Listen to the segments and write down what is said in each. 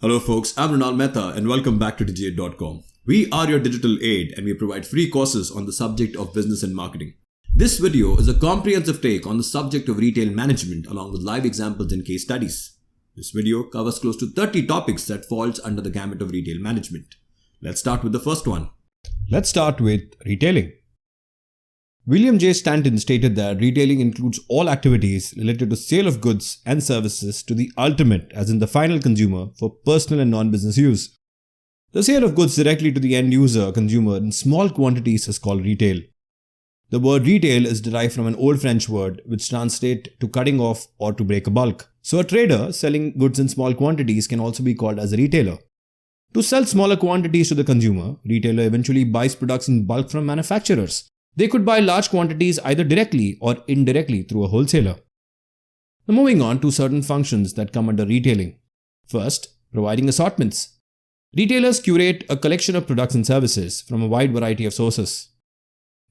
Hello folks, I'm Ronald Mehta and welcome back to Digit.com. We are your digital aid and we provide free courses on the subject of business and marketing. This video is a comprehensive take on the subject of retail management along with live examples and case studies. This video covers close to 30 topics that falls under the gamut of retail management. Let's start with the first one. Let's start with retailing. William J. Stanton stated that retailing includes all activities related to sale of goods and services to the ultimate, as in the final consumer, for personal and non-business use. The sale of goods directly to the end user consumer in small quantities is called retail. The word retail is derived from an old French word which translates to cutting off or to break a bulk. So a trader selling goods in small quantities can also be called as a retailer. To sell smaller quantities to the consumer, retailer eventually buys products in bulk from manufacturers. They could buy large quantities either directly or indirectly through a wholesaler. Now moving on to certain functions that come under retailing. First, providing assortments. Retailers curate a collection of products and services from a wide variety of sources.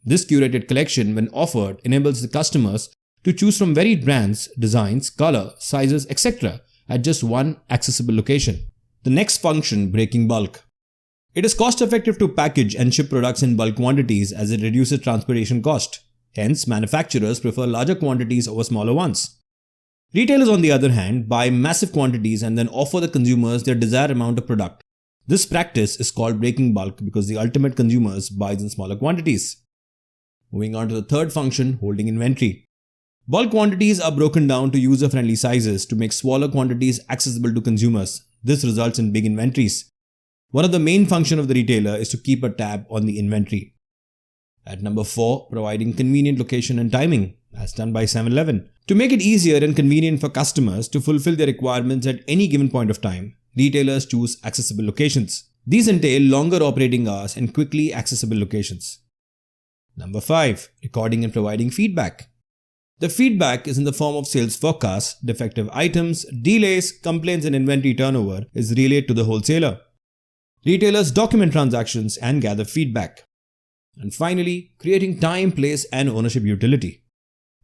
This curated collection, when offered, enables the customers to choose from varied brands, designs, color, sizes, etc. at just one accessible location. The next function, breaking bulk. It is cost-effective to package and ship products in bulk quantities as it reduces transportation cost. Hence, manufacturers prefer larger quantities over smaller ones. Retailers, on the other hand, buy massive quantities and then offer the consumers their desired amount of product. This practice is called breaking bulk because the ultimate consumers buys in smaller quantities. Moving on to the third function, holding inventory. Bulk quantities are broken down to user-friendly sizes to make smaller quantities accessible to consumers. This results in big inventories. One of the main functions of the retailer is to keep a tab on the inventory. At number 4, providing convenient location and timing, as done by 7-Eleven. To make it easier and convenient for customers to fulfill their requirements at any given point of time, retailers choose accessible locations. These entail longer operating hours and quickly accessible locations. Number 5, recording and providing feedback. The feedback is in the form of sales forecasts, defective items, delays, complaints and inventory turnover is relayed to the wholesaler. Retailers document transactions and gather feedback. And finally, creating time, place and ownership utility.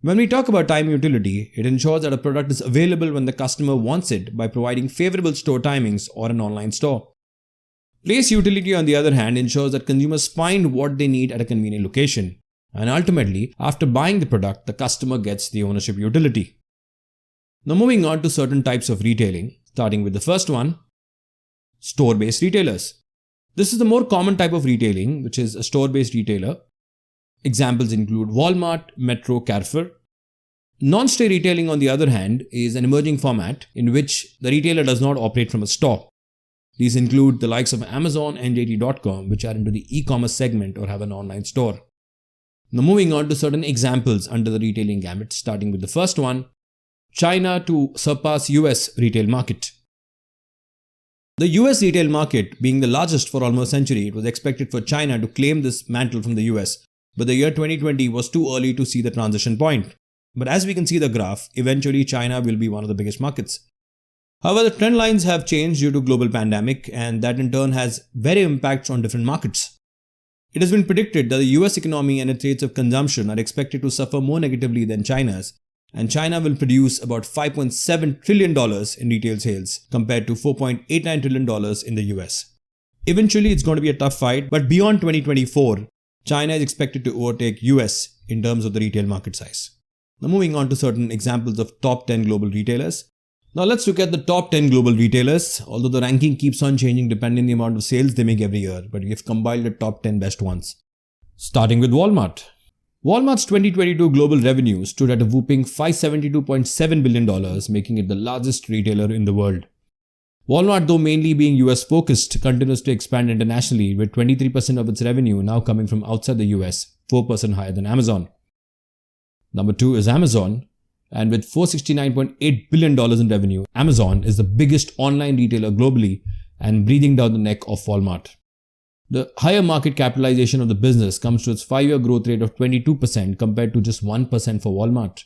When we talk about time utility, it ensures that a product is available when the customer wants it by providing favorable store timings or an online store. Place utility, on the other hand, ensures that consumers find what they need at a convenient location. And ultimately, after buying the product, the customer gets the ownership utility. Now moving on to certain types of retailing, starting with the first one, store-based retailers. This is the more common type of retailing, which is a store-based retailer. Examples include Walmart, Metro, Carrefour. Non-store retailing, on the other hand, is an emerging format in which the retailer does not operate from a store. These include the likes of Amazon and JD.com, which are into the e-commerce segment or have an online store. Now moving on to certain examples under the retailing gamut, starting with the first one, China to surpass US retail market. The US retail market being the largest for almost a century, it was expected for China to claim this mantle from the US, but the year 2020 was too early to see the transition point. But as we can see the graph, eventually China will be one of the biggest markets. However, the trend lines have changed due to global pandemic and that in turn has varied impacts on different markets. It has been predicted that the US economy and its rates of consumption are expected to suffer more negatively than China's, and China will produce about $5.7 trillion in retail sales compared to $4.89 trillion in the US. Eventually, it's going to be a tough fight, but beyond 2024, China is expected to overtake US in terms of the retail market size. Now moving on to certain examples of top 10 global retailers. Now let's look at the top 10 global retailers, although the ranking keeps on changing depending on the amount of sales they make every year, but we have compiled the top 10 best ones. Starting with Walmart. Walmart's 2022 global revenue stood at a whopping $572.7 billion, making it the largest retailer in the world. Walmart, though mainly being US focused, continues to expand internationally with 23% of its revenue now coming from outside the US, 4% higher than Amazon. Number 2 is Amazon, and with $469.8 billion in revenue, Amazon is the biggest online retailer globally and breathing down the neck of Walmart. The higher market capitalization of the business comes to its 5-year growth rate of 22% compared to just 1% for Walmart.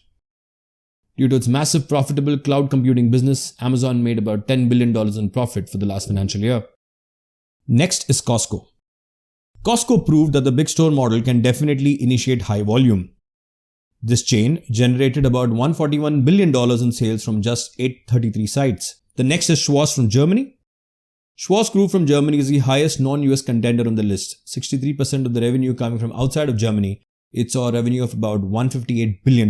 Due to its massive profitable cloud computing business, Amazon made about $10 billion in profit for the last financial year. Next is Costco. Costco proved that the big store model can definitely initiate high volume. This chain generated about $141 billion in sales from just 833 sites. The next is Schwarz from Germany. Schwarz Group from Germany is the highest non-US contender on the list. 63% of the revenue coming from outside of Germany. It saw a revenue of about $158 billion.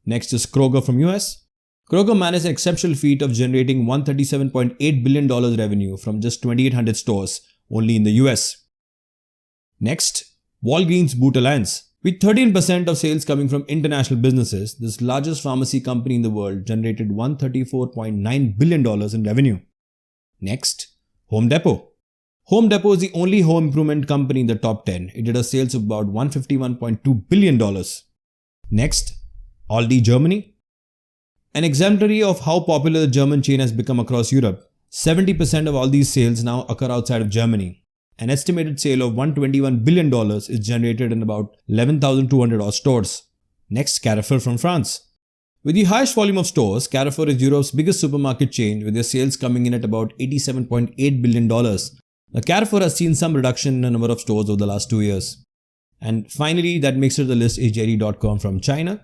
Next is Kroger from US. Kroger managed an exceptional feat of generating $137.8 billion revenue from just 2,800 stores only in the US. Next, Walgreens Boot Alliance. With 13% of sales coming from international businesses, this largest pharmacy company in the world generated $134.9 billion in revenue. Next, Home Depot. Home Depot is the only home improvement company in the top 10. It did a sales of about $151.2 billion. Next, Aldi Germany. An exemplary of how popular the German chain has become across Europe. 70% of all these sales now occur outside of Germany. An estimated sale of $121 billion is generated in about 11,200 odd stores. Next, Carrefour from France. With the highest volume of stores, Carrefour is Europe's biggest supermarket chain with their sales coming in at about $87.8 billion. Now, Carrefour has seen some reduction in the number of stores over the last 2 years. And finally, that makes it to the list is JD.com from China.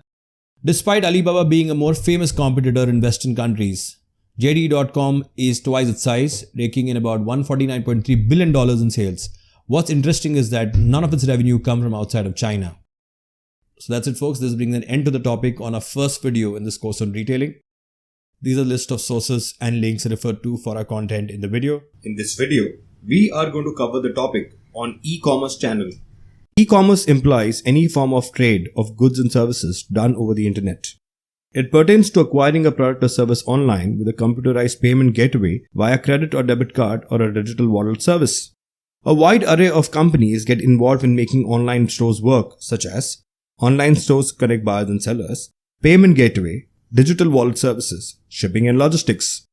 Despite Alibaba being a more famous competitor in Western countries, JD.com is twice its size, raking in about $149.3 billion in sales. What's interesting is that none of its revenue comes from outside of China. So that's it, folks. This brings an end to the topic on our first video in this course on retailing. These are a list of sources and links referred to for our content in the video. In this video, we are going to cover the topic on e-commerce channel. E-commerce implies any form of trade of goods and services done over the internet. It pertains to acquiring a product or service online with a computerized payment gateway via credit or debit card or a digital wallet service. A wide array of companies get involved in making online stores work, such as online stores connect buyers and sellers, payment gateway, digital wallet services, shipping and logistics.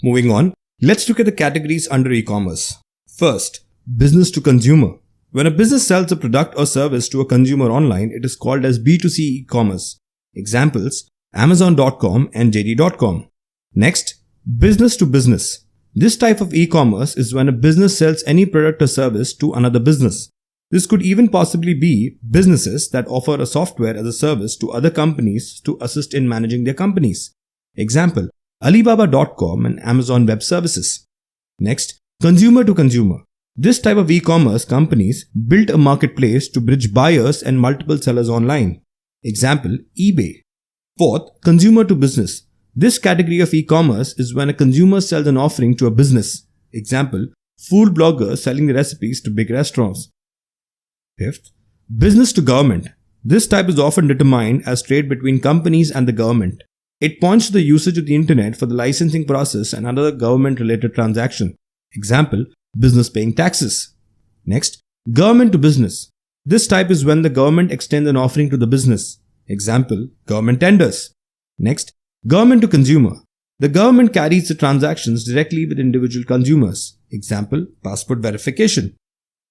Moving on, let's look at the categories under e-commerce. First, business to consumer. When a business sells a product or service to a consumer online, it is called as B2C e-commerce. Examples, Amazon.com and JD.com. Next, business to business. This type of e-commerce is when a business sells any product or service to another business. This could even possibly be businesses that offer a software as a service to other companies to assist in managing their companies. Example, Alibaba.com and Amazon Web Services. Next, consumer to consumer. This type of e-commerce companies built a marketplace to bridge buyers and multiple sellers online. Example, eBay. Fourth, consumer to business. This category of e-commerce is when a consumer sells an offering to a business. Example, food bloggers selling the recipes to big restaurants. Fifth, business to government. This type is often determined as trade between companies and the government. It points to the usage of the internet for the licensing process and other government-related transaction. Example, business paying taxes. Next, government to business. This type is when the government extends an offering to the business. Example, government tenders. Next, government to consumer. The government carries the transactions directly with individual consumers. Example, passport verification.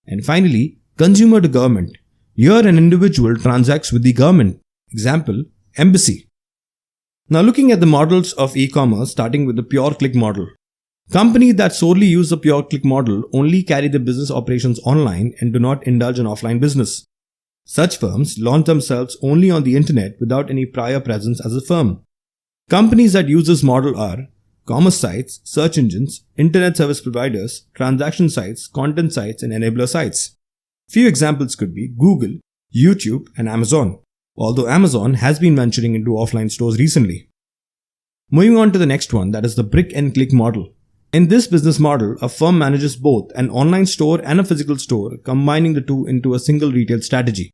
And finally, consumer to government. Here an individual transacts with the government. Example, embassy. Now looking at the models of e-commerce, starting with the pure click model. Companies that solely use the pure click model only carry their business operations online and do not indulge in offline business. Such firms launch themselves only on the internet without any prior presence as a firm. Companies that use this model are commerce sites, search engines, internet service providers, transaction sites, content sites, and enabler sites. Few examples could be Google, YouTube, and Amazon, although Amazon has been venturing into offline stores recently. Moving on to the next one, that is the brick and click model. In this business model, a firm manages both an online store and a physical store, combining the two into a single retail strategy.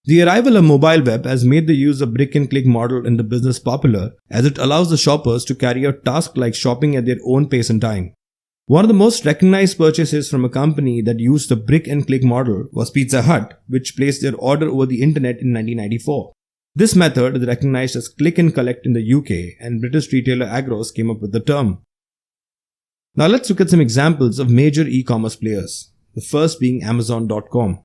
The arrival of mobile web has made the use of brick and click model in the business popular, as it allows the shoppers to carry out tasks like shopping at their own pace and time. One of the most recognized purchases from a company that used the brick and click model was Pizza Hut, which placed their order over the internet in 1994. This method is recognized as click and collect in the UK, and British retailer Agros came up with the term. Now let's look at some examples of major e-commerce players. The first being Amazon.com.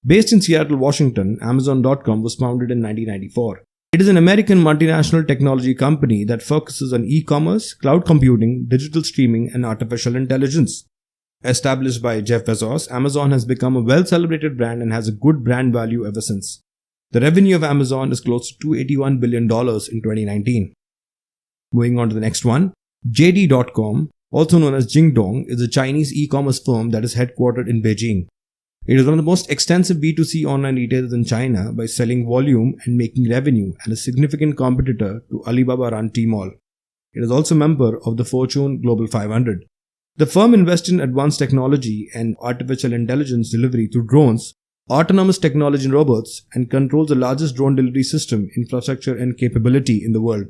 Based in Seattle, Washington, Amazon.com was founded in 1994. It is an American multinational technology company that focuses on e-commerce, cloud computing, digital streaming, and artificial intelligence. Established by Jeff Bezos, Amazon has become a well-celebrated brand and has a good brand value ever since. The revenue of Amazon is close to $281 billion in 2019. Moving on to the next one, JD.com. also known as Jingdong, is a Chinese e-commerce firm that is headquartered in Beijing. It is one of the most extensive B2C online retailers in China by selling volume and making revenue, and a significant competitor to Alibaba-run Tmall. It is also a member of the Fortune Global 500. The firm invests in advanced technology and artificial intelligence delivery through drones, autonomous technology and robots, and controls the largest drone delivery system, infrastructure, and capability in the world.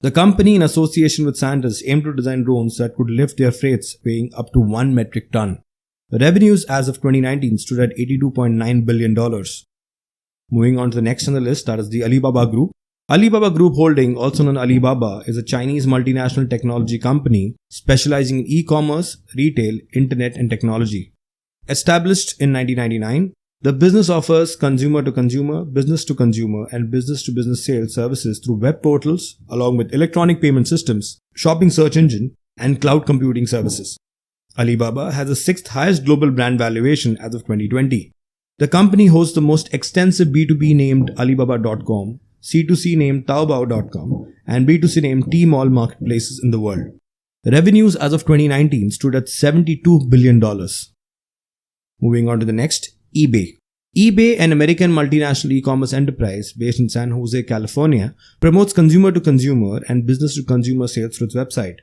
The company, in association with Sanders, aimed to design drones that could lift their freights weighing up to 1 metric ton. The revenues as of 2019 stood at $82.9 billion. Moving on to the next on the list, that is the Alibaba Group. Alibaba Group Holding, also known as Alibaba, is a Chinese multinational technology company specializing in e-commerce, retail, internet, and technology. Established in 1999, the business offers consumer-to-consumer, business-to-consumer, and business-to-business sales services through web portals, along with electronic payment systems, shopping search engine, and cloud computing services. Alibaba has the 6th highest global brand valuation as of 2020. The company hosts the most extensive B2B named Alibaba.com, C2C named Taobao.com, and B2C named Tmall marketplaces in the world. Revenues as of 2019 stood at $72 billion. Moving on to the next, eBay. eBay, an American multinational e-commerce enterprise based in San Jose, California, promotes consumer-to-consumer and business-to-consumer sales through its website.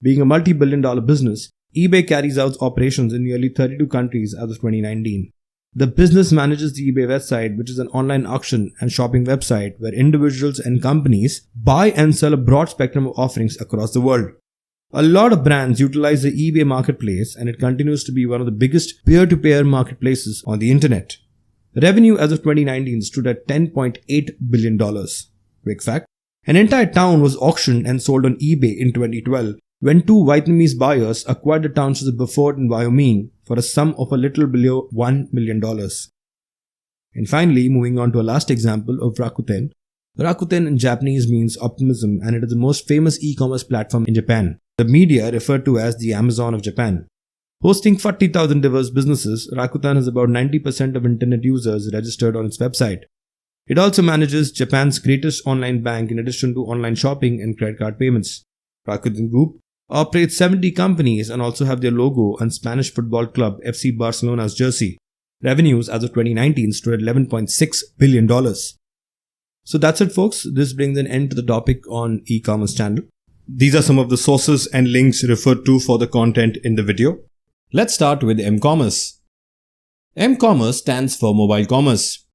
Being a multi-billion-dollar business, eBay carries out operations in nearly 32 countries as of 2019. The business manages the eBay website, which is an online auction and shopping website where individuals and companies buy and sell a broad spectrum of offerings across the world. A lot of brands utilize the eBay marketplace, and it continues to be one of the biggest peer-to-peer marketplaces on the internet. Revenue as of 2019 stood at $10.8 billion. Quick fact, an entire town was auctioned and sold on eBay in 2012 when 2 Vietnamese buyers acquired the townships of Beaufort in Wyoming for a sum of a little below $1 million. And finally, moving on to a last example of Rakuten. Rakuten in Japanese means optimism, and it is the most famous e-commerce platform in Japan. The media referred to as the Amazon of Japan. Hosting 40,000 diverse businesses, Rakuten has about 90% of internet users registered on its website. It also manages Japan's greatest online bank in addition to online shopping and credit card payments. Rakuten Group operates 70 companies and also have their logo on Spanish football club FC Barcelona's jersey. Revenues as of 2019 stood at $11.6 billion. So that's it, folks. This brings an end to the topic on e-commerce channel. These are some of the sources and links referred to for the content in the video. Let's start with M-Commerce. M-Commerce stands for mobile commerce.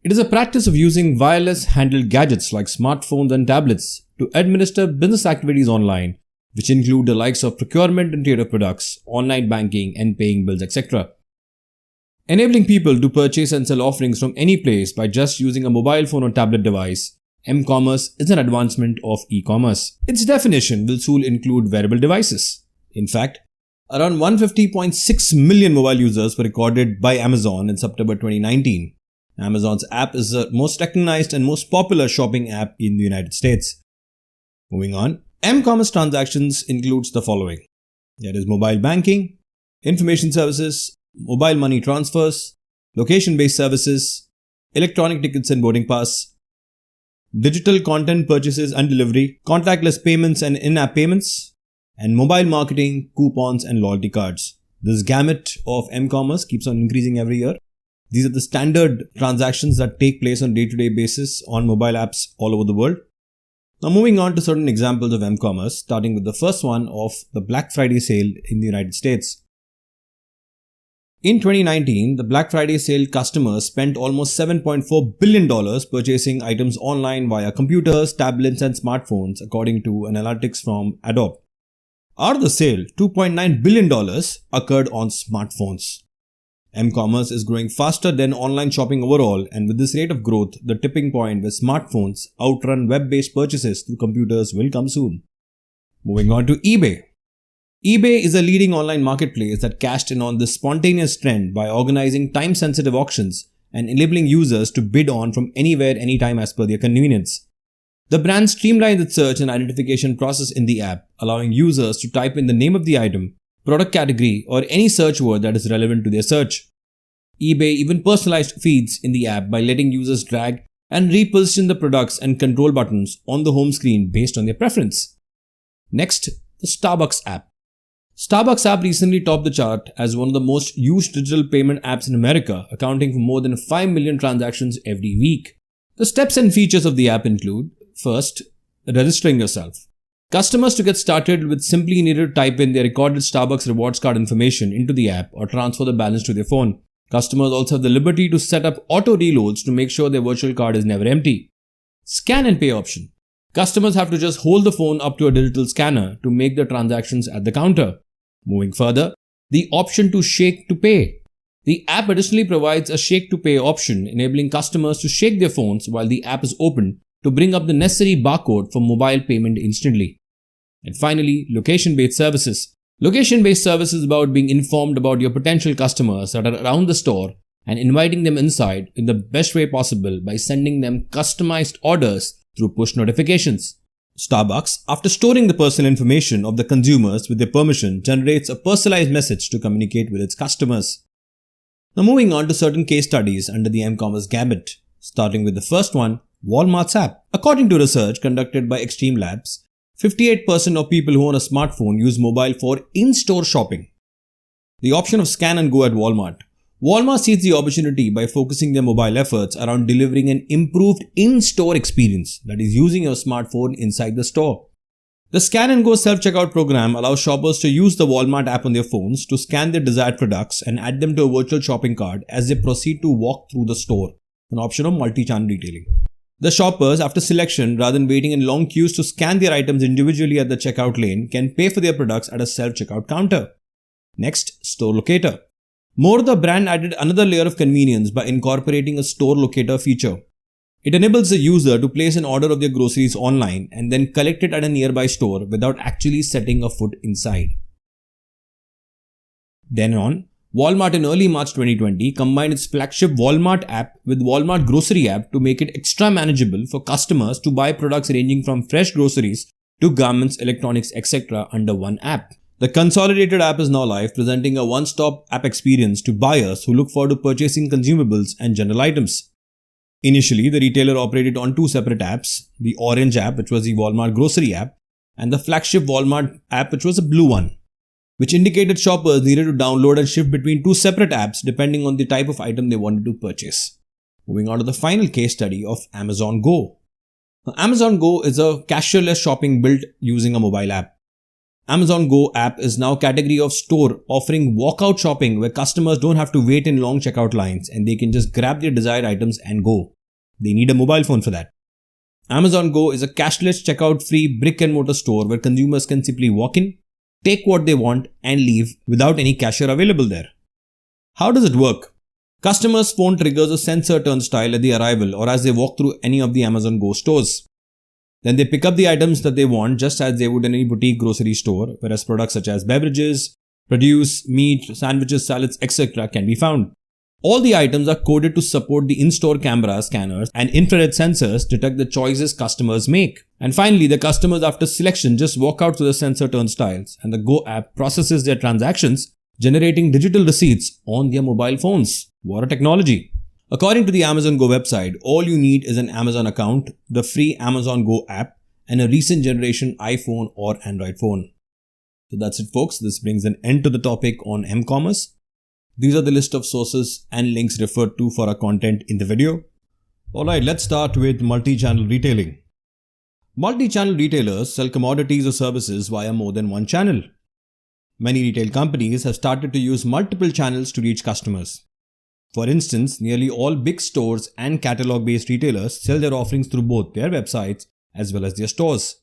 It is a practice of using wireless handheld gadgets like smartphones and tablets to administer business activities online, which include the likes of procurement and trade of products, online banking, and paying bills, etc. Enabling people to purchase and sell offerings from any place by just using a mobile phone or tablet device, M-Commerce is an advancement of e-commerce. Its definition will soon include wearable devices. In fact, around 150.6 million mobile users were recorded by Amazon in September 2019. Amazon's app is the most recognized and most popular shopping app in the United States. Moving on, M-Commerce transactions includes the following. There is mobile banking, information services, mobile money transfers, location-based services, electronic tickets and boarding pass, digital content purchases and delivery, contactless payments and in-app payments, and mobile marketing, coupons and loyalty cards. This gamut of M-Commerce keeps on increasing every year. These are the standard transactions that take place on a day-to-day basis on mobile apps all over the world. Now moving on to certain examples of M-Commerce, starting with the first one of the Black Friday sale in the United States. In 2019, the Black Friday sale customers spent almost $7.4 billion purchasing items online via computers, tablets and smartphones, according to analytics from Adobe. Out of the sale, $2.9 billion occurred on smartphones. M-Commerce is growing faster than online shopping overall, and with this rate of growth, the tipping point where smartphones outrun web-based purchases through computers will come soon. Moving on to eBay. eBay is a leading online marketplace that cashed in on this spontaneous trend by organizing time-sensitive auctions and enabling users to bid on from anywhere, anytime as per their convenience. The brand streamlines its search and identification process in the app, allowing users to type in the name of the item, product category, or any search word that is relevant to their search. eBay even personalized feeds in the app by letting users drag and reposition the products and control buttons on the home screen based on their preference. Next, the Starbucks app. Starbucks app recently topped the chart as one of the most used digital payment apps in America, accounting for more than 5 million transactions every week. The steps and features of the app include: first, registering yourself. Customers to get started with simply needed to type in their recorded Starbucks rewards card information into the app or transfer the balance to their phone. Customers also have the liberty to set up auto reloads to make sure their virtual card is never empty. Scan and pay option. Customers have to just hold the phone up to a digital scanner to make the transactions at the counter. Moving further, the option to shake to pay. The app additionally provides a shake to pay option, enabling customers to shake their phones while the app is open to bring up the necessary barcode for mobile payment instantly. And finally, location-based services. Location-based service is about being informed about your potential customers that are around the store and inviting them inside in the best way possible by sending them customized orders through push notifications. Starbucks, after storing the personal information of the consumers with their permission, generates a personalized message to communicate with its customers. Now moving on to certain case studies under the Ecommerce gamut, starting with the first one, Walmart's app. According to research conducted by Extreme Labs, 58% of people who own a smartphone use mobile for in-store shopping. The option of scan and go at Walmart. Walmart sees the opportunity by focusing their mobile efforts around delivering an improved in-store experience, that is, using your smartphone inside the store. The Scan and Go self-checkout program allows shoppers to use the Walmart app on their phones to scan their desired products and add them to a virtual shopping cart as they proceed to walk through the store, an option of multi-channel retailing. The shoppers, after selection, rather than waiting in long queues to scan their items individually at the checkout lane, can pay for their products at a self-checkout counter. Next, Store Locator. The brand added another layer of convenience by incorporating a store locator feature. It enables the user to place an order of their groceries online and then collect it at a nearby store without actually setting a foot inside. Then on, Walmart in early March 2020 combined its flagship Walmart app with Walmart Grocery app to make it extra manageable for customers to buy products ranging from fresh groceries to garments, electronics, etc. under one app. The consolidated app is now live, presenting a one-stop app experience to buyers who look forward to purchasing consumables and general items. Initially, the retailer operated on two separate apps, the orange app, which was the Walmart Grocery app, and the flagship Walmart app, which was a blue one, which indicated shoppers needed to download and shift between two separate apps depending on the type of item they wanted to purchase. Moving on to the final case study of Amazon Go. Now, Amazon Go is a cashierless shopping built using a mobile app. Amazon Go app is now a category of store offering walkout shopping where customers don't have to wait in long checkout lines and they can just grab their desired items and go. They need a mobile phone for that. Amazon Go is a cashless checkout free brick and mortar store where consumers can simply walk in, take what they want and leave without any cashier available there. How does it work? Customers' phone triggers a sensor turnstile at the arrival or as they walk through any of the Amazon Go stores. Then they pick up the items that they want just as they would in any boutique grocery store, whereas products such as beverages, produce, meat, sandwiches, salads, etc. can be found. All the items are coded to support the in-store camera scanners and infrared sensors detect the choices customers make. And finally, the customers after selection just walk out to the sensor turnstiles and the Go app processes their transactions, generating digital receipts on their mobile phones. What a technology! According to the Amazon Go website, all you need is an Amazon account, the free Amazon Go app, and a recent generation iPhone or Android phone. So that's it, folks. This brings an end to the topic on Ecommerce. These are the list of sources and links referred to for our content in the video. Alright, let's start with multi-channel retailing. Multi-channel retailers sell commodities or services via more than one channel. Many retail companies have started to use multiple channels to reach customers. For instance, nearly all big stores and catalog-based retailers sell their offerings through both their websites as well as their stores.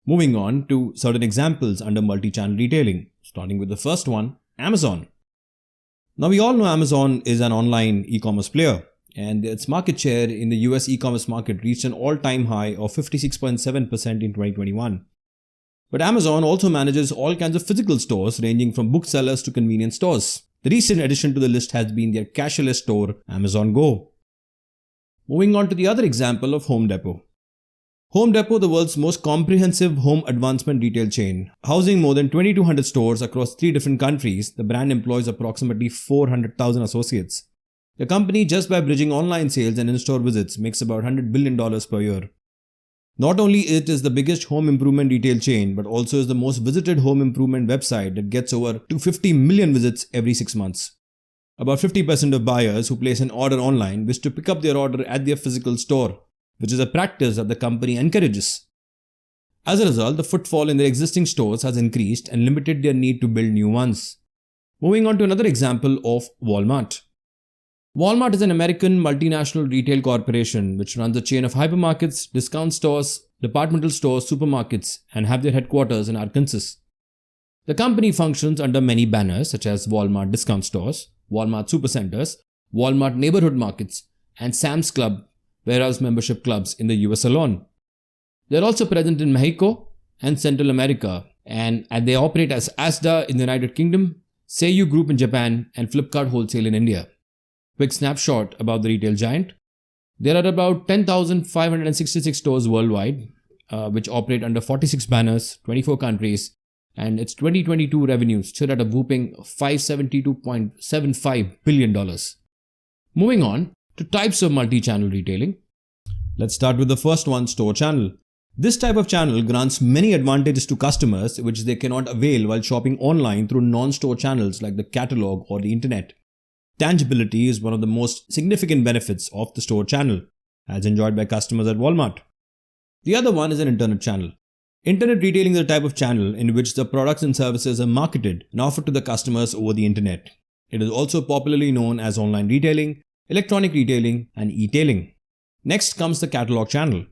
Moving on to certain examples under multi-channel retailing, starting with the first one, Amazon. Now we all know Amazon is an online e-commerce player and its market share in the US e-commerce market reached an all-time high of 56.7% in 2021. But Amazon also manages all kinds of physical stores ranging from booksellers to convenience stores. The recent addition to the list has been their cashless store, Amazon Go. Moving on to the other example of Home Depot. Home Depot, the world's most comprehensive home advancement retail chain. Housing more than 2,200 stores across 3 different countries, the brand employs approximately 400,000 associates. The company, just by bridging online sales and in-store visits, makes about $100 billion per year. Not only it is the biggest home improvement retail chain, but also is the most visited home improvement website that gets over 250 million visits every 6 months. About 50% of buyers who place an order online wish to pick up their order at their physical store, which is a practice that the company encourages. As a result, the footfall in their existing stores has increased and limited their need to build new ones. Moving on to another example of Walmart. Walmart is an American multinational retail corporation which runs a chain of hypermarkets, discount stores, departmental stores, supermarkets, and have their headquarters in Arkansas. The company functions under many banners such as Walmart discount stores, Walmart supercenters, Walmart neighborhood markets, and Sam's Club warehouse membership clubs in the US alone. They are also present in Mexico and Central America, and they operate as Asda in the United Kingdom, Seiyu Group in Japan, and Flipkart Wholesale in India. Quick snapshot about the retail giant. There are about 10,566 stores worldwide, which operate under 46 banners, 24 countries, and its 2022 revenues stood at a whopping $572.75 billion. Moving on to types of multi-channel retailing. Let's start with the first one, store channel. This type of channel grants many advantages to customers which they cannot avail while shopping online through non-store channels like the catalog or the internet. Tangibility is one of the most significant benefits of the store channel, as enjoyed by customers at Walmart. The other one is an internet channel. Internet retailing is a type of channel in which the products and services are marketed and offered to the customers over the internet. It is also popularly known as online retailing, electronic retailing, and e-tailing. Next comes the catalog channel.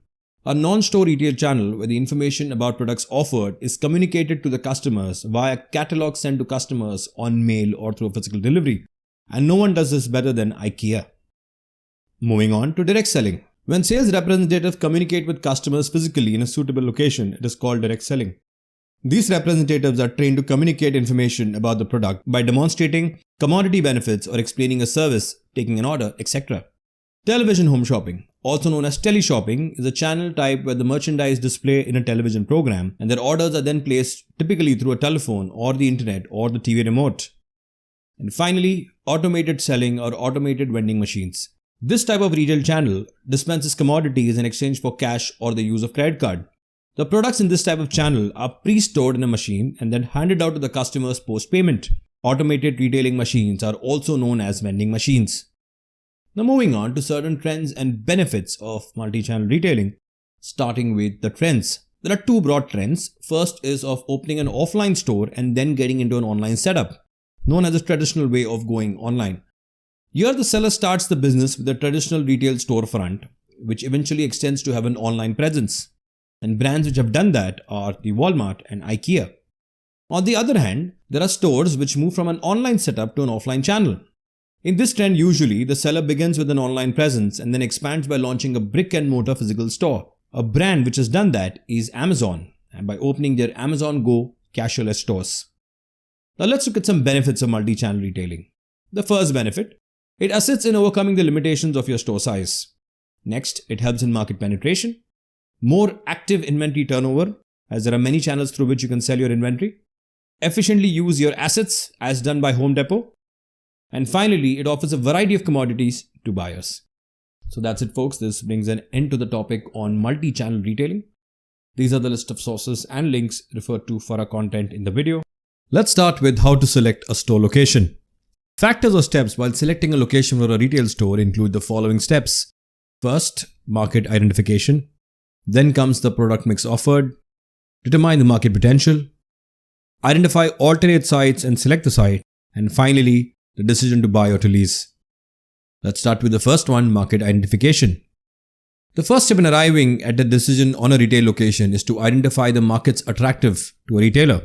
A non-store retail channel where the information about products offered is communicated to the customers via catalogs sent to customers on mail or through physical delivery. And no one does this better than IKEA. Moving on to direct selling. When sales representatives communicate with customers physically in a suitable location, it is called direct selling. These representatives are trained to communicate information about the product by demonstrating commodity benefits or explaining a service, taking an order, etc. Television home shopping, also known as tele-shopping, is a channel type where the merchandise display in a television program and their orders are then placed typically through a telephone or the internet or the TV remote. And finally, automated selling or automated vending machines. This type of retail channel dispenses commodities in exchange for cash or the use of credit card. The products in this type of channel are pre-stored in a machine and then handed out to the customers post-payment. Automated retailing machines are also known as vending machines. Now moving on to certain trends and benefits of multi-channel retailing, starting with the trends. There are two broad trends. First is of opening an offline store and then getting into an online setup, known as the traditional way of going online. Here the seller starts the business with a traditional retail storefront, which eventually extends to have an online presence. And brands which have done that are the Walmart and IKEA. On the other hand, there are stores which move from an online setup to an offline channel. In this trend, usually the seller begins with an online presence and then expands by launching a brick and mortar physical store. A brand which has done that is Amazon, and by opening their Amazon Go cashierless stores. Now let's look at some benefits of multi-channel retailing. The first benefit, it assists in overcoming the limitations of your store size. Next, it helps in market penetration. More active inventory turnover, as there are many channels through which you can sell your inventory. Efficiently use your assets, as done by Home Depot. And finally, it offers a variety of commodities to buyers. So that's it, folks. This brings an end to the topic on multi-channel retailing. These are the list of sources and links referred to for our content in the video. Let's start with how to select a store location. Factors or steps while selecting a location for a retail store include the following steps. First, market identification. Then comes the product mix offered. Determine the market potential. Identify alternate sites and select the site. And finally, the decision to buy or to lease. Let's start with the first one, market identification. The first step in arriving at the decision on a retail location is to identify the markets attractive to a retailer.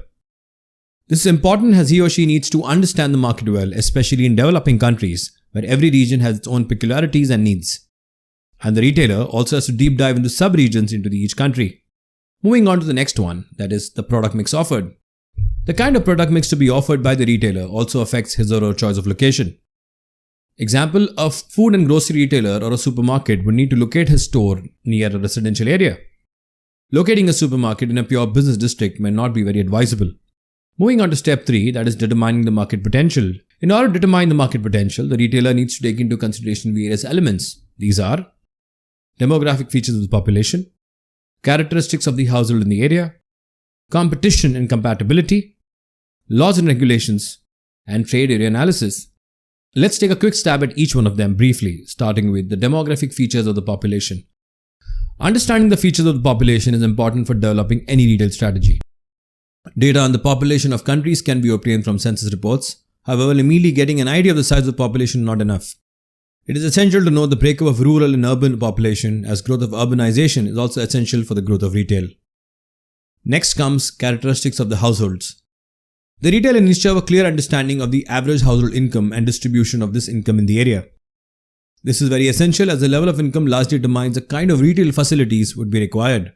This is important as he or she needs to understand the market well, especially in developing countries where every region has its own peculiarities and needs. And the retailer also has to deep dive into sub-regions into each country. Moving on to the next one, that is the product mix offered. The kind of product mix to be offered by the retailer also affects his or her choice of location. Example, a food and grocery retailer or a supermarket would need to locate his store near a residential area. Locating a supermarket in a pure business district may not be very advisable. Moving on to step 3, that is determining the market potential. In order to determine the market potential, the retailer needs to take into consideration various elements. These are demographic features of the population, characteristics of the household in the area, competition and compatibility, laws and regulations, and trade area analysis. Let's take a quick stab at each one of them briefly, starting with the demographic features of the population. Understanding the features of the population is important for developing any retail strategy. Data on the population of countries can be obtained from census reports. However, immediately getting an idea of the size of the population is not enough. It is essential to know the breakup of rural and urban population, as growth of urbanization is also essential for the growth of retail. Next comes characteristics of the households. The retailer needs to have a clear understanding of the average household income and distribution of this income in the area. This is very essential as the level of income largely determines the kind of retail facilities would be required.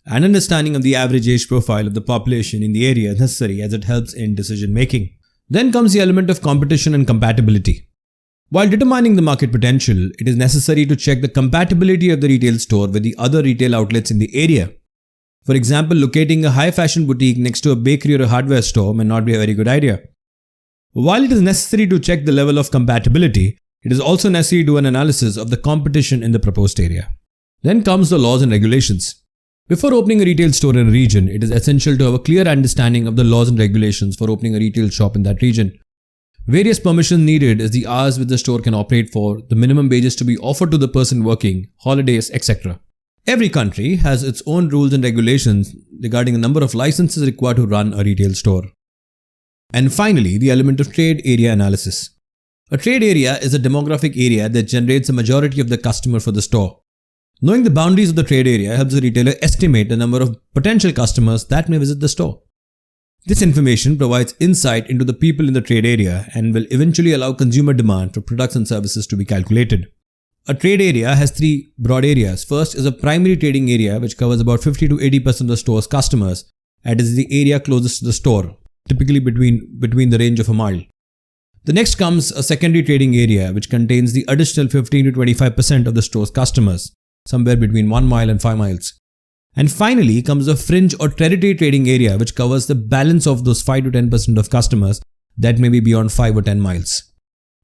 An understanding of the average age profile of the population in the area is necessary as it helps in decision making. Then comes the element of competition and compatibility. While determining the market potential, it is necessary to check the compatibility of the retail store with the other retail outlets in the area. For example, locating a high fashion boutique next to a bakery or a hardware store may not be a very good idea. While it is necessary to check the level of compatibility, it is also necessary to do an analysis of the competition in the proposed area. Then comes the laws and regulations. Before opening a retail store in a region, it is essential to have a clear understanding of the laws and regulations for opening a retail shop in that region. Various permissions needed as the hours which the store can operate for, the minimum wages to be offered to the person working, holidays, etc. Every country has its own rules and regulations regarding the number of licenses required to run a retail store. And finally, the element of trade area analysis. A trade area is a demographic area that generates the majority of the customer for the store. Knowing the boundaries of the trade area helps the retailer estimate the number of potential customers that may visit the store. This information provides insight into the people in the trade area and will eventually allow consumer demand for products and services to be calculated. A trade area has three broad areas. First is a primary trading area which covers about 50 to 80% of the store's customers and is the area closest to the store, typically between the range of a mile. The next comes a secondary trading area which contains the additional 15 to 25% of the store's customers, somewhere between 1 mile and 5 miles. And finally comes a fringe or territory trading area which covers the balance of those 5 to 10% of customers that may be beyond 5 or 10 miles.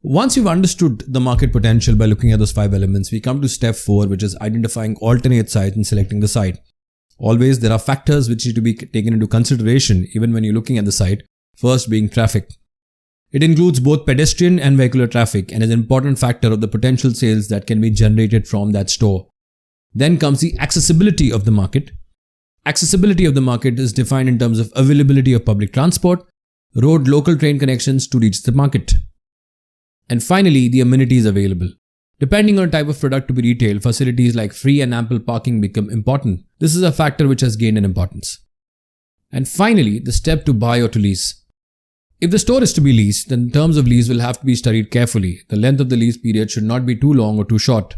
Once you've understood the market potential by looking at those 5 elements, we come to step 4, which is identifying alternate sites and selecting the site. Always there are factors which need to be taken into consideration even when you're looking at the site, first being traffic. It includes both pedestrian and vehicular traffic and is an important factor of the potential sales that can be generated from that store. Then comes the accessibility of the market. Accessibility of the market is defined in terms of availability of public transport, road local train connections to reach the market. And finally, the amenities available. Depending on the type of product to be retailed, facilities like free and ample parking become important. This is a factor which has gained in importance. And finally, the step to buy or to lease. If the store is to be leased, then terms of lease will have to be studied carefully. The length of the lease period should not be too long or too short.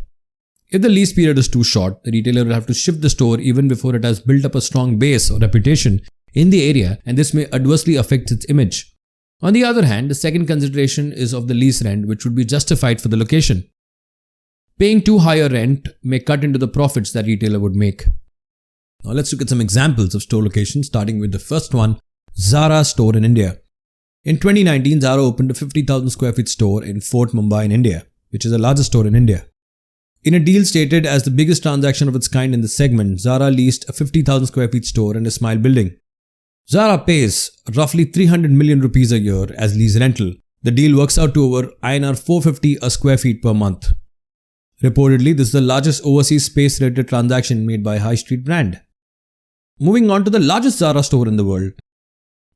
If the lease period is too short, the retailer will have to shift the store even before it has built up a strong base or reputation in the area, and this may adversely affect its image. On the other hand, the second consideration is of the lease rent, which would be justified for the location. Paying too high a rent may cut into the profits that retailer would make. Now let's look at some examples of store locations, starting with the first one, Zara store in India. In 2019, Zara opened a 50,000 square feet store in Fort Mumbai in India, which is the largest store in India. In a deal stated as the biggest transaction of its kind in the segment, Zara leased a 50,000 square feet store in a Smile building. Zara pays roughly 300 million rupees a year as lease rental. The deal works out to over INR 450 a square feet per month. Reportedly, this is the largest overseas space-related transaction made by a high street brand. Moving on to the largest Zara store in the world.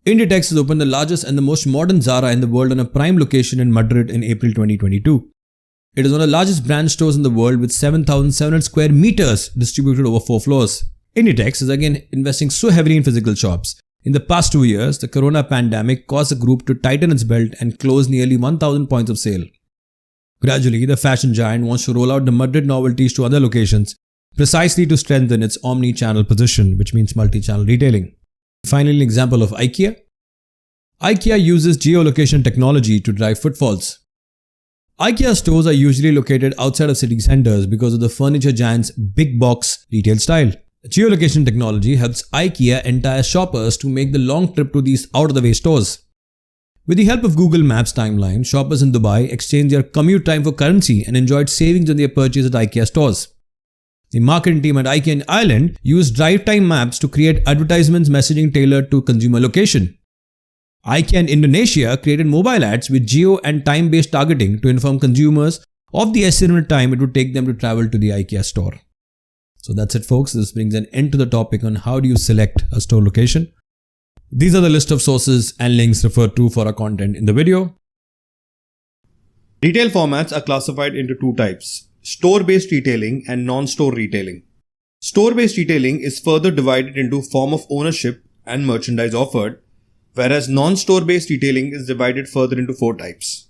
Inditex has opened the largest and the most modern Zara in the world on a prime location in Madrid in April 2022. It is one of the largest brand stores in the world with 7,700 square meters distributed over 4 floors. Inditex is again investing so heavily in physical shops. In the past 2 years, the corona pandemic caused the group to tighten its belt and close nearly 1,000 points of sale. Gradually, the fashion giant wants to roll out the Madrid novelties to other locations, precisely to strengthen its omni-channel position, which means multi-channel retailing. Finally, an example of IKEA. IKEA uses geolocation technology to drive footfalls. IKEA stores are usually located outside of city centers because of the furniture giant's big box retail style. Geolocation technology helps IKEA entice shoppers to make the long trip to these out-of-the-way stores. With the help of Google Maps timeline, shoppers in Dubai exchanged their commute time for currency and enjoyed savings on their purchase at IKEA stores. The marketing team at IKEA in Ireland used drive time maps to create advertisements messaging tailored to consumer location. IKEA in Indonesia created mobile ads with geo and time-based targeting to inform consumers of the estimated time it would take them to travel to the IKEA store. So that's it, folks. This brings an end to the topic on how do you select a store location. These are the list of sources and links referred to for our content in the video. Retail formats are classified into two types: store-based retailing and non-store retailing. Store-based retailing is further divided into form of ownership and merchandise offered, whereas non-store-based retailing is divided further into four types.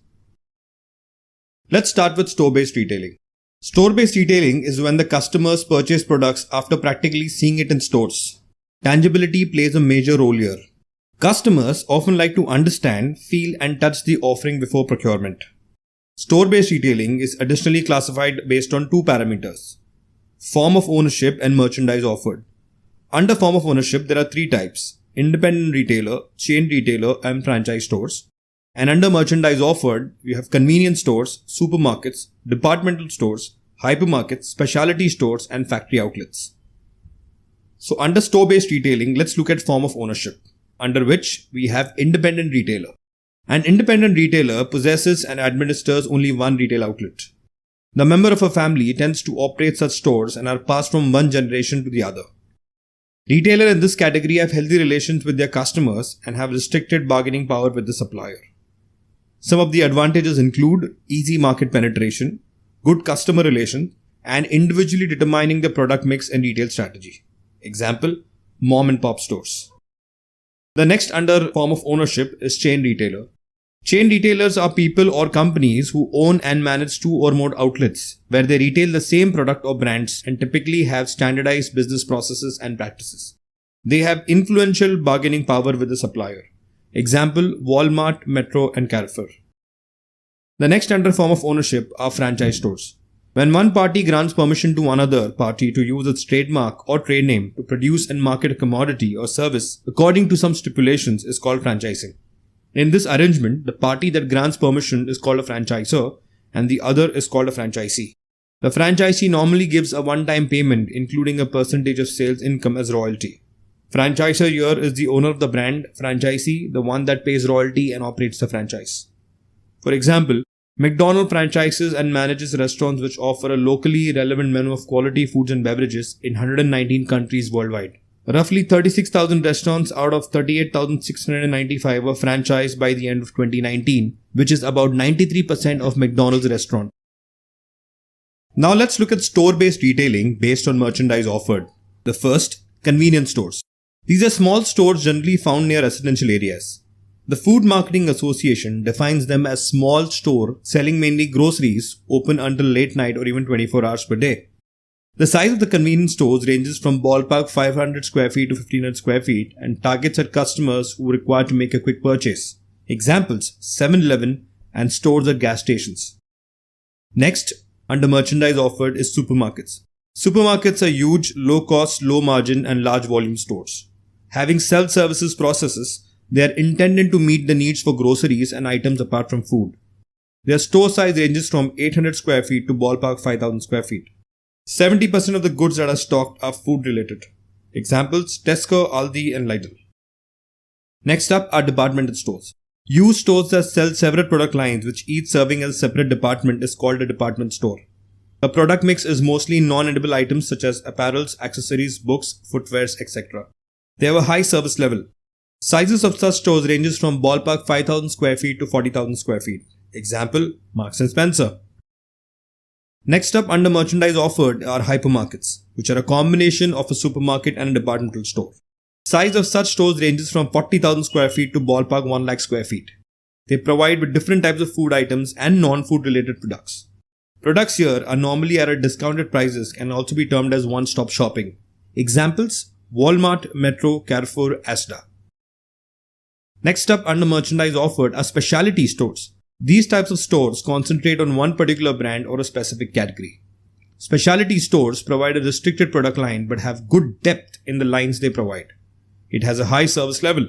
Let's start with store-based retailing. Store-based retailing is when the customers purchase products after practically seeing it in stores. Tangibility plays a major role here. Customers often like to understand, feel, and touch the offering before procurement. Store-based retailing is additionally classified based on two parameters: form of ownership and merchandise offered. Under form of ownership, there are three types: independent retailer, chain retailer, and franchise stores. And under merchandise offered, we have convenience stores, supermarkets, departmental stores, hypermarkets, specialty stores, and factory outlets. So under store-based retailing, let's look at form of ownership, under which we have independent retailer. An independent retailer possesses and administers only one retail outlet. The member of a family tends to operate such stores and are passed from one generation to the other. Retailers in this category have healthy relations with their customers and have restricted bargaining power with the supplier. Some of the advantages include easy market penetration, good customer relations, and individually determining the product mix and retail strategy. Example, mom and pop stores. The next under form of ownership is chain retailer. Chain retailers are people or companies who own and manage two or more outlets where they retail the same product or brands and typically have standardized business processes and practices. They have influential bargaining power with the supplier. Example, Walmart, Metro, and Carrefour. The next under form of ownership are franchise stores. When one party grants permission to another party to use its trademark or trade name to produce and market a commodity or service according to some stipulations is called franchising. In this arrangement, the party that grants permission is called a franchisor and the other is called a franchisee. The franchisee normally gives a one-time payment including a percentage of sales income as royalty. Franchisor here is the owner of the brand, franchisee the one that pays royalty and operates the franchise. For example, McDonald's franchises and manages restaurants which offer a locally relevant menu of quality foods and beverages in 119 countries worldwide. Roughly 36,000 restaurants out of 38,695 were franchised by the end of 2019, which is about 93% of McDonald's restaurants. Now let's look at store-based retailing based on merchandise offered. The first, convenience stores. These are small stores generally found near residential areas. The Food Marketing Association defines them as small store selling mainly groceries open until late night or even 24 hours per day. The size of the convenience stores ranges from ballpark 500 square feet to 1500 square feet and targets at customers who require to make a quick purchase. Examples, 7-Eleven and stores at gas stations. Next, under merchandise offered is supermarkets. Supermarkets are huge, low-cost, low-margin and large volume stores. Having self-services processes, they are intended to meet the needs for groceries and items apart from food. Their store size ranges from 800 square feet to ballpark 5,000 square feet. 70% of the goods that are stocked are food related. Examples, Tesco, Aldi and Lidl. Next up are departmental stores. Huge stores that sell several product lines which each serving as a separate department is called a department store. The product mix is mostly non-edible items such as apparels, accessories, books, footwears, etc. They have a high service level. Sizes of such stores ranges from ballpark 5,000 square feet to 40,000 square feet. Example, Marks & Spencer. Next up under merchandise offered are hypermarkets, which are a combination of a supermarket and a departmental store. Size of such stores ranges from 40,000 square feet to ballpark 1 lakh square feet. They provide with different types of food items and non-food related products. Products here are normally at discounted prices and can also be termed as one-stop shopping. Examples, Walmart, Metro, Carrefour, Asda. Next up under merchandise offered are specialty stores. These types of stores concentrate on one particular brand or a specific category. Specialty stores provide a restricted product line but have good depth in the lines they provide. It has a high service level.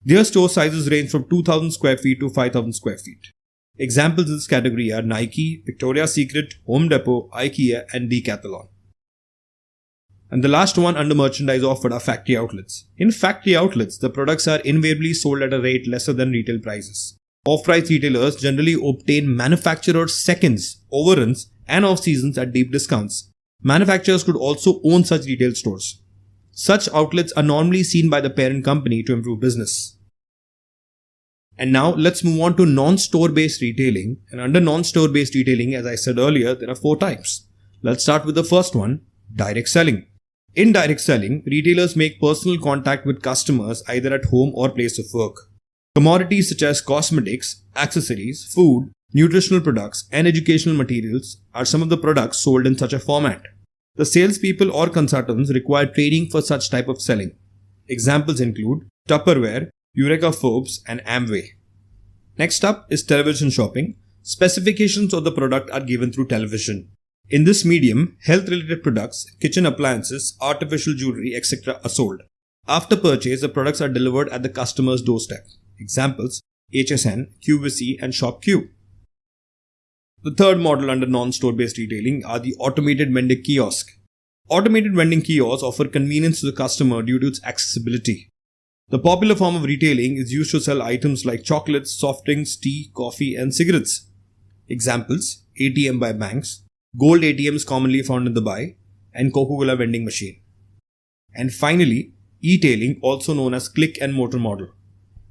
Their store sizes range from 2,000 square feet to 5,000 square feet. Examples in this category are Nike, Victoria's Secret, Home Depot, IKEA and Decathlon. And the last one under merchandise offered are factory outlets. In factory outlets, the products are invariably sold at a rate lesser than retail prices. Off-price retailers generally obtain manufacturers' seconds, overruns, and off-seasons at deep discounts. Manufacturers could also own such retail stores. Such outlets are normally seen by the parent company to improve business. And now let's move on to non-store-based retailing. And under non-store-based retailing, as I said earlier, there are 4 types. Let's start with the first one, direct selling. In direct selling, retailers make personal contact with customers either at home or place of work. Commodities such as cosmetics, accessories, food, nutritional products, and educational materials are some of the products sold in such a format. The salespeople or consultants require training for such type of selling. Examples include Tupperware, Eureka Forbes, and Amway. Next up is television shopping. Specifications of the product are given through television. In this medium, health-related products, kitchen appliances, artificial jewelry, etc. are sold. After purchase, the products are delivered at the customer's doorstep. Examples, HSN, QVC, and ShopQ. The third model under non-store based retailing are the automated vending kiosk. Automated vending kiosks offer convenience to the customer due to its accessibility. The popular form of retailing is used to sell items like chocolates, soft drinks, tea, coffee, and cigarettes. Examples, ATM by banks, gold ATMs commonly found in Dubai, and Coca-Cola vending machine. And finally, e-tailing, also known as click and mortar model.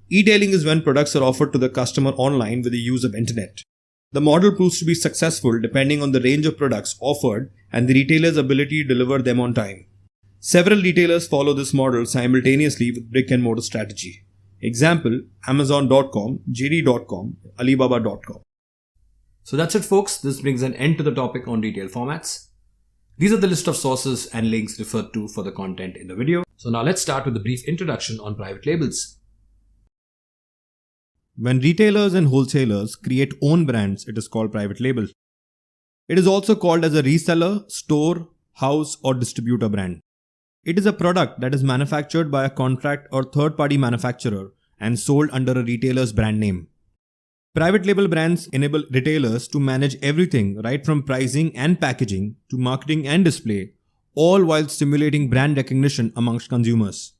E-tailing is when products are offered to the customer online with the use of internet. The model proves to be successful depending on the range of products offered and the retailer's ability to deliver them on time. Several retailers follow this model simultaneously with brick and mortar strategy. Example, Amazon.com, JD.com, Alibaba.com. So that's it, folks. This brings an end to the topic on retail formats. These are the list of sources and links referred to for the content in the video. So now let's start with a brief introduction on private labels. When retailers and wholesalers create own brands, it is called private label. It is also called as a reseller, store, house, or distributor brand. It is a product that is manufactured by a contract or third-party manufacturer and sold under a retailer's brand name. Private label brands enable retailers to manage everything right from pricing and packaging to marketing and display, all while stimulating brand recognition amongst consumers.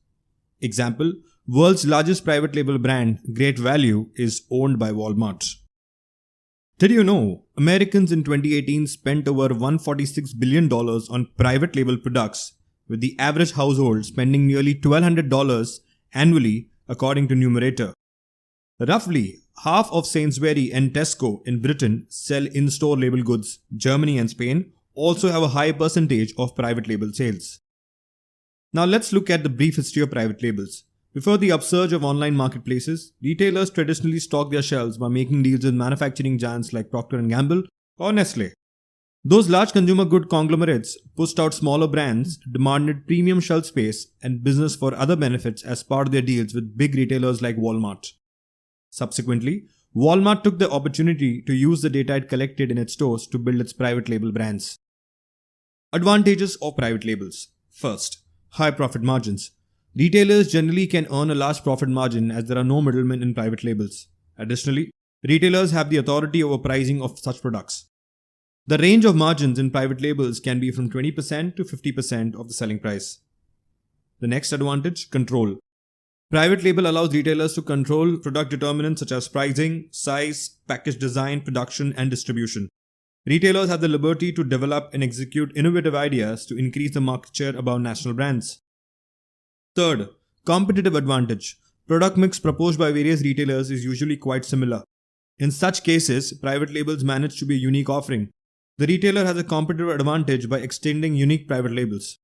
Example, world's largest private label brand, Great Value, is owned by Walmart. Did you know Americans in 2018 spent over $146 billion on private label products, with the average household spending nearly $1,200 annually according to Numerator? Roughly half of Sainsbury's and Tesco in Britain sell in-store label goods. Germany and Spain also have a high percentage of private label sales. Now let's look at the brief history of private labels. Before the upsurge of online marketplaces, retailers traditionally stocked their shelves by making deals with manufacturing giants like Procter & Gamble or Nestle. Those large consumer good conglomerates pushed out smaller brands, demanded premium shelf space and business for other benefits as part of their deals with big retailers like Walmart. Subsequently, Walmart took the opportunity to use the data it collected in its stores to build its private label brands. Advantages of private labels. First, high profit margins. Retailers generally can earn a large profit margin as there are no middlemen in private labels. Additionally, retailers have the authority over pricing of such products. The range of margins in private labels can be from 20% to 50% of the selling price. The next advantage, control. Private label allows retailers to control product determinants such as pricing, size, package design, production, and distribution. Retailers have the liberty to develop and execute innovative ideas to increase the market share above national brands. Third, competitive advantage. Product mix proposed by various retailers is usually quite similar. In such cases, private labels manage to be a unique offering. The retailer has a competitive advantage by extending unique private labels.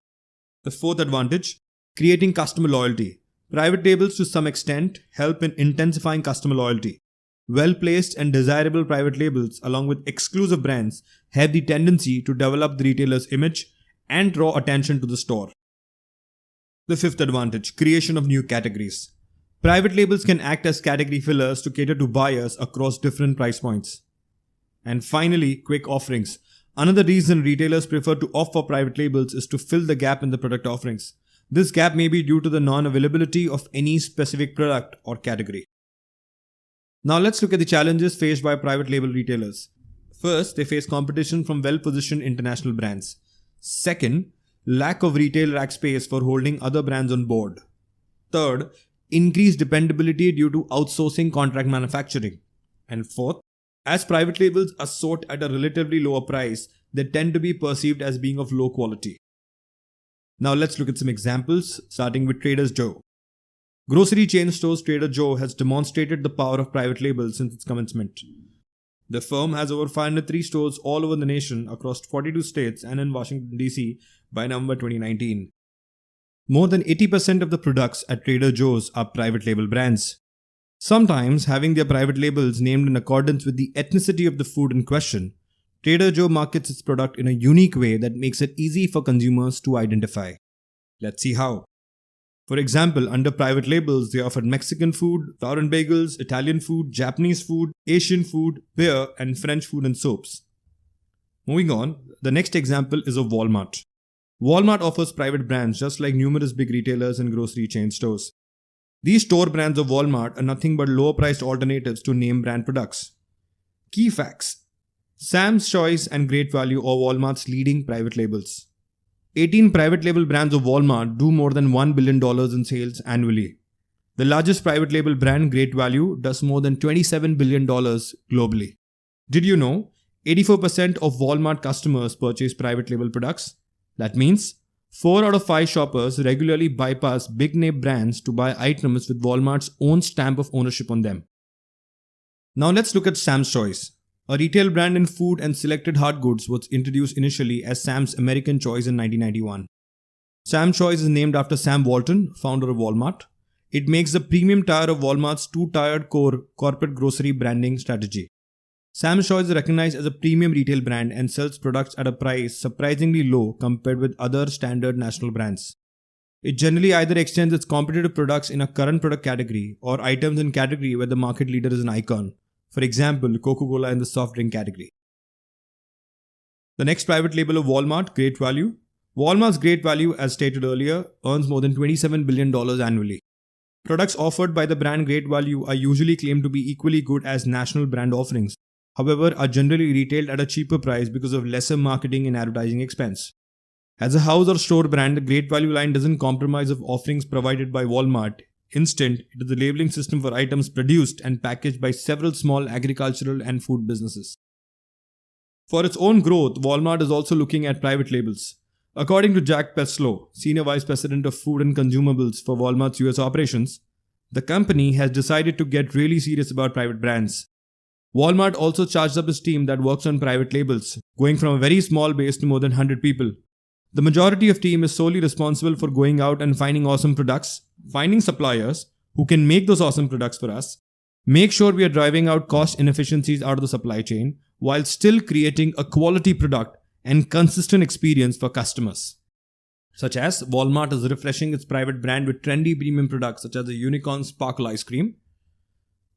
The fourth advantage, creating customer loyalty. Private labels to some extent help in intensifying customer loyalty. Well-placed and desirable private labels along with exclusive brands have the tendency to develop the retailer's image and draw attention to the store. The fifth advantage, creation of new categories. Private labels can act as category fillers to cater to buyers across different price points. And finally, quick offerings. Another reason retailers prefer to offer private labels is to fill the gap in the product offerings. This gap may be due to the non-availability of any specific product or category. Now let's look at the challenges faced by private label retailers. First, they face competition from well-positioned international brands. Second, lack of retail rack space for holding other brands on board. Third, increased dependability due to outsourcing contract manufacturing. And fourth, as private labels are sought at a relatively lower price, they tend to be perceived as being of low quality. Now let's look at some examples, starting with Trader Joe. Grocery chain stores Trader Joe has demonstrated the power of private labels since its commencement. The firm has over 503 stores all over the nation across 42 states and in Washington, D.C. by November 2019. More than 80% of the products at Trader Joe's are private label brands, sometimes having their private labels named in accordance with the ethnicity of the food in question. Trader Joe markets its product in a unique way that makes it easy for consumers to identify. Let's see how. For example, under private labels, they offer Mexican food, flour and bagels, Italian food, Japanese food, Asian food, beer, and French food and soaps. Moving on, the next example is of Walmart. Walmart offers private brands just like numerous big retailers and grocery chain stores. These store brands of Walmart are nothing but lower priced alternatives to name brand products. Key facts. Sam's Choice and Great Value are Walmart's leading private labels. 18 private label brands of Walmart do more than $1 billion in sales annually. The largest private label brand, Great Value, does more than $27 billion globally. Did you know 84% of Walmart customers purchase private label products? That means 4 out of 5 shoppers regularly bypass big name brands to buy items with Walmart's own stamp of ownership on them. Now let's look at Sam's Choice. A retail brand in food and selected hard goods was introduced initially as Sam's American Choice in 1991. Sam's Choice is named after Sam Walton, founder of Walmart. It makes the premium tier of Walmart's two-tiered core corporate grocery branding strategy. Sam's Choice is recognized as a premium retail brand and sells products at a price surprisingly low compared with other standard national brands. It generally either extends its competitive products in a current product category or items in category where the market leader is an icon. For example, Coca-Cola in the soft drink category. The next private label of Walmart, Great Value. Walmart's Great Value, as stated earlier, earns more than $27 billion annually. Products offered by the brand Great Value are usually claimed to be equally good as national brand offerings, however, are generally retailed at a cheaper price because of lesser marketing and advertising expense. As a house or store brand, the Great Value line doesn't compromise of offerings provided by Walmart. Instead, it is a labeling system for items produced and packaged by several small agricultural and food businesses. For its own growth, Walmart is also looking at private labels. According to Jack Peslow, Senior Vice President of Food and Consumables for Walmart's US operations, the company has decided to get really serious about private brands. Walmart also charged up its team that works on private labels, going from a very small base to more than 100 people. The majority of team is solely responsible for going out and finding awesome products, finding suppliers who can make those awesome products for us, make sure we are driving out cost inefficiencies out of the supply chain while still creating a quality product and consistent experience for customers. Such as Walmart is refreshing its private brand with trendy premium products such as the Unicorn Sparkle Ice Cream.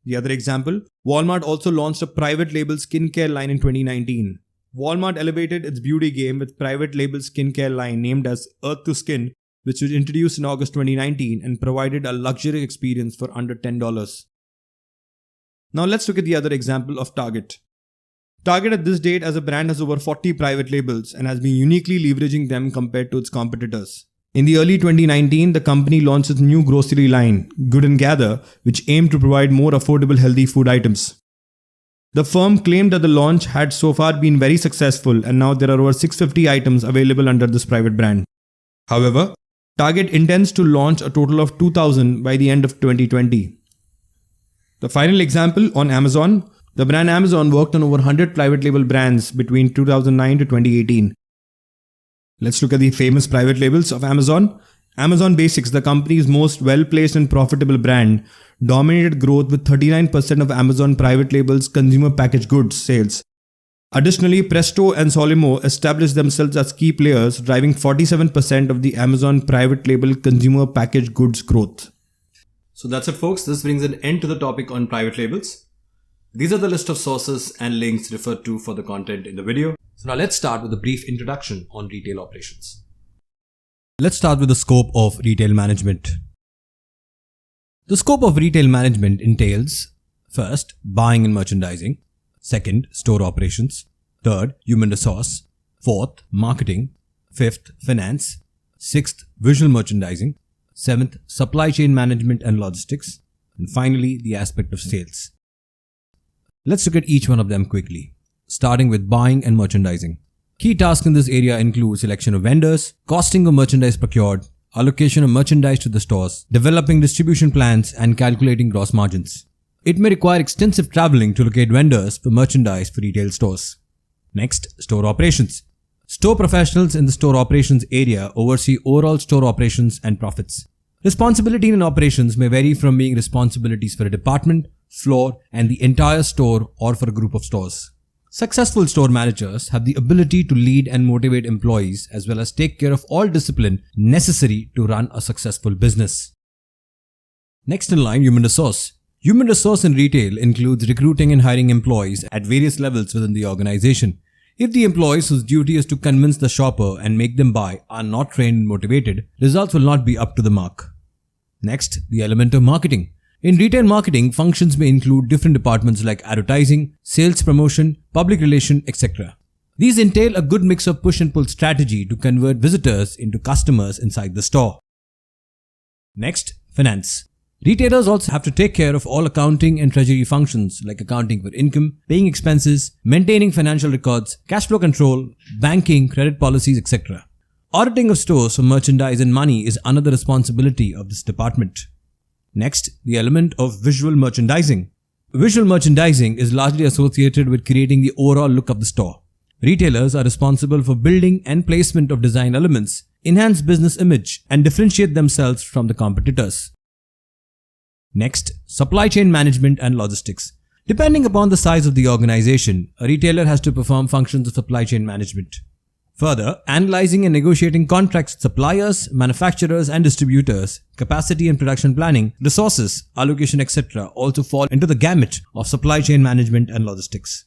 The other example, Walmart also launched a private label skincare line in 2019. Walmart elevated its beauty game with private label skincare line named as Earth to Skin, which was introduced in August 2019 and provided a luxury experience for under $10. Now let's look at the other example of Target. Target at this date as a brand has over 40 private labels and has been uniquely leveraging them compared to its competitors. In the early 2019, the company launched its new grocery line, Good and Gather, which aimed to provide more affordable healthy food items. The firm claimed that the launch had so far been very successful and now there are over 650 items available under this private brand. However, Target intends to launch a total of 2,000 by the end of 2020. The final example on Amazon. The brand Amazon worked on over 100 private label brands between 2009 to 2018. Let's look at the famous private labels of Amazon. Amazon Basics, the company's most well-placed and profitable brand, dominated growth with 39% of Amazon private labels consumer packaged goods sales. Additionally, Presto and Solimo established themselves as key players, driving 47% of the Amazon private label consumer packaged goods growth. So that's it, folks. This brings an end to the topic on private labels. These are the list of sources and links referred to for the content in the video. So now let's start with a brief introduction on retail operations. Let's start with the scope of retail management. The scope of retail management entails, first, buying and merchandising, second, store operations, third, human resource, fourth, marketing, 5th, finance. 6th, visual merchandising. 7th, supply chain management and logistics. And finally, the aspect of sales. Let's look at each one of them quickly, starting with buying and merchandising. Key tasks in this area include selection of vendors, costing of merchandise procured, allocation of merchandise to the stores, developing distribution plans, and calculating gross margins. It may require extensive traveling to locate vendors for merchandise for retail stores. Next, store operations. Store professionals in the store operations area oversee overall store operations and profits. Responsibility in operations may vary from being responsibilities for a department, floor, and the entire store or for a group of stores. Successful store managers have the ability to lead and motivate employees as well as take care of all discipline necessary to run a successful business. Next in line, human resource. Human resource in retail includes recruiting and hiring employees at various levels within the organization. If the employees whose duty is to convince the shopper and make them buy are not trained and motivated, results will not be up to the mark. Next, the element of marketing. In retail marketing, functions may include different departments like advertising, sales promotion, public relation, etc. These entail a good mix of push and pull strategy to convert visitors into customers inside the store. Next, finance. Retailers also have to take care of all accounting and treasury functions like accounting for income, paying expenses, maintaining financial records, cash flow control, banking, credit policies, etc. Auditing of stores for merchandise and money is another responsibility of this department. Next, the element of visual merchandising. Visual merchandising is largely associated with creating the overall look of the store. Retailers are responsible for building and placement of design elements, enhance business image, and differentiate themselves from the competitors. Next, supply chain management and logistics. Depending upon the size of the organization, a retailer has to perform functions of supply chain management. Further, analyzing and negotiating contracts with suppliers, manufacturers and distributors, capacity and production planning, resources, allocation, etc. also fall into the gamut of supply chain management and logistics.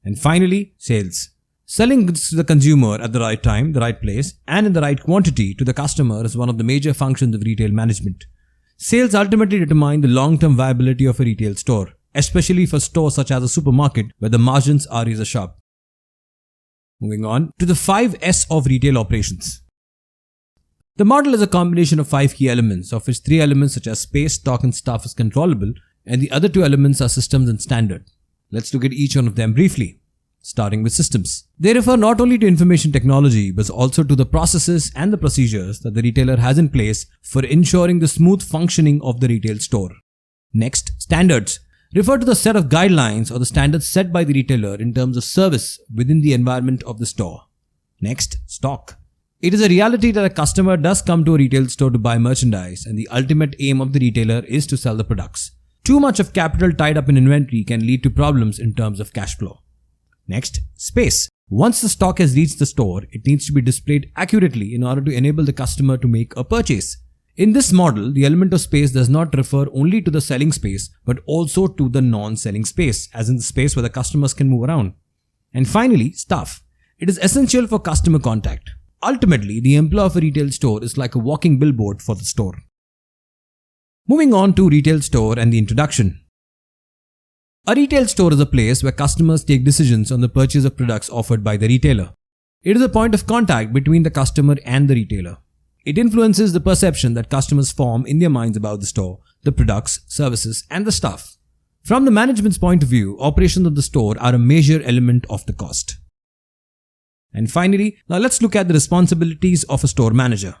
And finally, sales. Selling goods to the consumer at the right time, the right place, and in the right quantity to the customer is one of the major functions of retail management. Sales ultimately determine the long-term viability of a retail store, especially for stores such as a supermarket where the margins are razor sharp. Moving on to the 5S of retail operations. The model is a combination of 5 key elements, of which 3 elements such as space, stock and staff is controllable, and the other 2 elements are systems and standard. Let's look at each one of them briefly, starting with systems. They refer not only to information technology but also to the processes and the procedures that the retailer has in place for ensuring the smooth functioning of the retail store. Next, standards refer to the set of guidelines or the standards set by the retailer in terms of service within the environment of the store. Next, stock. It is a reality that a customer does come to a retail store to buy merchandise and the ultimate aim of the retailer is to sell the products. Too much of capital tied up in inventory can lead to problems in terms of cash flow. Next, space. Once the stock has reached the store, it needs to be displayed accurately in order to enable the customer to make a purchase. In this model, the element of space does not refer only to the selling space but also to the non-selling space, as in the space where the customers can move around. And finally, staff. It is essential for customer contact. Ultimately, the employee of a retail store is like a walking billboard for the store. Moving on to retail store and the introduction. A retail store is a place where customers take decisions on the purchase of products offered by the retailer. It is a point of contact between the customer and the retailer. It influences the perception that customers form in their minds about the store, the products, services, and the staff. From the management's point of view, operations of the store are a major element of the cost. And finally, now let's look at the responsibilities of a store manager.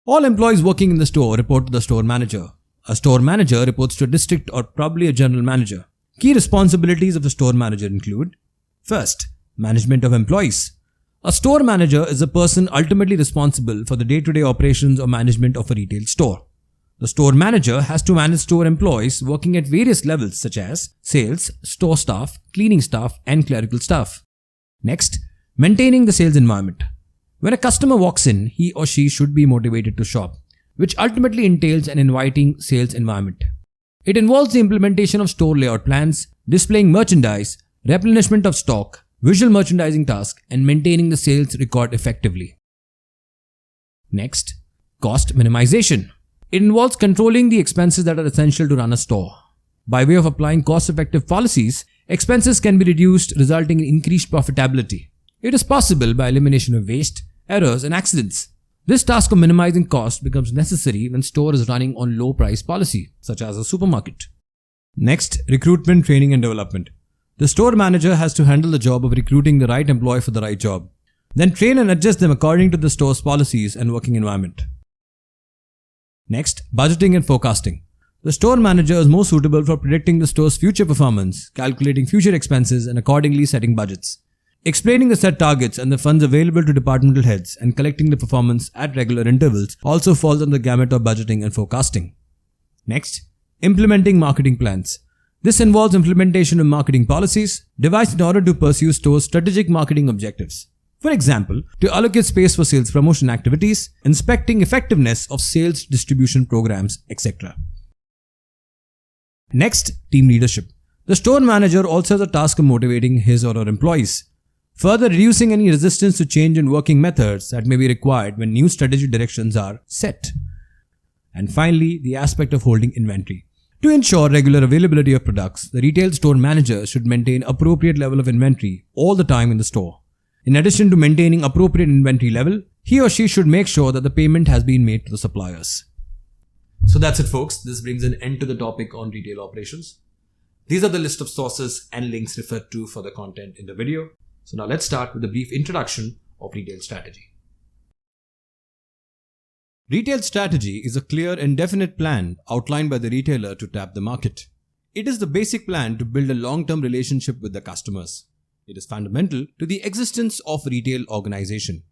All employees working in the store report to the store manager. A store manager reports to a district or probably a general manager. Key responsibilities of a store manager include: first, management of employees. A store manager is a person ultimately responsible for the day-to-day operations or management of a retail store. The store manager has to manage store employees working at various levels such as sales, store staff, cleaning staff, and clerical staff. Next, maintaining the sales environment. When a customer walks in, he or she should be motivated to shop, which ultimately entails an inviting sales environment. It involves the implementation of store layout plans, displaying merchandise, replenishment of stock, visual merchandising tasks, and maintaining the sales record effectively. Next, cost minimization. It involves controlling the expenses that are essential to run a store. By way of applying cost-effective policies, expenses can be reduced, resulting in increased profitability. It is possible by elimination of waste, errors, and accidents. This task of minimizing cost becomes necessary when store is running on low price policy, such as a supermarket. Next, recruitment, training and development. The store manager has to handle the job of recruiting the right employee for the right job, then train and adjust them according to the store's policies and working environment. Next, budgeting and forecasting. The store manager is more suitable for predicting the store's future performance, calculating future expenses, and accordingly setting budgets. Explaining the set targets and the funds available to departmental heads and collecting the performance at regular intervals also falls under the gamut of budgeting and forecasting. Next, implementing marketing plans. This involves implementation of marketing policies devised in order to pursue store's strategic marketing objectives. For example, to allocate space for sales promotion activities, inspecting effectiveness of sales distribution programs, etc. Next, team leadership. The store manager also has a task of motivating his or her employees, further reducing any resistance to change in working methods that may be required when new strategic directions are set. And finally, the aspect of holding inventory. To ensure regular availability of products, the retail store manager should maintain appropriate level of inventory all the time in the store. In addition to maintaining appropriate inventory level, he or she should make sure that the payment has been made to the suppliers. So that's it, folks. This brings an end to the topic on retail operations. These are the list of sources and links referred to for the content in the video. So now let's start with a brief introduction of retail strategy. Retail strategy is a clear and definite plan outlined by the retailer to tap the market. It is the basic plan to build a long-term relationship with the customers. It is fundamental to the existence of retail organization.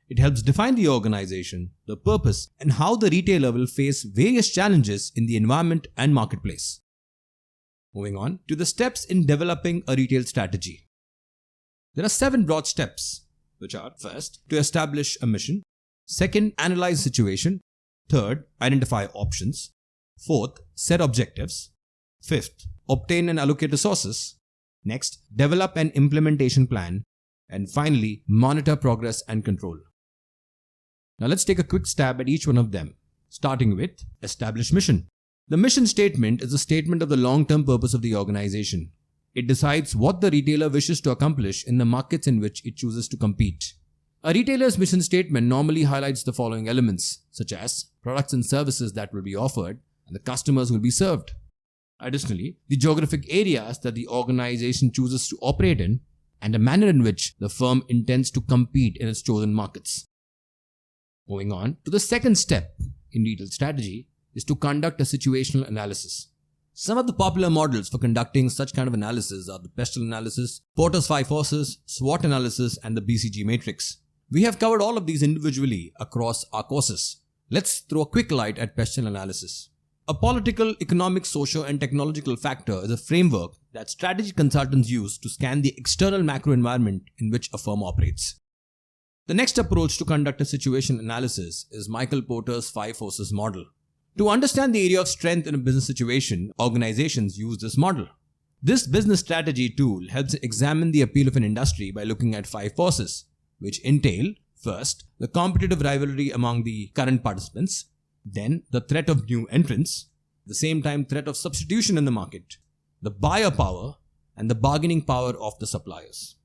It helps define the organization, the purpose, and how the retailer will face various challenges in the environment and marketplace. Moving on to the steps in developing a retail strategy. There are 7 broad steps, which are: first, to establish a mission; second, analyze the situation; third, identify options; fourth, set objectives; fifth, obtain and allocate resources; next, develop an implementation plan; and finally, monitor progress and control. Now let's take a quick stab at each one of them, starting with establish mission. The mission statement is a statement of the long-term purpose of the organization. It decides what the retailer wishes to accomplish in the markets in which it chooses to compete. A retailer's mission statement normally highlights the following elements, such as products and services that will be offered and the customers who will be served. Additionally, the geographic areas that the organization chooses to operate in and the manner in which the firm intends to compete in its chosen markets. Moving on to the second step in retail strategy is to conduct a situational analysis. Some of the popular models for conducting such kind of analysis are the pestle analysis, Porter's 5 forces, SWOT analysis, and the BCG matrix. We have covered all of these individually across our courses. Let's throw a quick light at pestle analysis. A political, economic, socio, and technological factor is a framework that strategy consultants use to scan the external macro environment in which a firm operates. The next approach to conduct a situation analysis is Michael Porter's 5 forces model. To understand the area of strength in a business situation, organizations use this model. This business strategy tool helps examine the appeal of an industry by looking at 5 forces, which entail, first, the competitive rivalry among the current participants, then the threat of new entrants, the same time threat of substitution in the market, the buyer power, and the bargaining power of the suppliers.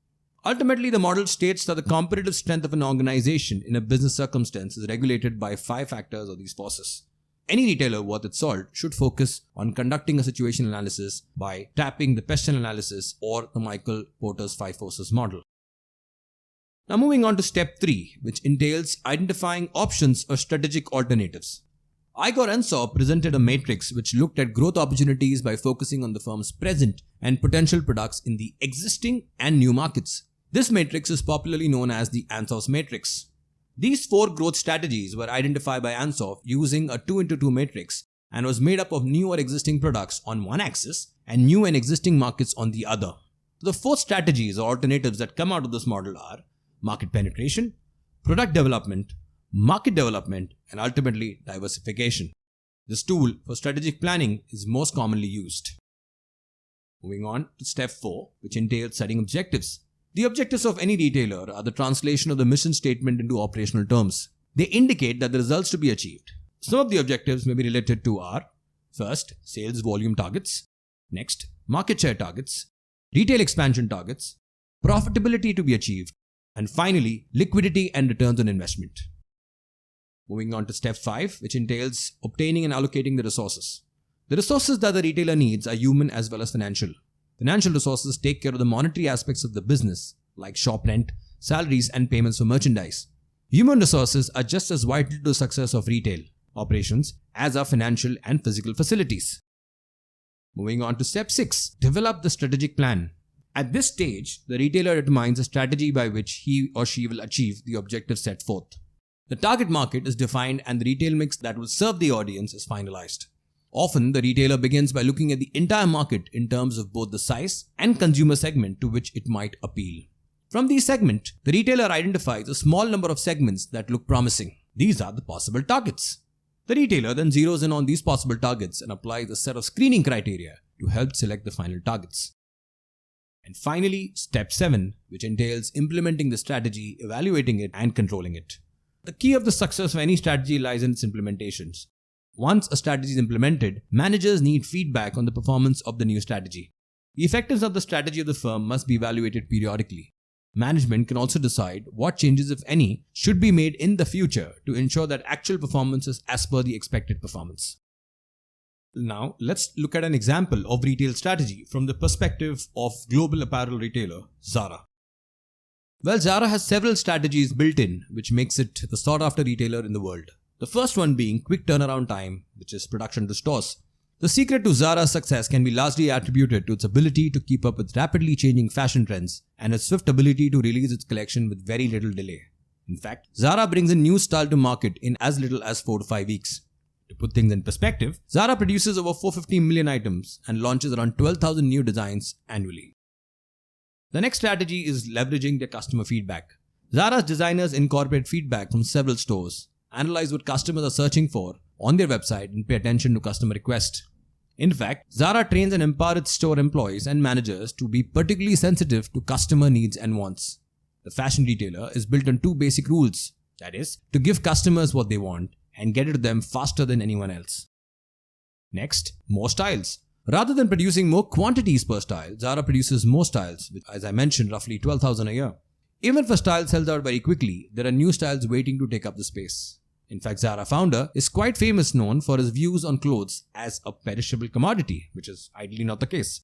Ultimately, the model states that the competitive strength of an organization in a business circumstance is regulated by 5 factors of these forces. Any retailer worth its salt should focus on conducting a situation analysis by tapping the pestle analysis or the Michael Porter's 5 forces model. Now moving on to step 3, which entails identifying options or strategic alternatives. Igor Ensor presented a matrix which looked at growth opportunities by focusing on the firm's present and potential products in the existing and new markets. This matrix is popularly known as the Ansor's matrix. These 4 growth strategies were identified by Ensor using a 2x2 matrix and was made up of new or existing products on one axis and new and existing markets on the other. The 4 strategies or alternatives that come out of this model are market penetration, product development, market development, and ultimately diversification. This tool for strategic planning is most commonly used. Moving on to step 4, which entails setting objectives. The objectives of any retailer are the translation of the mission statement into operational terms. They indicate that the results to be achieved. Some of the objectives may be related to are: first, sales volume targets; next, market share targets; retail expansion targets; profitability to be achieved; And finally, liquidity and returns on investment. Moving on to step 5, which entails obtaining and allocating the resources. The resources that the retailer needs are human as well as financial. Financial resources take care of the monetary aspects of the business, like shop rent, salaries, and payments for merchandise. Human resources are just as vital to the success of retail operations as are financial and physical facilities. Moving on to step 6, develop the strategic plan. At this stage, the retailer determines a strategy by which he or she will achieve the objective set forth. The target market is defined and the retail mix that will serve the audience is finalized. Often, the retailer begins by looking at the entire market in terms of both the size and consumer segment to which it might appeal. From these segments, the retailer identifies a small number of segments that look promising. These are the possible targets. The retailer then zeroes in on these possible targets and applies a set of screening criteria to help select the final targets. And finally, step 7, which entails implementing the strategy, evaluating it, and controlling it. The key of the success of any strategy lies in its implementations. Once a strategy is implemented, managers need feedback on the performance of the new strategy. The effectiveness of the strategy of the firm must be evaluated periodically. Management can also decide what changes, if any, should be made in the future to ensure that actual performance is as per the expected performance. Now, let's look at an example of retail strategy from the perspective of global apparel retailer Zara. Well, Zara has several strategies built in, which makes it the sought-after retailer in the world. The first one being quick turnaround time, which is production to stores. The secret to Zara's success can be largely attributed to its ability to keep up with rapidly changing fashion trends and its swift ability to release its collection with very little delay. In fact, Zara brings a new style to market in as little as 4 to 5 weeks. To put things in perspective, Zara produces over 450 million items and launches around 12,000 new designs annually. The next strategy is leveraging their customer feedback. Zara's designers incorporate feedback from several stores, analyze what customers are searching for on their website, and pay attention to customer requests. In fact, Zara trains and empowers its store employees and managers to be particularly sensitive to customer needs and wants. The fashion retailer is built on 2 basic rules, that is, to give customers what they want and get it to them faster than anyone else. Next, more styles. Rather than producing more quantities per style, Zara produces more styles, which, as I mentioned, roughly 12,000 a year. Even if a style sells out very quickly, there are new styles waiting to take up the space. In fact, Zara founder is quite known for his views on clothes as a perishable commodity, which is ideally not the case.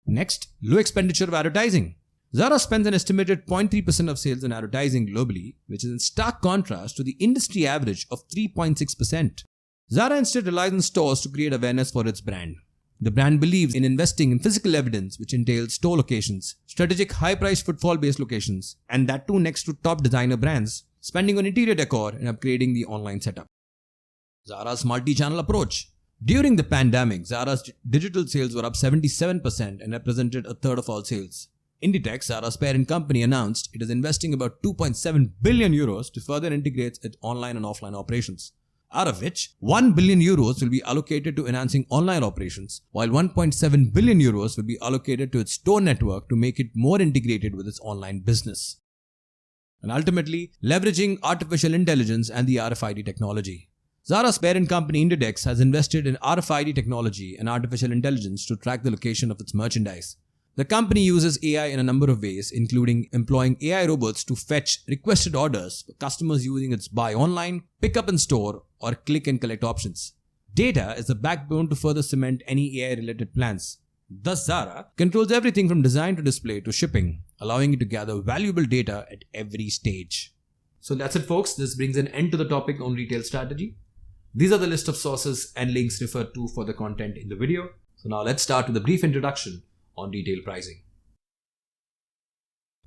Next, low expenditure of advertising. Zara spends an estimated 0.3% of sales on advertising globally, which is in stark contrast to the industry average of 3.6%. Zara instead relies on stores to create awareness for its brand. The brand believes in investing in physical evidence, which entails store locations, strategic high-priced footfall-based locations, and that too next to top designer brands, spending on interior decor and upgrading the online setup. Zara's multi-channel approach. During the pandemic, Zara's digital sales were up 77% and represented a third of all sales. Inditex, Zara's parent company, announced it is investing about 2.7 billion euros to further integrate its online and offline operations, out of which 1 billion euros will be allocated to enhancing online operations, while 1.7 billion euros will be allocated to its store network to make it more integrated with its online business. And ultimately, leveraging artificial intelligence and the RFID technology. Zara's parent company Inditex has invested in RFID technology and artificial intelligence to track the location of its merchandise. The company uses AI in a number of ways, including employing AI robots to fetch requested orders for customers using its buy online, pick up in store, or click and collect options. Data is the backbone to further cement any AI-related plans. Thus, Zara controls everything from design to display to shipping, allowing it to gather valuable data at every stage. So that's it, folks. This brings an end to the topic on retail strategy. These are the list of sources and links referred to for the content in the video. So now let's start with a brief introduction on retail pricing.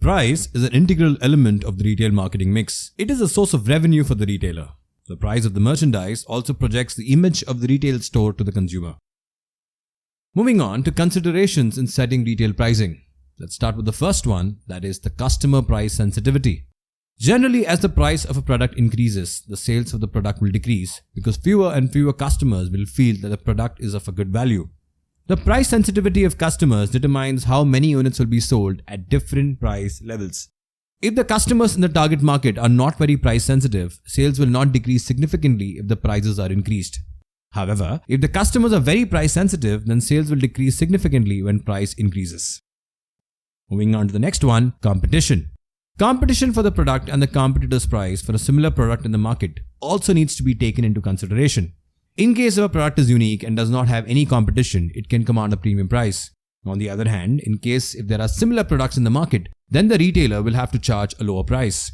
Price is an integral element of the retail marketing mix. It is a source of revenue for the retailer. The price of the merchandise also projects the image of the retail store to the consumer. Moving on to considerations in setting retail pricing. Let's start with the first one, that is the customer price sensitivity. Generally, as the price of a product increases, the sales of the product will decrease because fewer and fewer customers will feel that the product is of a good value. The price sensitivity of customers determines how many units will be sold at different price levels. If the customers in the target market are not very price sensitive, sales will not decrease significantly if the prices are increased. However, if the customers are very price sensitive, then sales will decrease significantly when price increases. Moving on to the next one, competition. Competition for the product and the competitor's price for a similar product in the market also needs to be taken into consideration. In case if a product is unique and does not have any competition, it can command a premium price. On the other hand, in case if there are similar products in the market, then the retailer will have to charge a lower price.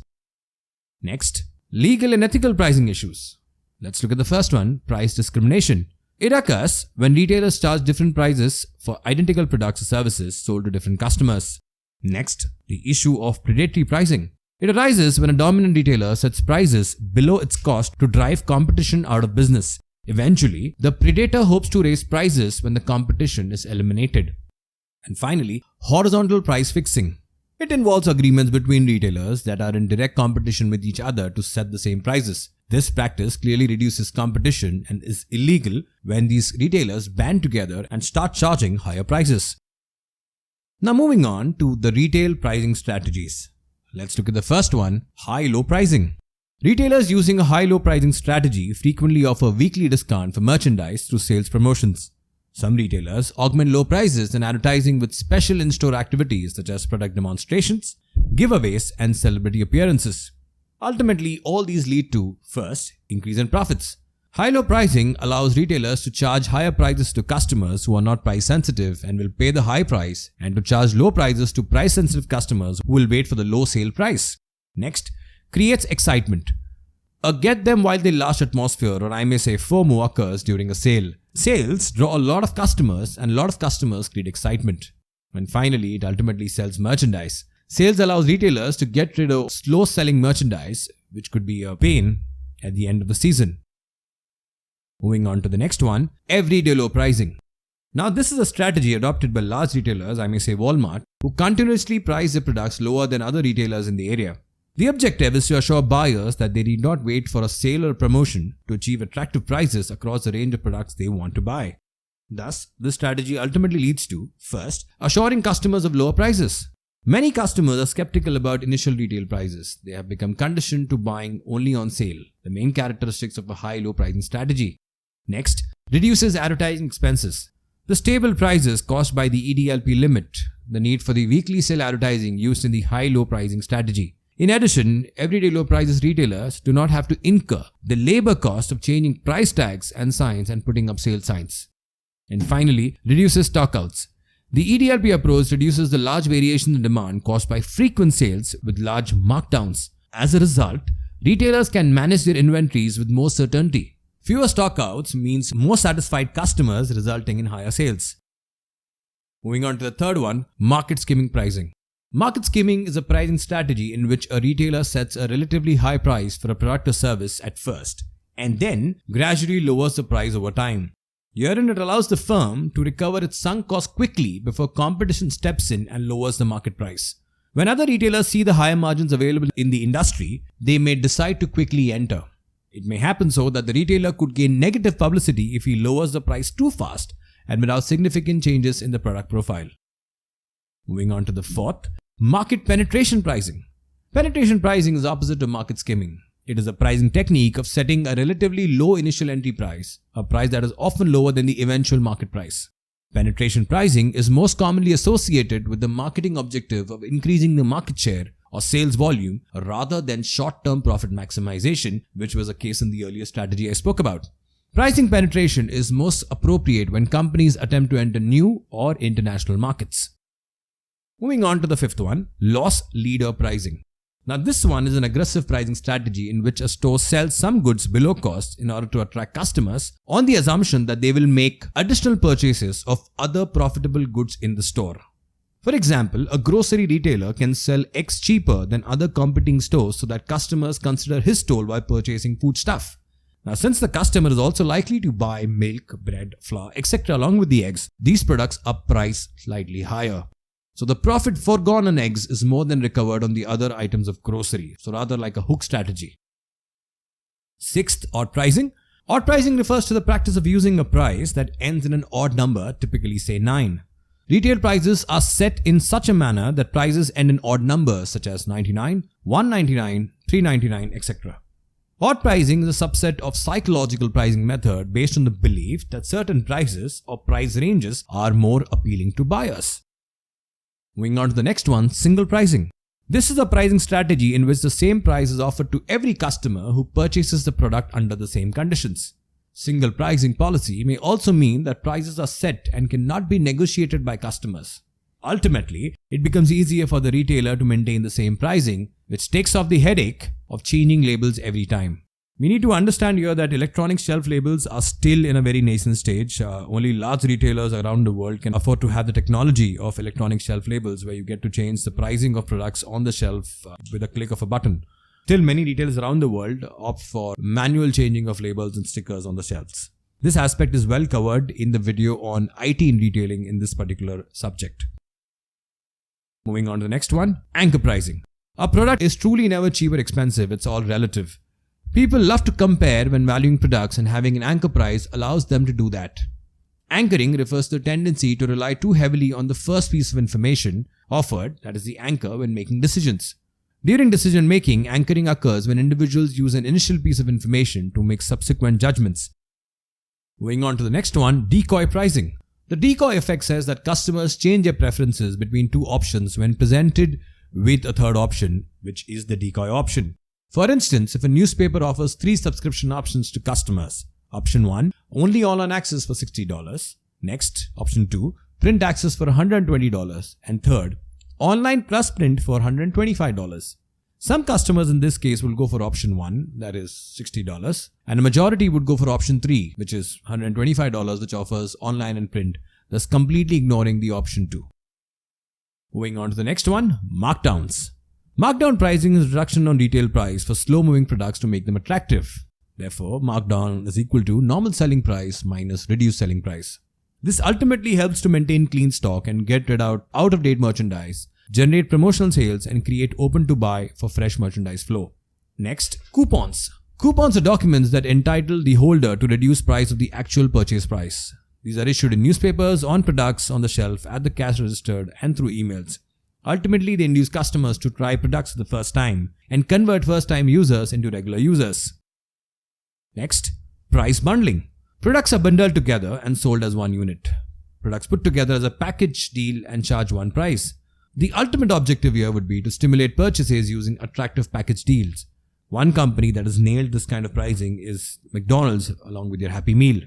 Next, legal and ethical pricing issues. Let's look at the first one, price discrimination. It occurs when retailers charge different prices for identical products or services sold to different customers. Next, the issue of predatory pricing. It arises when a dominant retailer sets prices below its cost to drive competition out of business. Eventually, the predator hopes to raise prices when the competition is eliminated. And finally, horizontal price fixing. It involves agreements between retailers that are in direct competition with each other to set the same prices. This practice clearly reduces competition and is illegal when these retailers band together and start charging higher prices. Now moving on to the retail pricing strategies. Let's look at the first one, high-low pricing. Retailers using a high-low pricing strategy frequently offer weekly discount for merchandise through sales promotions. Some retailers augment low prices and advertising with special in-store activities such as product demonstrations, giveaways, and celebrity appearances. Ultimately, all these lead to, first, increase in profits. High-low pricing allows retailers to charge higher prices to customers who are not price sensitive and will pay the high price, and to charge low prices to price sensitive customers who will wait for the low sale price. Next, creates excitement. A get them while they last atmosphere, or I may say FOMO, occurs during a sale. Sales draw a lot of customers and a lot of customers create excitement. And finally, it ultimately sells merchandise. Sales allows retailers to get rid of slow selling merchandise, which could be a pain at the end of the season. Moving on to the next one, everyday low pricing. Now this is a strategy adopted by large retailers, I may say Walmart, who continuously price their products lower than other retailers in the area. The objective is to assure buyers that they need not wait for a sale or promotion to achieve attractive prices across the range of products they want to buy. Thus, this strategy ultimately leads to, first, assuring customers of lower prices. Many customers are skeptical about initial retail prices. They have become conditioned to buying only on sale, the main characteristics of a high-low pricing strategy. Next, reduces advertising expenses. The stable prices caused by the EDLP limit the need for the weekly sale advertising used in the high-low pricing strategy. In addition, everyday low prices retailers do not have to incur the labor cost of changing price tags and signs and putting up sale signs. And finally, reduces stockouts. The EDLP approach reduces the large variation in demand caused by frequent sales with large markdowns. As a result, retailers can manage their inventories with more certainty. Fewer stockouts means more satisfied customers, resulting in higher sales. Moving on to the third one, market skimming pricing. Market skimming is a pricing strategy in which a retailer sets a relatively high price for a product or service at first, and then gradually lowers the price over time. Herein, it allows the firm to recover its sunk cost quickly before competition steps in and lowers the market price. When other retailers see the higher margins available in the industry, they may decide to quickly enter. It may happen so that the retailer could gain negative publicity if he lowers the price too fast and without significant changes in the product profile. Moving on to the fourth, market penetration pricing. Penetration pricing is opposite to market skimming. It is a pricing technique of setting a relatively low initial entry price, a price that is often lower than the eventual market price. Penetration pricing is most commonly associated with the marketing objective of increasing the market share or sales volume rather than short-term profit maximization, which was a case in the earlier strategy I spoke about. Pricing penetration is most appropriate when companies attempt to enter new or international markets. Moving on to the fifth one, loss leader pricing. Now this one is an aggressive pricing strategy in which a store sells some goods below cost in order to attract customers on the assumption that they will make additional purchases of other profitable goods in the store. For example, a grocery retailer can sell X cheaper than other competing stores so that customers consider his store while purchasing foodstuff. Now, since the customer is also likely to buy milk, bread, flour, etc. along with the eggs, these products are priced slightly higher. So the profit foregone on eggs is more than recovered on the other items of grocery, so rather like a hook strategy. Sixth, odd pricing. Odd pricing refers to the practice of using a price that ends in an odd number, typically say 9. Retail prices are set in such a manner that prices end in odd numbers such as 99, 199, 399, etc. Odd pricing is a subset of psychological pricing method based on the belief that certain prices or price ranges are more appealing to buyers. Moving on to the next one, single pricing. This is a pricing strategy in which the same price is offered to every customer who purchases the product under the same conditions. Single pricing policy may also mean that prices are set and cannot be negotiated by customers. Ultimately, it becomes easier for the retailer to maintain the same pricing, which takes off the headache of changing labels every time. We need to understand here that electronic shelf labels are still in a very nascent stage. Only large retailers around the world can afford to have the technology of electronic shelf labels where you get to change the pricing of products on the shelf with a click of a button. Still, many retailers around the world opt for manual changing of labels and stickers on the shelves. This aspect is well covered in the video on IT in retailing in this particular subject. Moving on to the next one, anchor pricing. A product is truly never cheap or expensive, it's all relative. People love to compare when valuing products, and having an anchor price allows them to do that. Anchoring refers to the tendency to rely too heavily on the first piece of information offered, that is the anchor, when making decisions. During decision making, anchoring occurs when individuals use an initial piece of information to make subsequent judgments. Moving on to the next one, decoy pricing. The decoy effect says that customers change their preferences between two options when presented with a third option, which is the decoy option. For instance, if a newspaper offers 3 subscription options to customers. Option 1, only online access for $60. Next, option 2, print access for $120. And third, online plus print for $125. Some customers in this case will go for option 1, that is $60, and a majority would go for option 3, which is $125, which offers online and print, thus completely ignoring the option 2. Moving on to the next one, markdowns. Markdown pricing is reduction on retail price for slow-moving products to make them attractive. Therefore, markdown is equal to normal selling price minus reduced selling price. This ultimately helps to maintain clean stock and get rid of out-of-date merchandise, generate promotional sales, and create open-to-buy for fresh merchandise flow. Next, coupons. Coupons are documents that entitle the holder to reduce price of the actual purchase price. These are issued in newspapers, on products on the shelf, at the cash register, and through emails. Ultimately, they induce customers to try products for the first time and convert first-time users into regular users. Next, price bundling. Products are bundled together and sold as one unit. Products put together as a package deal and charge one price. The ultimate objective here would be to stimulate purchases using attractive package deals. One company that has nailed this kind of pricing is McDonald's along with their Happy Meal.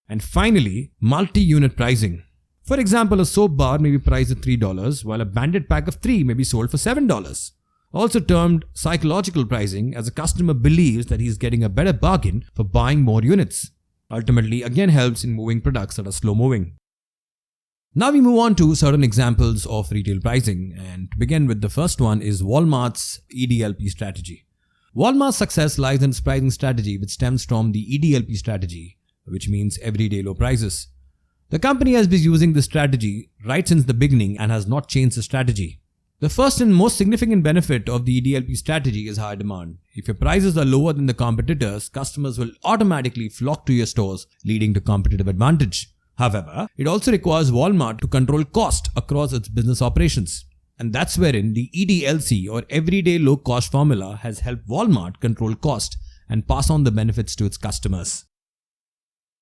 And finally, multi-unit pricing. For example, a soap bar may be priced at $3, while a banded pack of 3 may be sold for $7. Also termed psychological pricing, as a customer believes that he is getting a better bargain for buying more units. Ultimately, again helps in moving products that are slow moving. Now we move on to certain examples of retail pricing, and to begin with, the first one is Walmart's EDLP strategy. Walmart's success lies in its pricing strategy, which stems from the EDLP strategy, which means everyday low prices. The company has been using this strategy right since the beginning and has not changed the strategy. The first and most significant benefit of the EDLP strategy is high demand. If your prices are lower than the competitors, customers will automatically flock to your stores, leading to competitive advantage. However, it also requires Walmart to control cost across its business operations. And that's wherein the EDLC, or Everyday Low Cost formula, has helped Walmart control cost and pass on the benefits to its customers.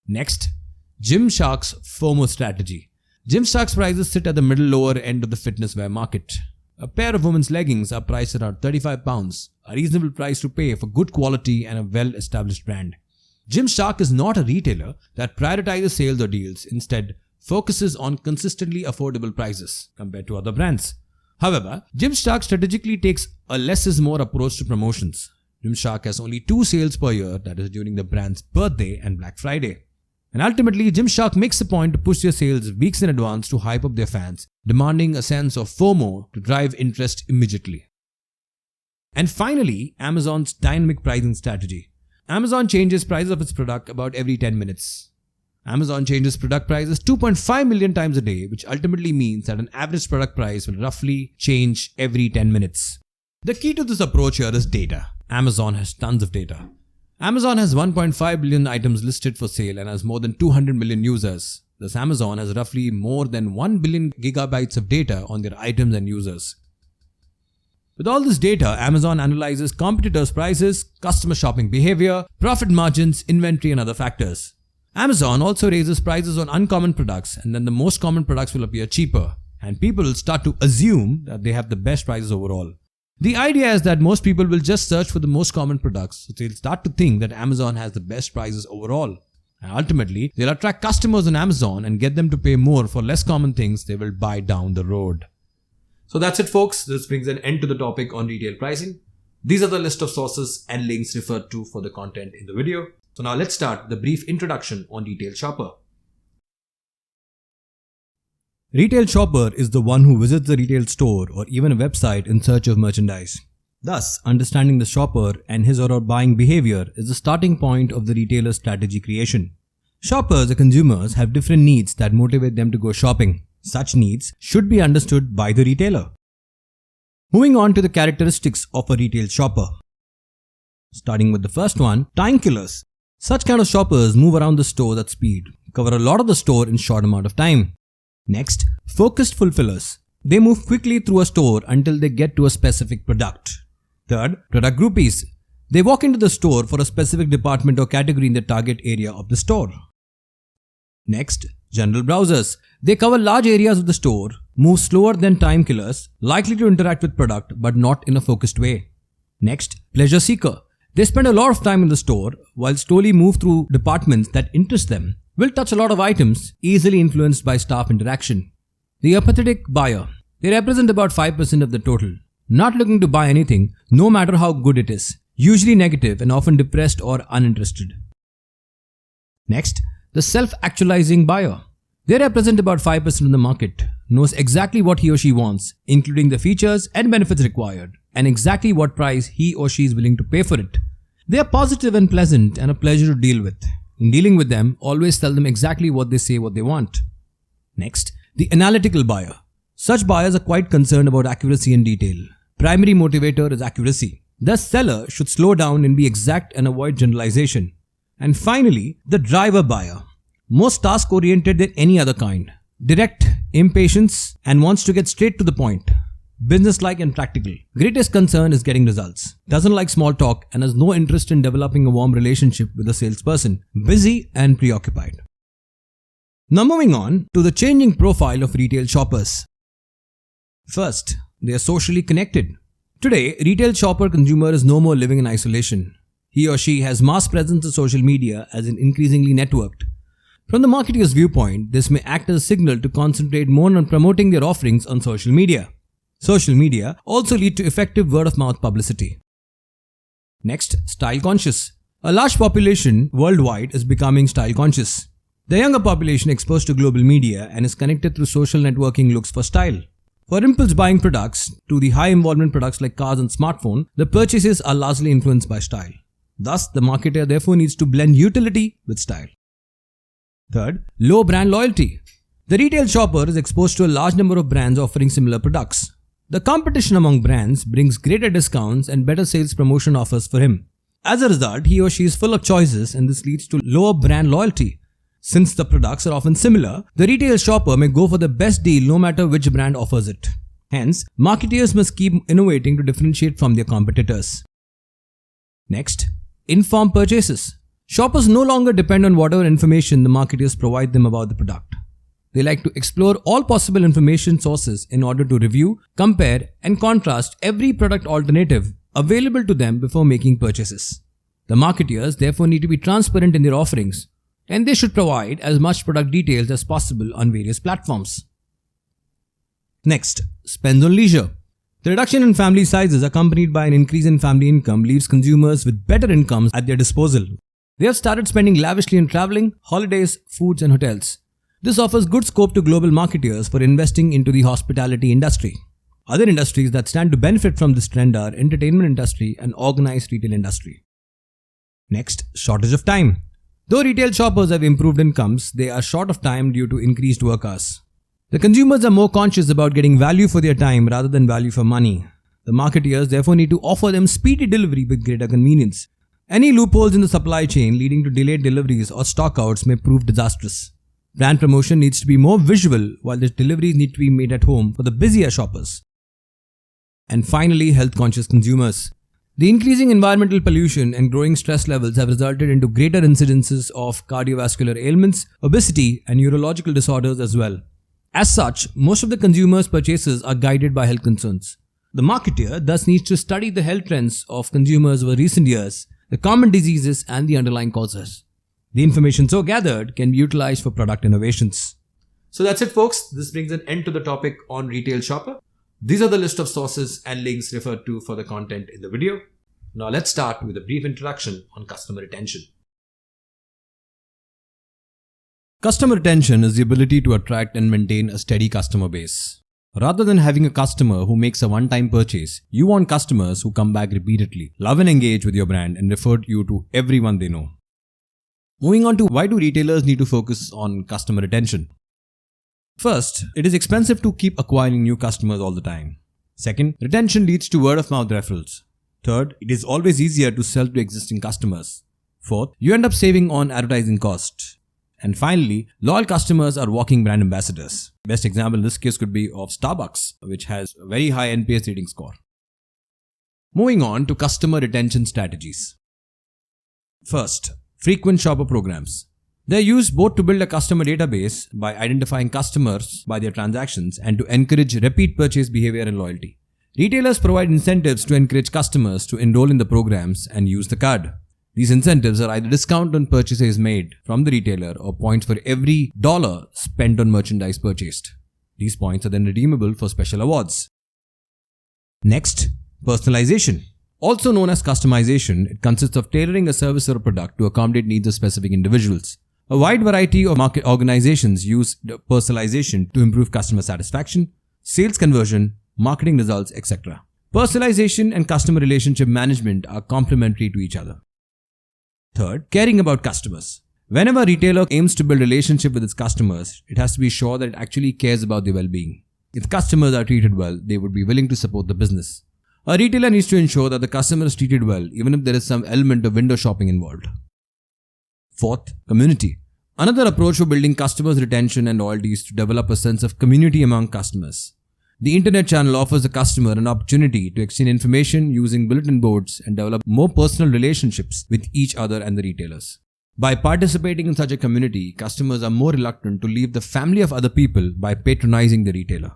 Next, Gymshark's FOMO strategy. Gymshark's prices sit at the middle lower end of the fitness wear market. A pair of women's leggings are priced around £35, a reasonable price to pay for good quality and a well-established brand. Gymshark is not a retailer that prioritizes sales or deals, instead focuses on consistently affordable prices compared to other brands. However, Gymshark strategically takes a less is more approach to promotions. Gymshark has only 2 sales per year, that is during the brand's birthday and Black Friday. And ultimately, Gymshark makes a point to push their sales weeks in advance to hype up their fans, demanding a sense of FOMO to drive interest immediately. And finally, Amazon's dynamic pricing strategy. Amazon changes prices of its product about every 10 minutes. Amazon changes product prices 2.5 million times a day, which ultimately means that an average product price will roughly change every 10 minutes. The key to this approach here is data. Amazon has tons of data. Amazon has 1.5 billion items listed for sale and has more than 200 million users. Thus, Amazon has roughly more than 1 billion gigabytes of data on their items and users. With all this data, Amazon analyzes competitors' prices, customer shopping behavior, profit margins, inventory, and other factors. Amazon also raises prices on uncommon products, and then the most common products will appear cheaper, and people will start to assume that they have the best prices overall. The idea is that most people will just search for the most common products, so they'll start to think that Amazon has the best prices overall. And ultimately, they'll attract customers on Amazon and get them to pay more for less common things they will buy down the road. So that's it, folks. This brings an end to the topic on retail pricing. These are the list of sources and links referred to for the content in the video. So now let's start the brief introduction on Retail Shopper. Retail shopper is the one who visits the retail store or even a website in search of merchandise. Thus, understanding the shopper and his or her buying behavior is the starting point of the retailer's strategy creation. Shoppers or consumers have different needs that motivate them to go shopping. Such needs should be understood by the retailer. Moving on to the characteristics of a retail shopper. Starting with the first one, time killers. Such kind of shoppers move around the store at speed, cover a lot of the store in short amount of time. Next, focused fulfillers. They move quickly through a store until they get to a specific product. Third, product groupies. They walk into the store for a specific department or category in the target area of the store. Next, general browsers. They cover large areas of the store, move slower than time killers, likely to interact with product but not in a focused way. Next, pleasure seeker. They spend a lot of time in the store while slowly move through departments that interest them. Will touch a lot of items, easily influenced by staff interaction. The apathetic buyer. They represent about 5% of the total. Not looking to buy anything, no matter how good it is. Usually negative and often depressed or uninterested. Next, the self-actualizing buyer. They represent about 5% of the market. Knows exactly what he or she wants, including the features and benefits required, and exactly what price he or she is willing to pay for it. They are positive and pleasant and a pleasure to deal with. In dealing with them, always tell them exactly what they say what they want. Next, the analytical buyer. Such buyers are quite concerned about accuracy and detail. Primary motivator is accuracy. The seller should slow down and be exact and avoid generalization. And finally, the driver buyer. Most task-oriented than any other kind. Direct, impatience, and wants to get straight to the point. Business-like and practical. Greatest concern is getting results. Doesn't like small talk and has no interest in developing a warm relationship with a salesperson. Busy and preoccupied. Now moving on to the changing profile of retail shoppers. First, they are socially connected. Today, retail shopper consumer is no more living in isolation. He or she has mass presence on social media as an increasingly networked. From the marketer's viewpoint, this may act as a signal to concentrate more on promoting their offerings on social media. Social media also lead to effective word-of-mouth publicity. Next, style conscious. A large population worldwide is becoming style conscious. The younger population exposed to global media and is connected through social networking looks for style. For impulse buying products to the high involvement products like cars and smartphone, the purchases are largely influenced by style. Thus, the marketer therefore needs to blend utility with style. Third, low brand loyalty. The retail shopper is exposed to a large number of brands offering similar products. The competition among brands brings greater discounts and better sales promotion offers for him. As a result, he or she is full of choices and this leads to lower brand loyalty. Since the products are often similar, the retail shopper may go for the best deal no matter which brand offers it. Hence, marketers must keep innovating to differentiate from their competitors. Next, informed purchases. Shoppers no longer depend on whatever information the marketers provide them about the product. They like to explore all possible information sources in order to review, compare, and contrast every product alternative available to them before making purchases. The marketers therefore need to be transparent in their offerings, and they should provide as much product details as possible on various platforms. Next, spends on leisure. The reduction in family sizes accompanied by an increase in family income leaves consumers with better incomes at their disposal. They have started spending lavishly on traveling, holidays, foods, and hotels. This offers good scope to global marketers for investing into the hospitality industry. Other industries that stand to benefit from this trend are entertainment industry and organized retail industry. Next, shortage of time. Though retail shoppers have improved incomes, they are short of time due to increased work hours. The consumers are more conscious about getting value for their time rather than value for money. The marketers therefore need to offer them speedy delivery with greater convenience. Any loopholes in the supply chain leading to delayed deliveries or stockouts may prove disastrous. Brand promotion needs to be more visual while the deliveries need to be made at home for the busier shoppers. And finally, health-conscious consumers. The increasing environmental pollution and growing stress levels have resulted into greater incidences of cardiovascular ailments, obesity, and neurological disorders as well. As such, most of the consumers' purchases are guided by health concerns. The marketer thus needs to study the health trends of consumers over recent years, the common diseases and the underlying causes. The information so gathered can be utilized for product innovations. So that's it, folks. This brings an end to the topic on Retail Shopper. These are the list of sources and links referred to for the content in the video. Now let's start with a brief introduction on customer retention. Customer retention is the ability to attract and maintain a steady customer base. Rather than having a customer who makes a one-time purchase, you want customers who come back repeatedly, love and engage with your brand, and refer you to everyone they know. Moving on to why do retailers need to focus on customer retention? First, it is expensive to keep acquiring new customers all the time. Second, retention leads to word-of-mouth referrals. Third, it is always easier to sell to existing customers. Fourth, you end up saving on advertising costs. And finally, loyal customers are walking brand ambassadors. Best example in this case could be of Starbucks, which has a very high NPS rating score. Moving on to customer retention strategies. First, frequent shopper programs. They are used both to build a customer database by identifying customers by their transactions and to encourage repeat purchase behavior and loyalty. Retailers provide incentives to encourage customers to enroll in the programs and use the card. These incentives are either discount on purchases made from the retailer or points for every dollar spent on merchandise purchased. These points are then redeemable for special awards. Next, personalization. Also known as customization, it consists of tailoring a service or a product to accommodate needs of specific individuals. A wide variety of market organizations use personalization to improve customer satisfaction, sales conversion, marketing results, etc. Personalization and customer relationship management are complementary to each other. Third, caring about customers. Whenever a retailer aims to build a relationship with its customers, it has to be sure that it actually cares about their well-being. If customers are treated well, they would be willing to support the business. A retailer needs to ensure that the customer is treated well, even if there is some element of window shopping involved. Fourth, community. Another approach for building customers' retention and loyalty is to develop a sense of community among customers. The internet channel offers the customer an opportunity to exchange information using bulletin boards and develop more personal relationships with each other and the retailers. By participating in such a community, customers are more reluctant to leave the family of other people by patronizing the retailer.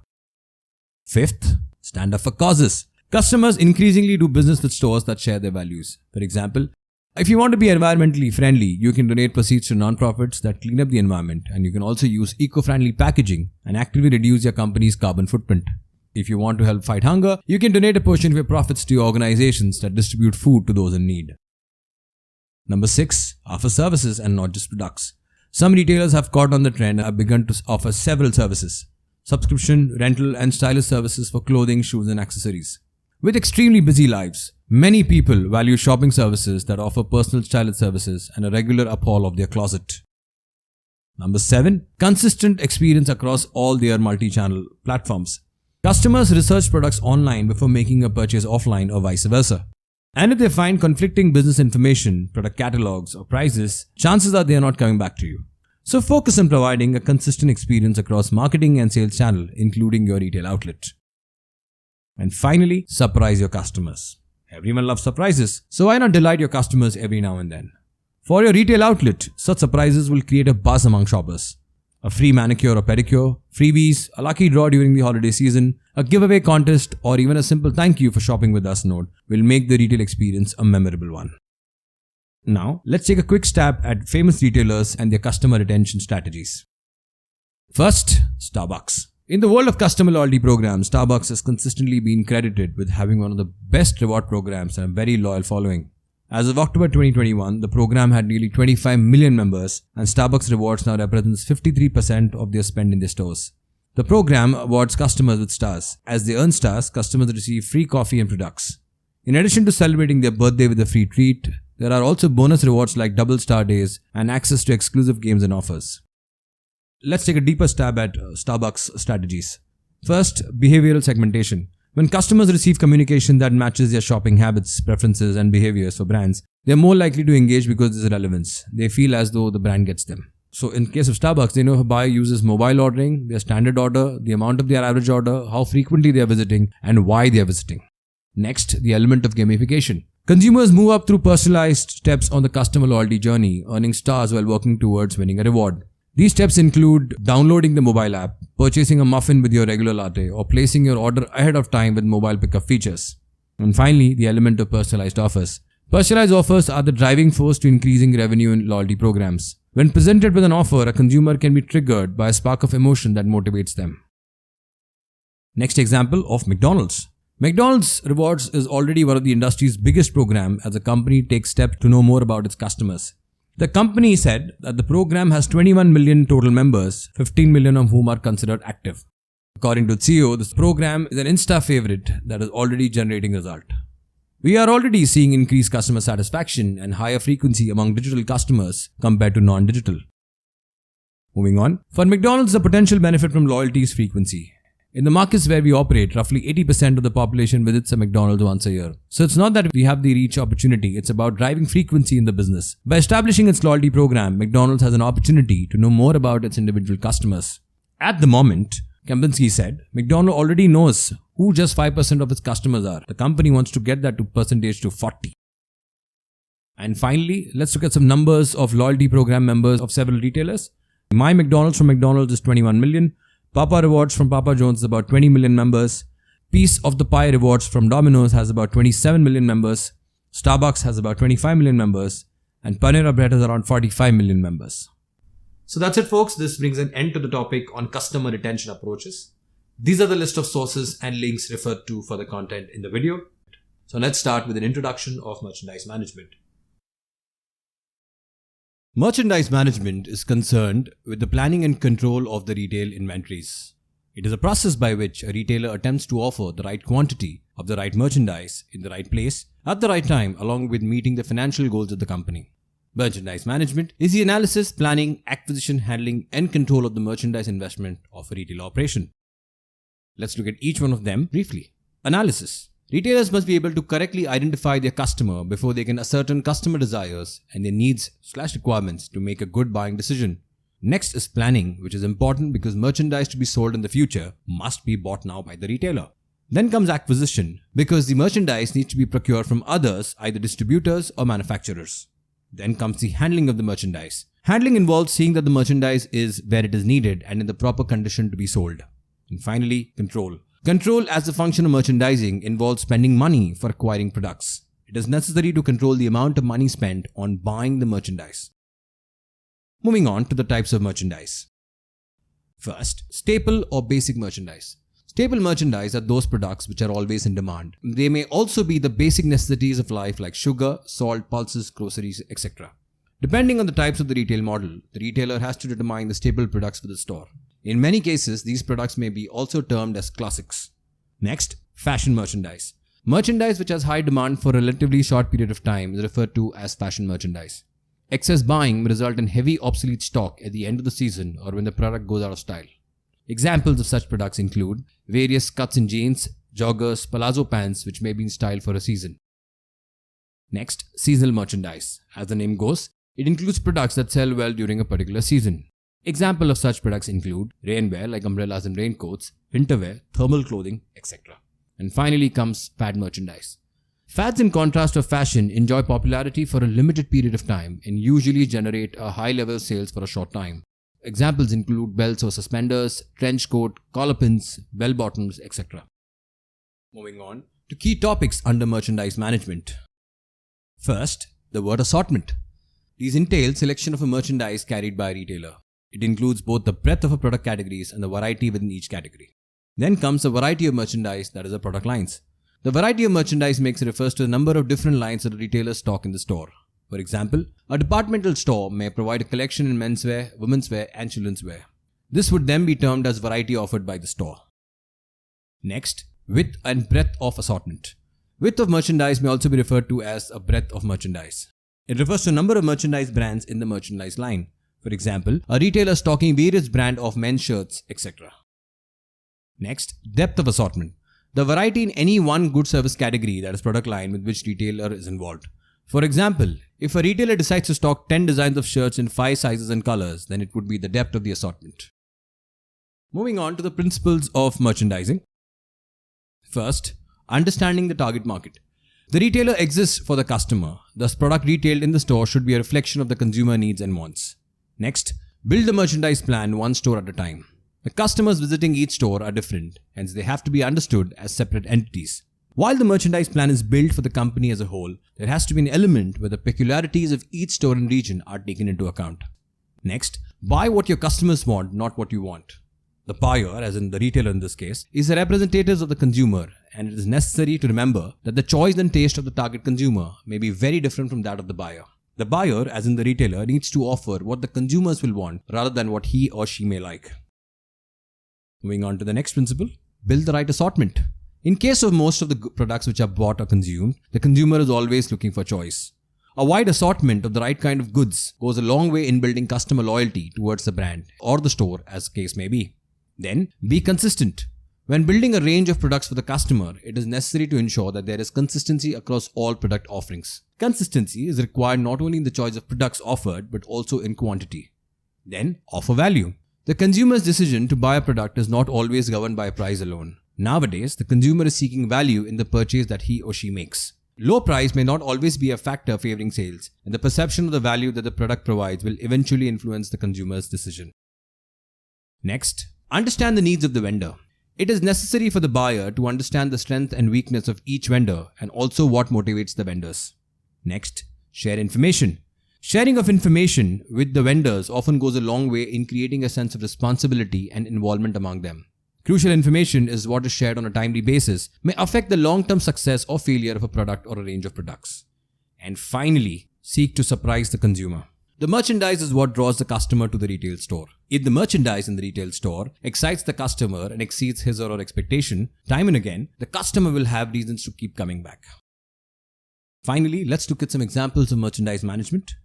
Fifth, stand up for causes. Customers increasingly do business with stores that share their values. For example, if you want to be environmentally friendly, you can donate proceeds to non-profits that clean up the environment, and you can also use eco-friendly packaging and actively reduce your company's carbon footprint. If you want to help fight hunger, you can donate a portion of your profits to your organizations that distribute food to those in need. Number 6. Offer services and not just products. Some retailers have caught on the trend and have begun to offer several services: subscription, rental, and stylist services for clothing, shoes, and accessories. With extremely busy lives, many people value shopping services that offer personal stylist services and a regular uphaul of their closet. Number 7. Consistent experience across all their multi-channel platforms. Customers research products online before making a purchase offline or vice versa. And if they find conflicting business information, product catalogs, or prices, chances are they are not coming back to you. So focus on providing a consistent experience across marketing and sales channel, including your retail outlet. And finally, surprise your customers. Everyone loves surprises, so why not delight your customers every now and then? For your retail outlet, such surprises will create a buzz among shoppers. A free manicure or pedicure, freebies, a lucky draw during the holiday season, a giveaway contest, or even a simple thank you for shopping with us note will make the retail experience a memorable one. Now, let's take a quick stab at famous retailers and their customer retention strategies. First, Starbucks. In the world of customer loyalty programs, Starbucks has consistently been credited with having one of the best reward programs and a very loyal following. As of October 2021, the program had nearly 25 million members, and Starbucks Rewards now represents 53% of their spend in their stores. The program awards customers with stars. As they earn stars, customers receive free coffee and products. In addition to celebrating their birthday with a free treat, there are also bonus rewards like double star days and access to exclusive games and offers. Let's take a deeper stab at Starbucks strategies. First, behavioral segmentation. When customers receive communication that matches their shopping habits, preferences, and behaviors for brands, they are more likely to engage because there's relevance. They feel as though the brand gets them. So in case of Starbucks, they know if a buyer uses mobile ordering, their standard order, the amount of their average order, how frequently they are visiting, and why they are visiting. Next, the element of gamification. Consumers move up through personalized steps on the customer loyalty journey, earning stars while working towards winning a reward. These steps include downloading the mobile app, purchasing a muffin with your regular latte, or placing your order ahead of time with mobile pickup features. And finally, the element of personalized offers. Personalized offers are the driving force to increasing revenue in loyalty programs. When presented with an offer, a consumer can be triggered by a spark of emotion that motivates them. Next example of McDonald's. McDonald's Rewards is already one of the industry's biggest programs as the company takes steps to know more about its customers. The company said that the program has 21 million total members, 15 million of whom are considered active. According to CEO, this program is an Insta favorite that is already generating result. We are already seeing increased customer satisfaction and higher frequency among digital customers compared to non-digital. Moving on, for McDonald's, the potential benefit from loyalty is frequency. In the markets where we operate, roughly 80% of the population visits a McDonald's once a year. So it's not that we have the reach opportunity, it's about driving frequency in the business. By establishing its loyalty program, McDonald's has an opportunity to know more about its individual customers. At the moment, Kempinski said, McDonald's already knows who just 5% of its customers are. The company wants to get that percentage to 40. And finally, let's look at some numbers of loyalty program members of several retailers. My McDonald's from McDonald's is 21 million. Papa Rewards from Papa John's is about 20 million members. Piece of the Pie Rewards from Domino's has about 27 million members. Starbucks has about 25 million members. And Panera Bread has around 45 million members. So that's it, folks. This brings an end to the topic on customer retention approaches. These are the list of sources and links referred to for the content in the video. So let's start with an introduction of merchandise management. Merchandise management is concerned with the planning and control of the retail inventories. It is a process by which a retailer attempts to offer the right quantity of the right merchandise in the right place at the right time, along with meeting the financial goals of the company. Merchandise management is the analysis, planning, acquisition, handling, and control of the merchandise investment of a retail operation. Let's look at each one of them briefly. Analysis. Retailers must be able to correctly identify their customer before they can ascertain customer desires and their needs/requirements to make a good buying decision. Next is planning, which is important because merchandise to be sold in the future must be bought now by the retailer. Then comes acquisition, because the merchandise needs to be procured from others, either distributors or manufacturers. Then comes the handling of the merchandise. Handling involves seeing that the merchandise is where it is needed and in the proper condition to be sold. And finally, control. Control as a function of merchandising involves spending money for acquiring products. It is necessary to control the amount of money spent on buying the merchandise. Moving on to the types of merchandise. First, staple or basic merchandise. Staple merchandise are those products which are always in demand. They may also be the basic necessities of life like sugar, salt, pulses, groceries, etc. Depending on the types of the retail model, the retailer has to determine the staple products for the store. In many cases, these products may be also termed as classics. Next, fashion merchandise. Merchandise which has high demand for a relatively short period of time is referred to as fashion merchandise. Excess buying may result in heavy obsolete stock at the end of the season or when the product goes out of style. Examples of such products include various cuts in jeans, joggers, palazzo pants which may be in style for a season. Next, seasonal merchandise. As the name goes, it includes products that sell well during a particular season. Examples of such products include rainwear like umbrellas and raincoats, winterwear, thermal clothing, etc. And finally comes fad merchandise. Fads, in contrast to fashion, enjoy popularity for a limited period of time and usually generate a high level of sales for a short time. Examples include belts or suspenders, trench coat, collar pins, bell bottoms, etc. Moving on to key topics under merchandise management. First, the word assortment. These entail selection of a merchandise carried by a retailer. It includes both the breadth of a product categories and the variety within each category. Then comes the variety of merchandise, that is the product lines. The variety of merchandise mix refers to the number of different lines that the retailer stock in the store. For example, a departmental store may provide a collection in menswear, women's wear, and children's wear. This would then be termed as variety offered by the store. Next, width and breadth of assortment. Width of merchandise may also be referred to as a breadth of merchandise. It refers to a number of merchandise brands in the merchandise line. For example, a retailer stocking various brands of men's shirts, etc. Next, depth of assortment. The variety in any one good service category, that is product line, with which retailer is involved. For example, if a retailer decides to stock 10 designs of shirts in 5 sizes and colors, then it would be the depth of the assortment. Moving on to the principles of merchandising. First, understanding the target market. The retailer exists for the customer, thus product retailed in the store should be a reflection of the consumer needs and wants. Next, Build the merchandise plan one store at a time. The customers visiting each store are different, hence they have to be understood as separate entities. While the merchandise plan is built for the company as a whole, there has to be an element where the peculiarities of each store and region are taken into account. Next, buy what your customers want, not what you want. The buyer, as in the retailer in this case, is the representative of the consumer, and it is necessary to remember that the choice and taste of the target consumer may be very different from that of the buyer. The buyer, as in the retailer, needs to offer what the consumers will want rather than what he or she may like. Moving on to the next principle, build the right assortment. In case of most of the products which are bought or consumed, the consumer is always looking for choice. A wide assortment of the right kind of goods goes a long way in building customer loyalty towards the brand or the store, as case may be. Then, be consistent. When building a range of products for the customer, it is necessary to ensure that there is consistency across all product offerings. Consistency is required not only in the choice of products offered, but also in quantity. Then, offer value. The consumer's decision to buy a product is not always governed by price alone. Nowadays, the consumer is seeking value in the purchase that he or she makes. Low price may not always be a factor favoring sales, and the perception of the value that the product provides will eventually influence the consumer's decision. Next, understand the needs of the vendor. It is necessary for the buyer to understand the strength and weakness of each vendor and also what motivates the vendors. Next, share information. Sharing of information with the vendors often goes a long way in creating a sense of responsibility and involvement among them. Crucial information is what is shared on a timely basis may affect the long-term success or failure of a product or a range of products. And finally, seek to surprise the consumer. The merchandise is what draws the customer to the retail store. If the merchandise in the retail store excites the customer and exceeds his or her expectation, time and again, the customer will have reasons to keep coming back. Finally, let's look at some examples of merchandise management.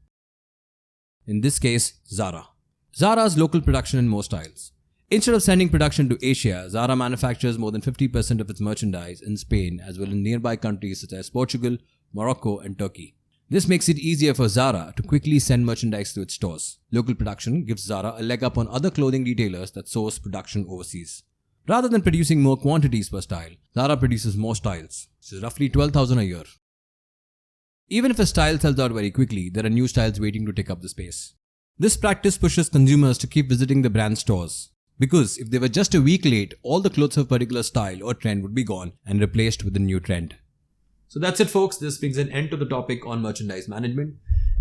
In this case, Zara. Zara's local production in most styles. Instead of sending production to Asia, Zara manufactures more than 50% of its merchandise in Spain as well as in nearby countries such as Portugal, Morocco and Turkey. This makes it easier for Zara to quickly send merchandise to its stores. Local production gives Zara a leg up on other clothing retailers that source production overseas. Rather than producing more quantities per style, Zara produces more styles, which is roughly 12,000 a year. Even if a style sells out very quickly, there are new styles waiting to take up the space. This practice pushes consumers to keep visiting the brand stores. Because if they were just a week late, all the clothes of a particular style or trend would be gone and replaced with a new trend. So that's it folks, this brings an end to the topic on merchandise management.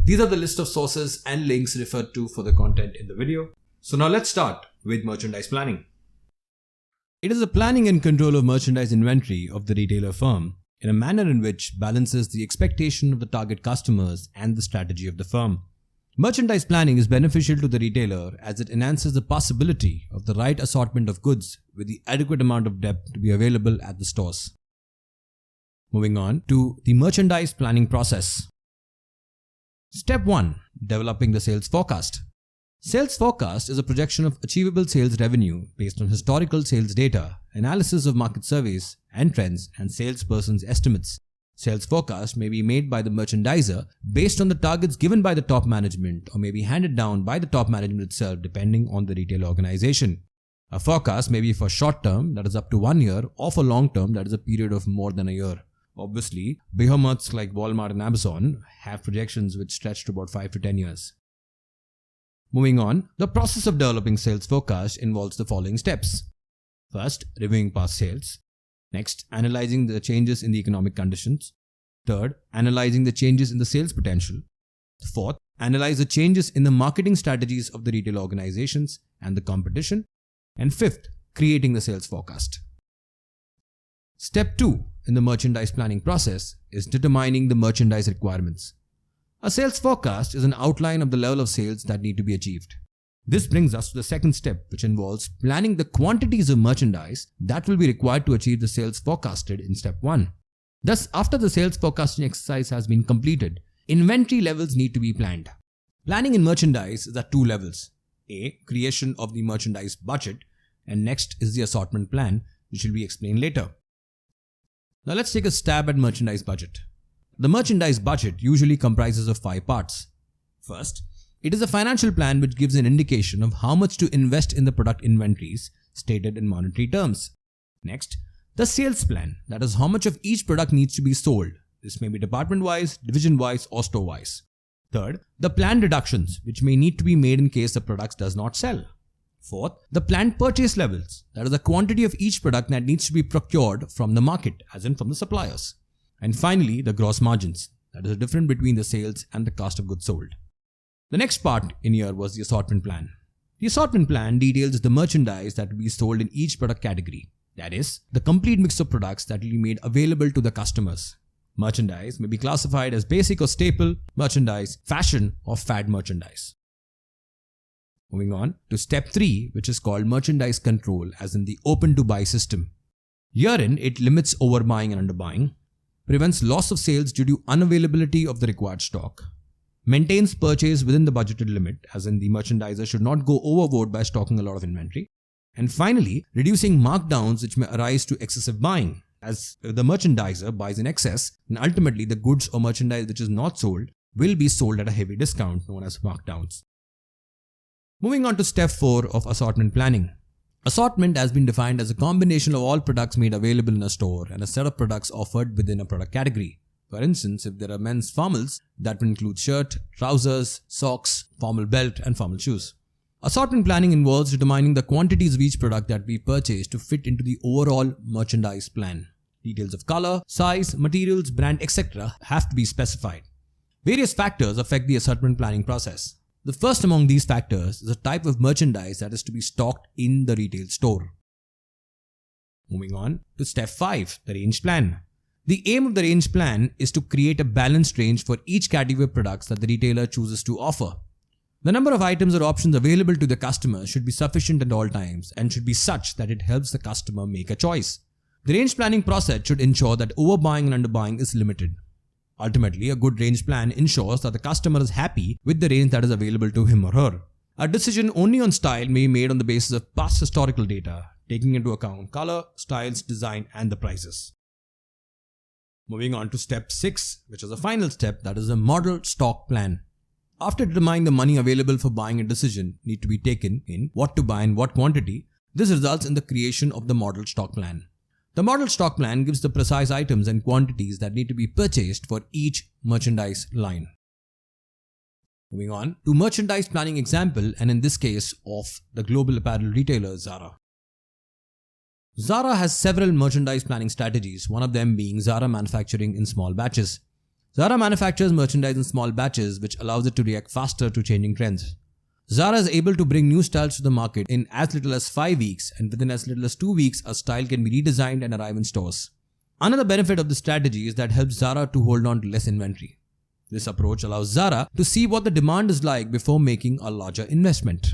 These are the list of sources and links referred to for the content in the video. So now let's start with merchandise planning. It is the planning and control of merchandise inventory of the retailer firm in a manner in which balances the expectation of the target customers and the strategy of the firm. Merchandise planning is beneficial to the retailer as it enhances the possibility of the right assortment of goods with the adequate amount of depth to be available at the stores. Moving on to the merchandise planning process. Step 1. Developing the sales forecast. Sales forecast is a projection of achievable sales revenue based on historical sales data, analysis of market surveys and trends, and salesperson's estimates. Sales forecast may be made by the merchandiser based on the targets given by the top management or may be handed down by the top management itself depending on the retail organization. A forecast may be for short term, that is up to 1 year, or for long term, that is a period of more than a year. Obviously, behemoths like Walmart and Amazon have projections which stretch to about 5 to 10 years. Moving on, the process of developing sales forecast involves the following steps. First, reviewing past sales. Next, analyzing the changes in the economic conditions. Third, analyzing the changes in the sales potential. Fourth, analyze the changes in the marketing strategies of the retail organizations and the competition. And fifth, creating the sales forecast. Step 2 in the merchandise planning process is determining the merchandise requirements. A sales forecast is an outline of the level of sales that need to be achieved. This brings us to the second step, which involves planning the quantities of merchandise that will be required to achieve the sales forecasted in step 1. Thus, after the sales forecasting exercise has been completed, inventory levels need to be planned. Planning in merchandise is at 2 levels. A. Creation of the merchandise budget, and next is the assortment plan, which will be explained later. Now let's take a stab at merchandise budget. The merchandise budget usually comprises of 5 parts. First, it is a financial plan which gives an indication of how much to invest in the product inventories stated in monetary terms. Next, the sales plan, that is how much of each product needs to be sold. This may be department-wise, division-wise or store-wise. Third, the planned reductions, which may need to be made in case the product does not sell. Fourth, the planned purchase levels, that is the quantity of each product that needs to be procured from the market, as in from the suppliers. And finally, the gross margins, that is the difference between the sales and the cost of goods sold. The next part in here was the assortment plan. The assortment plan details the merchandise that will be sold in each product category. That is, the complete mix of products that will be made available to the customers. Merchandise may be classified as basic or staple merchandise, fashion or fad merchandise. Moving on to step 3, which is called merchandise control, as in the open to buy system. Herein, it limits overbuying and underbuying, prevents loss of sales due to unavailability of the required stock, maintains purchase within the budgeted limit, as in the merchandiser should not go overboard by stocking a lot of inventory, and finally, reducing markdowns which may arise to excessive buying, as if the merchandiser buys in excess, then ultimately the goods or merchandise which is not sold will be sold at a heavy discount known as markdowns. Moving on to step 4 of assortment planning. Assortment has been defined as a combination of all products made available in a store and a set of products offered within a product category. For instance, if there are men's formals, that will include shirt, trousers, socks, formal belt and formal shoes. Assortment planning involves determining the quantities of each product that we purchase to fit into the overall merchandise plan. Details of color, size, materials, brand, etc. have to be specified. Various factors affect the assortment planning process. The first among these factors is the type of merchandise that is to be stocked in the retail store. Moving on to step 5, the range plan. The aim of the range plan is to create a balanced range for each category of products that the retailer chooses to offer. The number of items or options available to the customer should be sufficient at all times and should be such that it helps the customer make a choice. The range planning process should ensure that overbuying and underbuying is limited. Ultimately, a good range plan ensures that the customer is happy with the range that is available to him or her. A decision only on style may be made on the basis of past historical data, taking into account color, styles, design, and the prices. Moving on to step 6, which is the final step, that is the model stock plan. After determining the money available for buying, a decision need to be taken in what to buy and what quantity. This results in the creation of the model stock plan. The model stock plan gives the precise items and quantities that need to be purchased for each merchandise line. Moving on to merchandise planning example, and in this case of the global apparel retailer Zara. Zara has several merchandise planning strategies, one of them being Zara manufacturing in small batches. Zara manufactures merchandise in small batches, which allows it to react faster to changing trends. Zara is able to bring new styles to the market in as little as 5 weeks, and within as little as 2 weeks, a style can be redesigned and arrive in stores. Another benefit of this strategy is that it helps Zara to hold on to less inventory. This approach allows Zara to see what the demand is like before making a larger investment.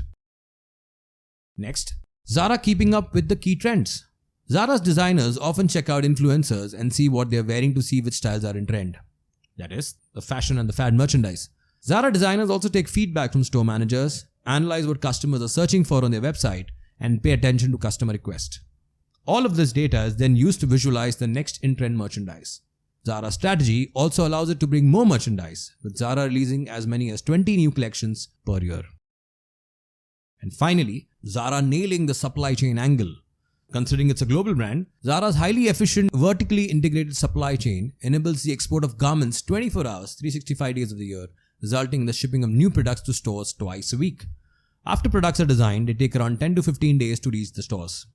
Next, Zara keeping up with the key trends. Zara's designers often check out influencers and see what they are wearing to see which styles are in trend. That is, the fashion and the fad merchandise. Zara designers also take feedback from store managers, analyze what customers are searching for on their website, and pay attention to customer requests. All of this data is then used to visualize the next in-trend merchandise. Zara's strategy also allows it to bring more merchandise, with Zara releasing as many as 20 new collections per year. And finally, Zara nailing the supply chain angle. Considering it's a global brand, Zara's highly efficient, vertically integrated supply chain enables the export of garments 24 hours, 365 days of the year, resulting in the shipping of new products to stores twice a week. After products are designed, they take around 10 to 15 days to reach the stores.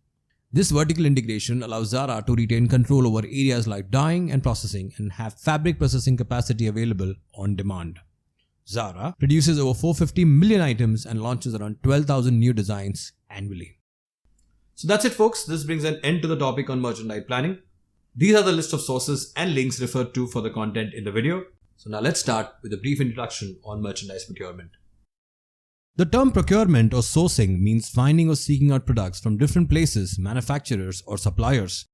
This vertical integration allows Zara to retain control over areas like dyeing and processing and have fabric processing capacity available on demand. Zara produces over 450 million items and launches around 12,000 new designs annually. So that's it, folks. This brings an end to the topic on merchandise planning. These are the list of sources and links referred to for the content in the video. So now let's start with a brief introduction on merchandise procurement. The term procurement or sourcing means finding or seeking out products from different places, manufacturers or suppliers.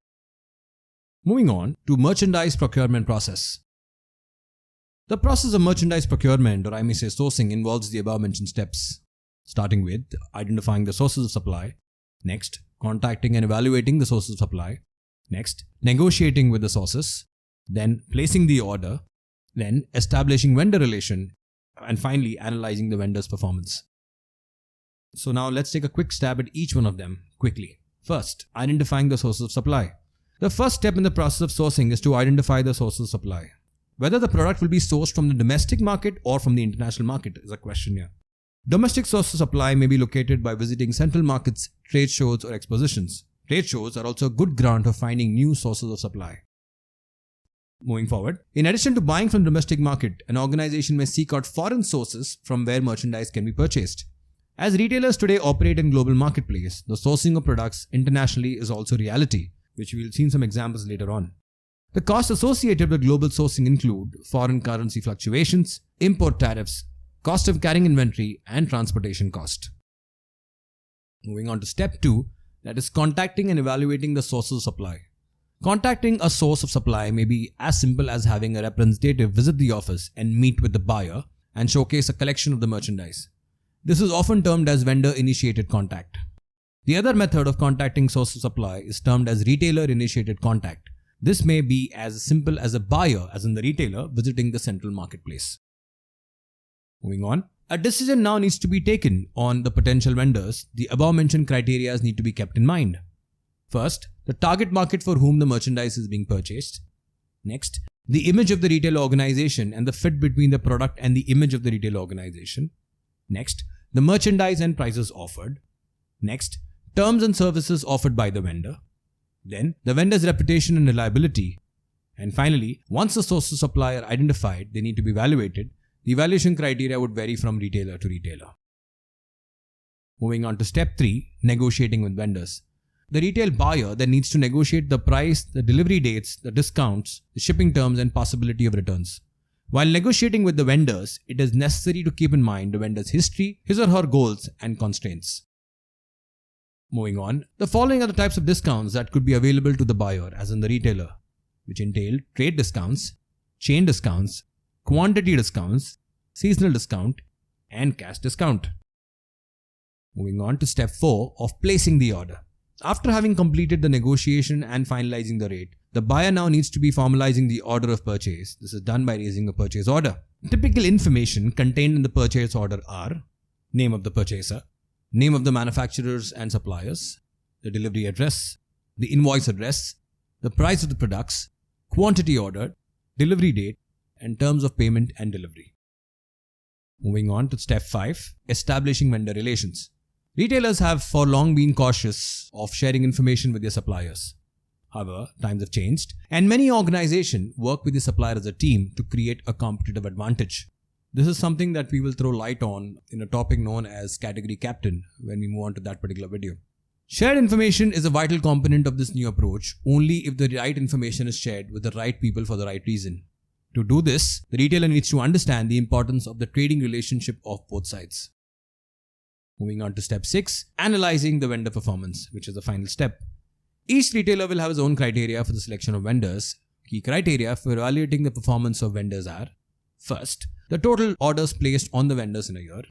Moving on to merchandise procurement process. The process of merchandise procurement, or I may say sourcing, involves the above mentioned steps, starting with identifying the sources of supply, next contacting and evaluating the sources of supply, next negotiating with the sources, then placing the order, then establishing vendor relation, and finally analyzing the vendor's performance. So now let's take a quick stab at each one of them quickly. First, identifying the sources of supply. The first step in the process of sourcing is to identify the sources of supply. Whether the product will be sourced from the domestic market or from the international market is a question here. Domestic source of supply may be located by visiting central markets, trade shows, or expositions. Trade shows are also a good ground for finding new sources of supply. Moving forward, in addition to buying from the domestic market, an organization may seek out foreign sources from where merchandise can be purchased. As retailers today operate in global marketplace, the sourcing of products internationally is also reality, which we will see in some examples later on. The costs associated with global sourcing include foreign currency fluctuations, import tariffs, cost of carrying inventory, and transportation cost. Moving on to step 2, that is contacting and evaluating the sources of supply. Contacting a source of supply may be as simple as having a representative visit the office and meet with the buyer and showcase a collection of the merchandise. This is often termed as vendor-initiated contact. The other method of contacting source of supply is termed as retailer-initiated contact. This may be as simple as a buyer, as in the retailer, visiting the central marketplace. Moving on, a decision now needs to be taken on the potential vendors. The above-mentioned criteria need to be kept in mind. First, the target market for whom the merchandise is being purchased. Next, the image of the retail organization and the fit between the product and the image of the retail organization. Next, the merchandise and prices offered. Next, terms and services offered by the vendor. Then, the vendor's reputation and reliability. And finally, once the source of supply are identified, they need to be evaluated. The evaluation criteria would vary from retailer to retailer. Moving on to step 3, negotiating with vendors. The retail buyer then needs to negotiate the price, the delivery dates, the discounts, the shipping terms, and possibility of returns. While negotiating with the vendors, it is necessary to keep in mind the vendor's history, his or her goals, and constraints. Moving on, the following are the types of discounts that could be available to the buyer, as in the retailer, which entail trade discounts, chain discounts, quantity discounts, seasonal discount, and cash discount. Moving on to step 4 of placing the order. After having completed the negotiation and finalizing the rate, the buyer now needs to be formalizing the order of purchase. This is done by raising a purchase order. Typical information contained in the purchase order are name of the purchaser, name of the manufacturers and suppliers, the delivery address, the invoice address, the price of the products, quantity ordered, delivery date, and terms of payment and delivery. Moving on to step 5, establishing vendor relations. Retailers have for long been cautious of sharing information with their suppliers. However, times have changed, and many organizations work with the supplier as a team to create a competitive advantage. This is something that we will throw light on in a topic known as category captain when we move on to that particular video. Shared information is a vital component of this new approach only if the right information is shared with the right people for the right reason. To do this, the retailer needs to understand the importance of the trading relationship of both sides. Moving on to step 6, analyzing the vendor performance, which is the final step. Each retailer will have his own criteria for the selection of vendors. Key criteria for evaluating the performance of vendors are: first, the total orders placed on the vendors in a year,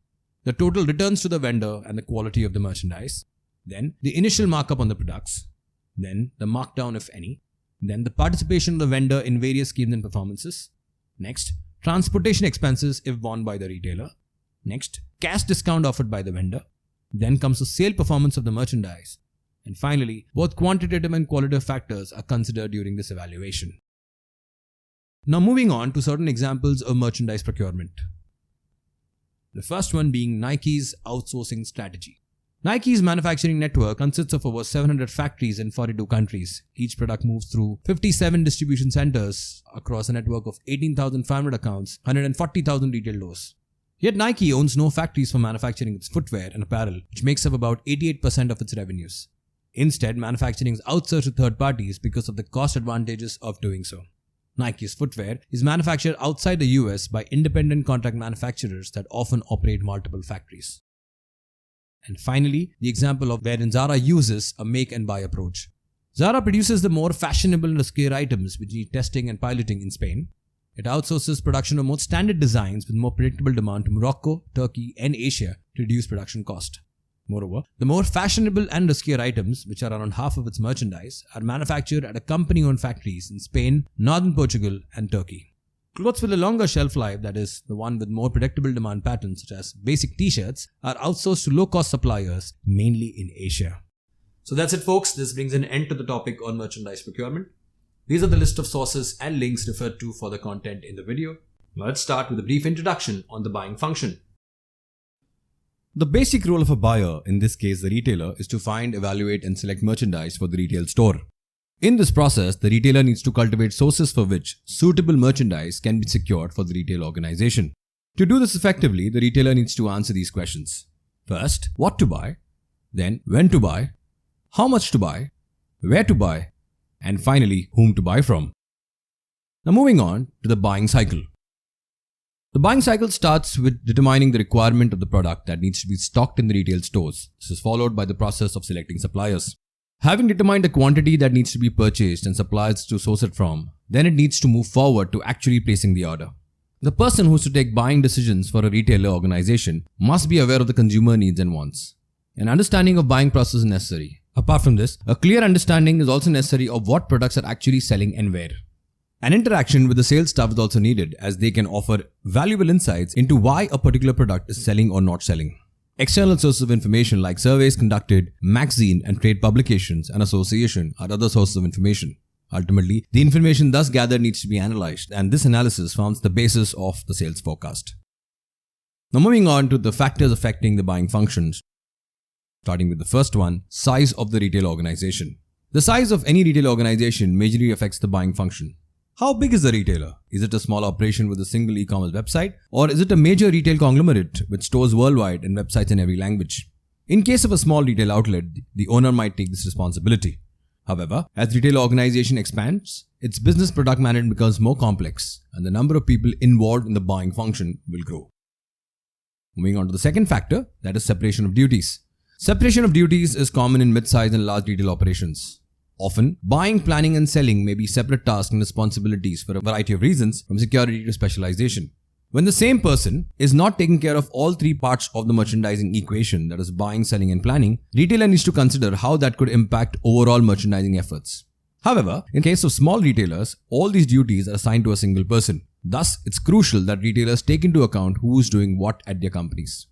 the total returns to the vendor and the quality of the merchandise, then the initial markup on the products, then the markdown if any, then the participation of the vendor in various schemes and performances, next, transportation expenses if borne by the retailer, next, cash discount offered by the vendor, then comes the sale performance of the merchandise, and finally, both quantitative and qualitative factors are considered during this evaluation. Now moving on to certain examples of merchandise procurement. The first one being Nike's outsourcing strategy. Nike's manufacturing network consists of over 700 factories in 42 countries. Each product moves through 57 distribution centers across a network of 18,500 accounts, 140,000 retail doors. Yet Nike owns no factories for manufacturing its footwear and apparel, which makes up about 88% of its revenues. Instead, manufacturing is outsourced to third parties because of the cost advantages of doing so. Nike's footwear is manufactured outside the US by independent contract manufacturers that often operate multiple factories. And finally, the example of wherein Zara uses a make and buy approach. Zara produces the more fashionable and riskier items which need testing and piloting in Spain. It outsources production of more standard designs with more predictable demand to Morocco, Turkey, and Asia to reduce production cost. Moreover, the more fashionable and riskier items, which are around half of its merchandise, are manufactured at a company-owned factories in Spain, northern Portugal, and Turkey. Clothes with a longer shelf life, that is, the one with more predictable demand patterns such as basic t-shirts, are outsourced to low-cost suppliers, mainly in Asia. So that's it folks, this brings an end to the topic on merchandise procurement. These are the list of sources and links referred to for the content in the video. Now let's start with a brief introduction on the buying function. The basic role of a buyer, in this case the retailer, is to find, evaluate and select merchandise for the retail store. In this process, the retailer needs to cultivate sources for which suitable merchandise can be secured for the retail organization. To do this effectively, the retailer needs to answer these questions. First, what to buy, then when to buy, how much to buy, where to buy, and finally, whom to buy from. Now moving on to the buying cycle. The buying cycle starts with determining the requirement of the product that needs to be stocked in the retail stores. This is followed by the process of selecting suppliers. Having determined the quantity that needs to be purchased and suppliers to source it from, then it needs to move forward to actually placing the order. The person who is to take buying decisions for a retailer organization must be aware of the consumer needs and wants. An understanding of buying process is necessary. Apart from this, a clear understanding is also necessary of what products are actually selling and where. An interaction with the sales staff is also needed, as they can offer valuable insights into why a particular product is selling or not selling. External sources of information like surveys conducted, magazine and trade publications and association are other sources of information. Ultimately, the information thus gathered needs to be analyzed, and this analysis forms the basis of the sales forecast. Now moving on to the factors affecting the buying functions. Starting with the first one, size of the retail organization. The size of any retail organization majorly affects the buying function. How big is the retailer? Is it a small operation with a single e-commerce website? Or is it a major retail conglomerate with stores worldwide and websites in every language? In case of a small retail outlet, the owner might take this responsibility. However, as retail organization expands, its business product management becomes more complex and the number of people involved in the buying function will grow. Moving on to the second factor, that is separation of duties. Separation of duties is common in mid-size and large retail operations. Often, buying, planning and selling may be separate tasks and responsibilities for a variety of reasons, from security to specialization. When the same person is not taking care of all three parts of the merchandising equation, that is buying, selling and planning, retailer needs to consider how that could impact overall merchandising efforts. However, in case of small retailers, all these duties are assigned to a single person. Thus, it's crucial that retailers take into account who is doing what at their companies.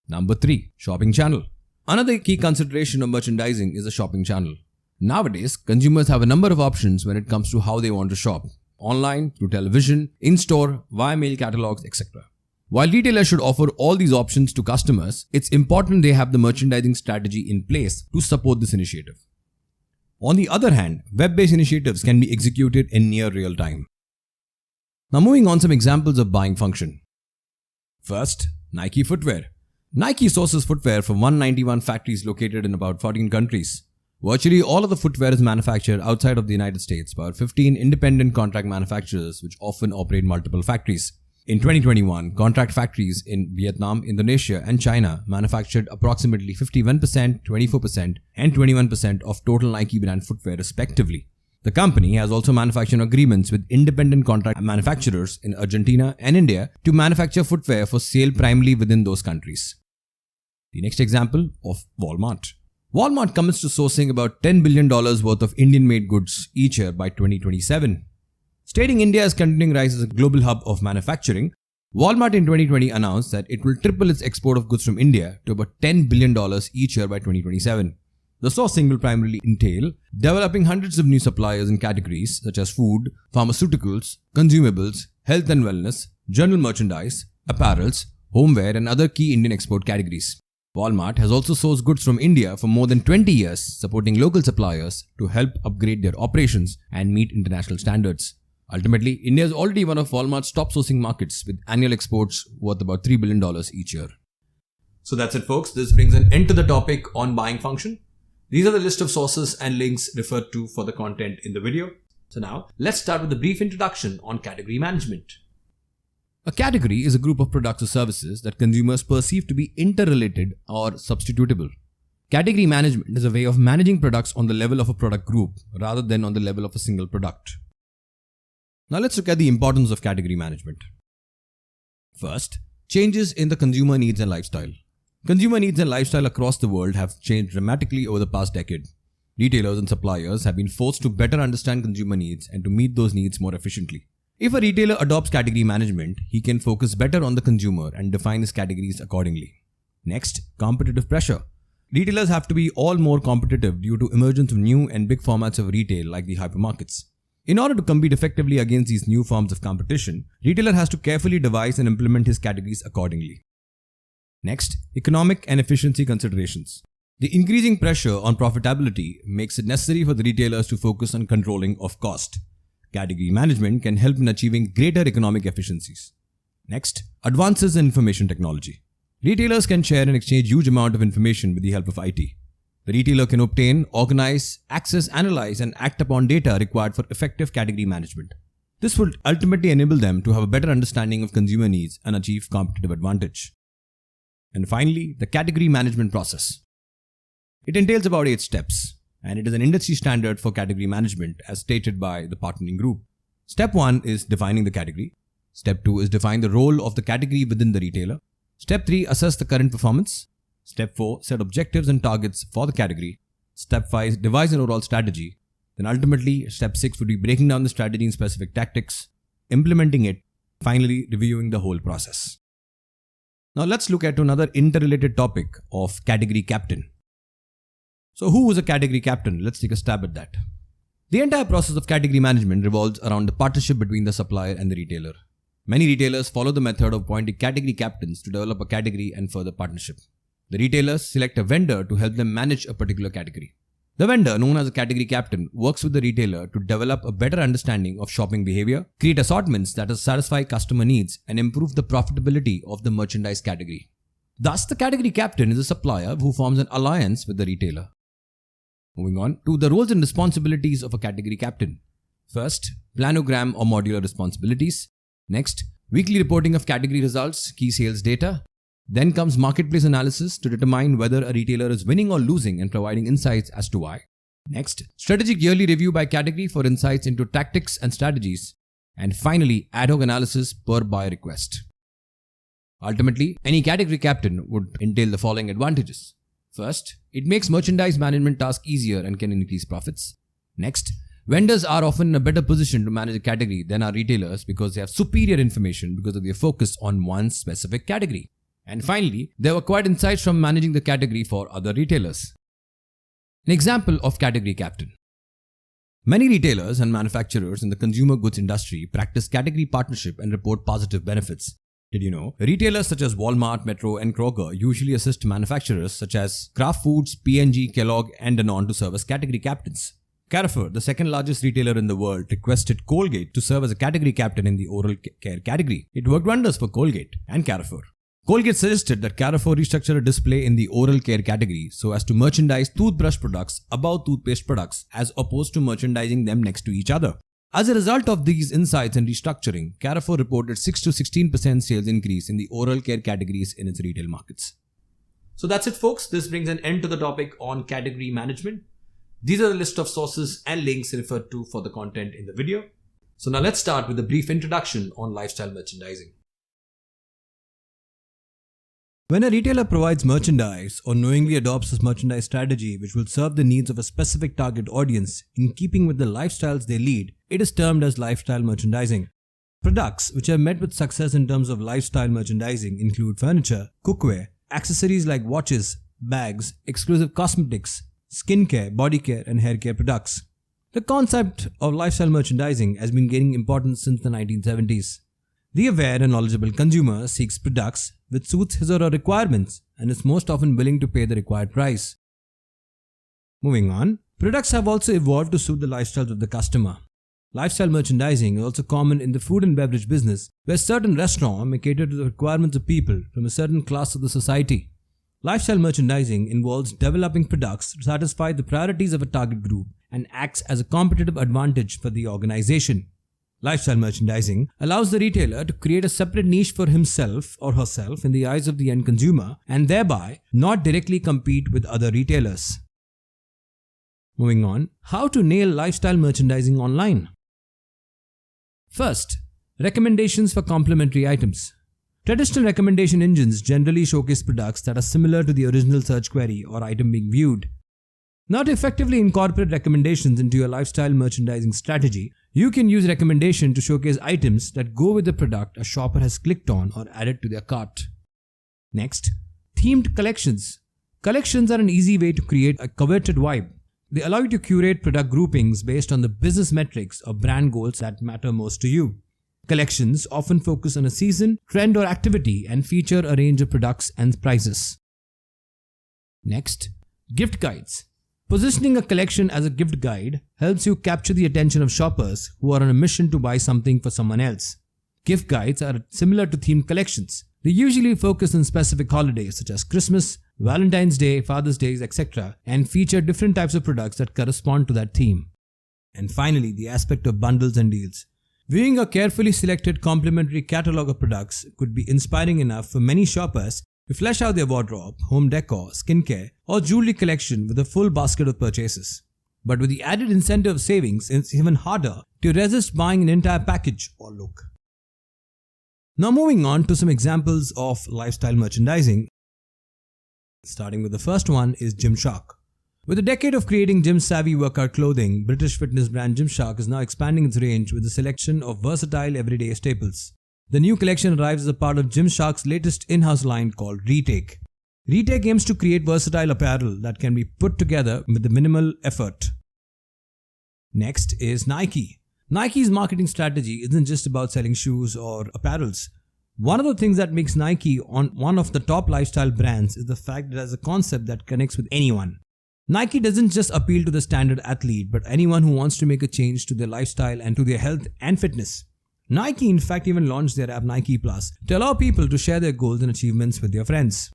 Number 3. Shopping channel. Another key consideration of merchandising is the shopping channel. Nowadays, consumers have a number of options when it comes to how they want to shop. Online, through television, in-store, via mail catalogs, etc. While retailers should offer all these options to customers, it's important they have the merchandising strategy in place to support this initiative. On the other hand, web-based initiatives can be executed in near real time. Now moving on some examples of buying function. First, Nike footwear. Nike sources footwear from 191 factories located in about 14 countries. Virtually all of the footwear is manufactured outside of the United States by 15 independent contract manufacturers which often operate multiple factories. In 2021, contract factories in Vietnam, Indonesia and China manufactured approximately 51%, 24% and 21% of total Nike brand footwear respectively. The company has also manufacturing agreements with independent contract manufacturers in Argentina and India to manufacture footwear for sale primarily within those countries. The next example of Walmart. Walmart commits to sourcing about $10 billion worth of Indian-made goods each year by 2027. Stating India's continuing rise as a global hub of manufacturing, Walmart in 2020 announced that it will triple its export of goods from India to about $10 billion each year by 2027. The sourcing will primarily entail developing hundreds of new suppliers in categories such as food, pharmaceuticals, consumables, health and wellness, general merchandise, apparels, homeware and other key Indian export categories. Walmart has also sourced goods from India for more than 20 years, supporting local suppliers to help upgrade their operations and meet international standards. Ultimately, India is already one of Walmart's top sourcing markets with annual exports worth about $3 billion each year. So that's it folks, this brings an end to the topic on buying function. These are the list of sources and links referred to for the content in the video. So now, let's start with a brief introduction on category management. A category is a group of products or services that consumers perceive to be interrelated or substitutable. Category management is a way of managing products on the level of a product group rather than on the level of a single product. Now let's look at the importance of category management. First, changes in the consumer needs and lifestyle. Consumer needs and lifestyle across the world have changed dramatically over the past decade. Retailers and suppliers have been forced to better understand consumer needs and to meet those needs more efficiently. If a retailer adopts category management, he can focus better on the consumer and define his categories accordingly. Next, competitive pressure. Retailers have to be all more competitive due to emergence of new and big formats of retail like the hypermarkets. In order to compete effectively against these new forms of competition, retailer has to carefully devise and implement his categories accordingly. Next, economic and efficiency considerations. The increasing pressure on profitability makes it necessary for the retailers to focus on controlling of cost. Category management can help in achieving greater economic efficiencies. Next, advances in information technology. Retailers can share and exchange huge amount of information with the help of IT. The retailer can obtain, organize, access, analyze, and act upon data required for effective category management. This will ultimately enable them to have a better understanding of consumer needs and achieve competitive advantage. And finally, the category management process. It entails about 8 steps, and it is an industry standard for category management as stated by the partnering group. Step 1 is defining the category. Step 2 is define the role of the category within the retailer. Step 3, assess the current performance. Step 4, set objectives and targets for the category. Step 5, devise an overall strategy. Then ultimately, step 6 would be breaking down the strategy in specific tactics, implementing it, finally reviewing the whole process. Now let's look at another interrelated topic of category captain. So who is a category captain? Let's take a stab at that. The entire process of category management revolves around the partnership between the supplier and the retailer. Many retailers follow the method of appointing category captains to develop a category and further partnership. The retailers select a vendor to help them manage a particular category. The vendor, known as a category captain, works with the retailer to develop a better understanding of shopping behavior, create assortments that satisfy customer needs, and improve the profitability of the merchandise category. Thus, the category captain is a supplier who forms an alliance with the retailer. Moving on to the roles and responsibilities of a category captain. First, planogram or modular responsibilities. Next, weekly reporting of category results, key sales data. Then comes marketplace analysis to determine whether a retailer is winning or losing and providing insights as to why. Next, strategic yearly review by category for insights into tactics and strategies. And finally, ad hoc analysis per buyer request. Ultimately, any category captain would entail the following advantages. First, it makes merchandise management tasks easier and can increase profits. Next, vendors are often in a better position to manage a category than our retailers because they have superior information because of their focus on one specific category. And finally, they have acquired insights from managing the category for other retailers. An example of category captain. Many retailers and manufacturers in the consumer goods industry practice category partnership and report positive benefits. Did you know? Retailers such as Walmart, Metro, and Kroger usually assist manufacturers such as Kraft Foods, P&G, Kellogg, and Danone to serve as category captains. Carrefour, the second largest retailer in the world, requested Colgate to serve as a category captain in the oral care category. It worked wonders for Colgate and Carrefour. Colgate suggested that Carrefour restructure a display in the oral care category so as to merchandise toothbrush products above toothpaste products as opposed to merchandising them next to each other. As a result of these insights and restructuring, Carrefour reported 6 to 16% sales increase in the oral care categories in its retail markets. So that's it, folks. This brings an end to the topic on category management. These are the list of sources and links referred to for the content in the video. So now let's start with a brief introduction on lifestyle merchandising. When a retailer provides merchandise or knowingly adopts a merchandise strategy which will serve the needs of a specific target audience in keeping with the lifestyles they lead, it is termed as lifestyle merchandising. Products which have met with success in terms of lifestyle merchandising include furniture, cookware, accessories like watches, bags, exclusive cosmetics, skincare, body care, and hair care products. The concept of lifestyle merchandising has been gaining importance since the 1970s. The aware and knowledgeable consumer seeks products which suits his or her requirements and is most often willing to pay the required price. Moving on, products have also evolved to suit the lifestyles of the customer. Lifestyle merchandising is also common in the food and beverage business, where certain restaurants may cater to the requirements of people from a certain class of the society. Lifestyle merchandising involves developing products to satisfy the priorities of a target group and acts as a competitive advantage for the organization. Lifestyle merchandising allows the retailer to create a separate niche for himself or herself in the eyes of the end consumer and thereby not directly compete with other retailers. Moving on, how to nail lifestyle merchandising online. First, recommendations for complementary items. Traditional recommendation engines generally showcase products that are similar to the original search query or item being viewed. Now, to effectively incorporate recommendations into your lifestyle merchandising strategy, you can use recommendation to showcase items that go with the product a shopper has clicked on or added to their cart. Next, themed collections. Collections are an easy way to create a coveted vibe. They allow you to curate product groupings based on the business metrics or brand goals that matter most to you. Collections often focus on a season, trend, or activity and feature a range of products and prices. Next, gift guides. Positioning a collection as a gift guide helps you capture the attention of shoppers who are on a mission to buy something for someone else. Gift guides are similar to themed collections. They usually focus on specific holidays such as Christmas, Valentine's Day, Father's Day, etc., and feature different types of products that correspond to that theme. And finally, the aspect of bundles and deals. Viewing a carefully selected complementary catalog of products could be inspiring enough for many shoppers to flesh out their wardrobe, home decor, skincare, or jewelry collection with a full basket of purchases. But with the added incentive of savings, it's even harder to resist buying an entire package or look. Now moving on to some examples of lifestyle merchandising. Starting with the first one is Gymshark. With a decade of creating gym-savvy workout clothing, British fitness brand Gymshark is now expanding its range with a selection of versatile everyday staples. The new collection arrives as a part of Gymshark's latest in-house line called Retake. Retake aims to create versatile apparel that can be put together with minimal effort. Next is Nike. Nike's marketing strategy isn't just about selling shoes or apparels. One of the things that makes Nike one of the top lifestyle brands is the fact that it has a concept that connects with anyone. Nike doesn't just appeal to the standard athlete, but anyone who wants to make a change to their lifestyle and to their health and fitness. Nike in fact even launched their app Nike Plus to allow people to share their goals and achievements with their friends.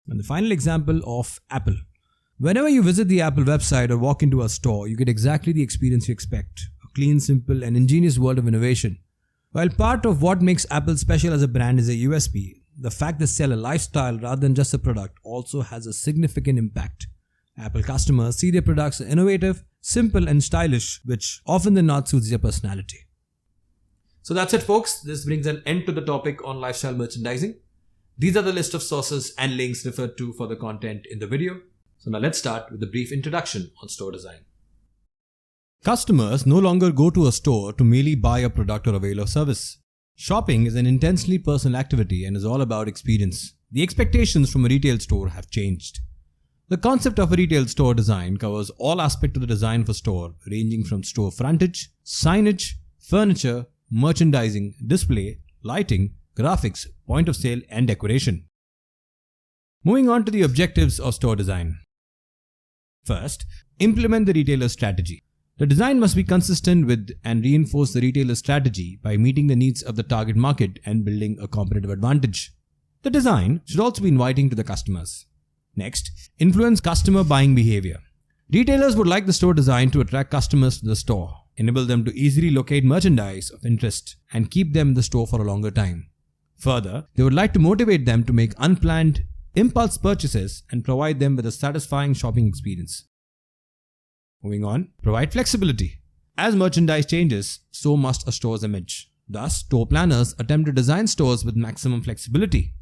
And the final example of Apple. Whenever you visit the Apple website or walk into a store, you get exactly the experience you expect. A clean, simple and ingenious world of innovation. While part of what makes Apple special as a brand is a USP, the fact they sell a lifestyle rather than just a product also has a significant impact. Apple customers see their products as innovative, simple and stylish, which often than not suits their personality. So that's it folks, this brings an end to the topic on lifestyle merchandising. These are the list of sources and links referred to for the content in the video. So now let's start with a brief introduction on store design. Customers no longer go to a store to merely buy a product or avail of service. Shopping is an intensely personal activity and is all about experience. The expectations from a retail store have changed. The concept of a retail store design covers all aspects of the design of a store, ranging from store frontage, signage, furniture, merchandising, display, lighting, graphics, point of sale, and decoration. Moving on to the objectives of store design. First, implement the retailer's strategy. The design must be consistent with and reinforce the retailer's strategy by meeting the needs of the target market and building a competitive advantage. The design should also be inviting to the customers. Next, influence customer buying behavior. Retailers would like the store design to attract customers to the store, enable them to easily locate merchandise of interest, and keep them in the store for a longer time. Further, they would like to motivate them to make unplanned, impulse purchases and provide them with a satisfying shopping experience. Moving on, provide flexibility. As merchandise changes, so must a store's image. Thus, store planners attempt to design stores with maximum flexibility.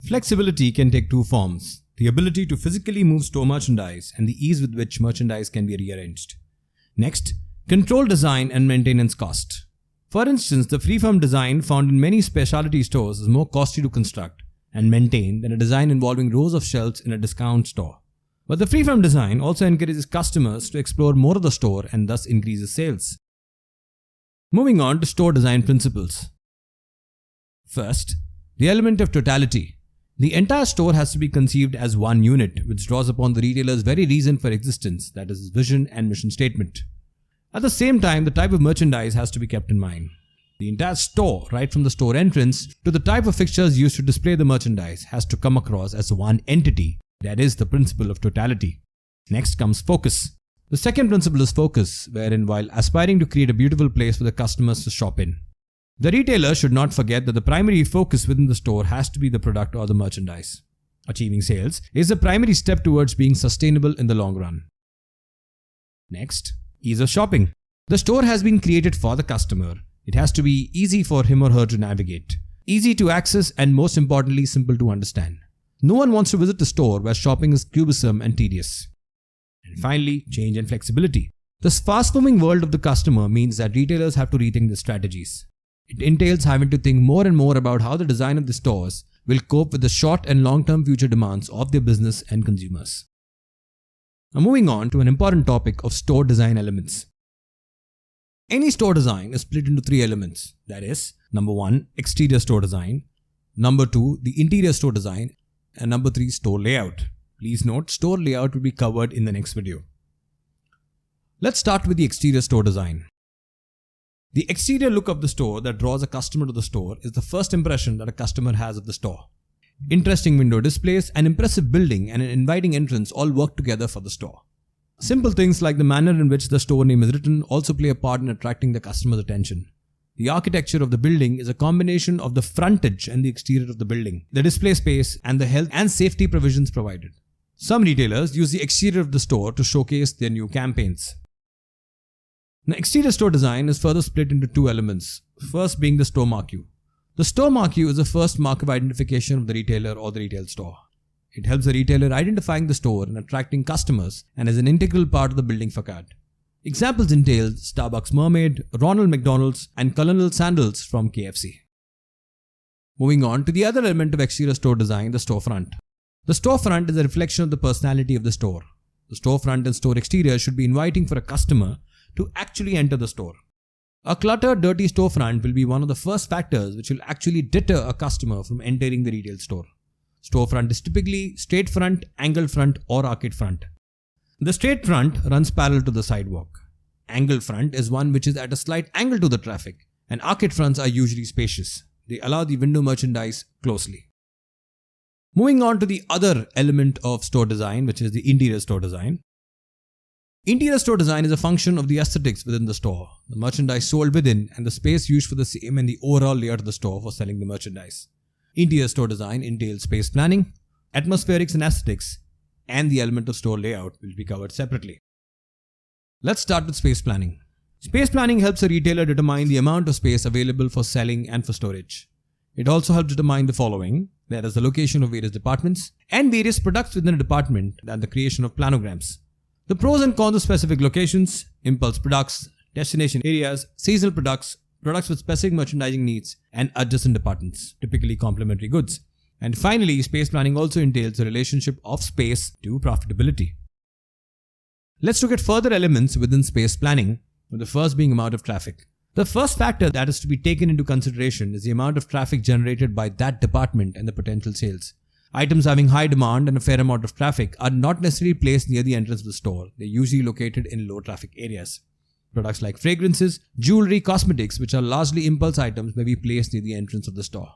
Flexibility can take two forms: the ability to physically move store merchandise and the ease with which merchandise can be rearranged. Next, control design and maintenance cost. For instance, the freeform design found in many specialty stores is more costly to construct and maintain than a design involving rows of shelves in a discount store. But the freeform design also encourages customers to explore more of the store and thus increases sales. Moving on to store design principles. First, the element of totality. The entire store has to be conceived as one unit, which draws upon the retailer's very reason for existence, that is his vision and mission statement. At the same time, the type of merchandise has to be kept in mind. The entire store, right from the store entrance to the type of fixtures used to display the merchandise, has to come across as one entity. That is the principle of totality. Next comes focus. The second principle is focus, wherein while aspiring to create a beautiful place for the customers to shop in, the retailer should not forget that the primary focus within the store has to be the product or the merchandise. Achieving sales is the primary step towards being sustainable in the long run. Next, ease of shopping. The store has been created for the customer. It has to be easy for him or her to navigate, easy to access, and most importantly, simple to understand. No one wants to visit the store where shopping is cumbersome and tedious. And finally, change and flexibility. This fast-moving world of the customer means that retailers have to rethink their strategies. It entails having to think more and more about how the design of the stores will cope with the short and long-term future demands of their business and consumers. Now moving on to an important topic of store design elements. Any store design is split into 3 elements. That is, number 1, exterior store design, number 2, the interior store design, and number 3, store layout. Please note, store layout will be covered in the next video. Let's start with the exterior store design. The exterior look of the store that draws a customer to the store is the first impression that a customer has of the store. Interesting window displays, an impressive building, and an inviting entrance all work together for the store. Simple things like the manner in which the store name is written also play a part in attracting the customer's attention. The architecture of the building is a combination of the frontage and the exterior of the building, the display space, and the health and safety provisions provided. Some retailers use the exterior of the store to showcase their new campaigns. Now, exterior store design is further split into 2 elements, first being the store marquee. The store marquee is the first mark of identification of the retailer or the retail store. It helps the retailer identifying the store and attracting customers and is an integral part of the building facade. Examples entail Starbucks Mermaid, Ronald McDonald's, and Colonel Sandals from KFC. Moving on to the other element of exterior store design, the storefront. The storefront is a reflection of the personality of the store. The storefront and store exterior should be inviting for a customer to actually enter the store. A cluttered, dirty storefront will be one of the first factors which will actually deter a customer from entering the retail store. Storefront is typically straight front, angled front, or arcade front. The straight front runs parallel to the sidewalk. Angled front is one which is at a slight angle to the traffic, and arcade fronts are usually spacious. They allow the window merchandise closely. Moving on to the other element of store design, which is the interior store design. Interior store design is a function of the aesthetics within the store, the merchandise sold within, and the space used for the same and the overall layout of the store for selling the merchandise. Interior store design entails space planning, atmospherics and aesthetics, and the element of store layout will be covered separately. Let's start with space planning. Space planning helps a retailer determine the amount of space available for selling and for storage. It also helps determine the following, that is the location of various departments and various products within a department and the creation of planograms. The pros and cons of specific locations, impulse products, destination areas, seasonal products, products with specific merchandising needs, and adjacent departments, typically complementary goods. And finally, space planning also entails the relationship of space to profitability. Let's look at further elements within space planning, with the first being amount of traffic. The first factor that is to be taken into consideration is the amount of traffic generated by that department and the potential sales. Items having high demand and a fair amount of traffic are not necessarily placed near the entrance of the store. They're usually located in low traffic areas. Products like fragrances, jewelry, cosmetics, which are largely impulse items, may be placed near the entrance of the store.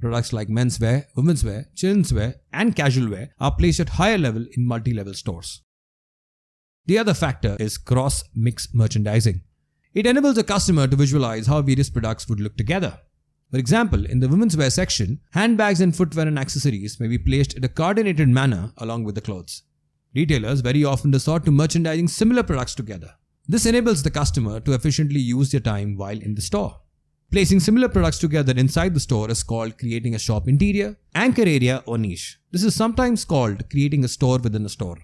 Products like menswear, women's wear, children's wear, and casual wear are placed at higher level in multi-level stores. The other factor is cross-mix merchandising. It enables a customer to visualize how various products would look together. For example, in the women's wear section, handbags and footwear and accessories may be placed in a coordinated manner along with the clothes. Retailers very often resort to merchandising similar products together. This enables the customer to efficiently use their time while in the store. Placing similar products together inside the store is called creating a shop interior, anchor area, or niche. This is sometimes called creating a store within a store.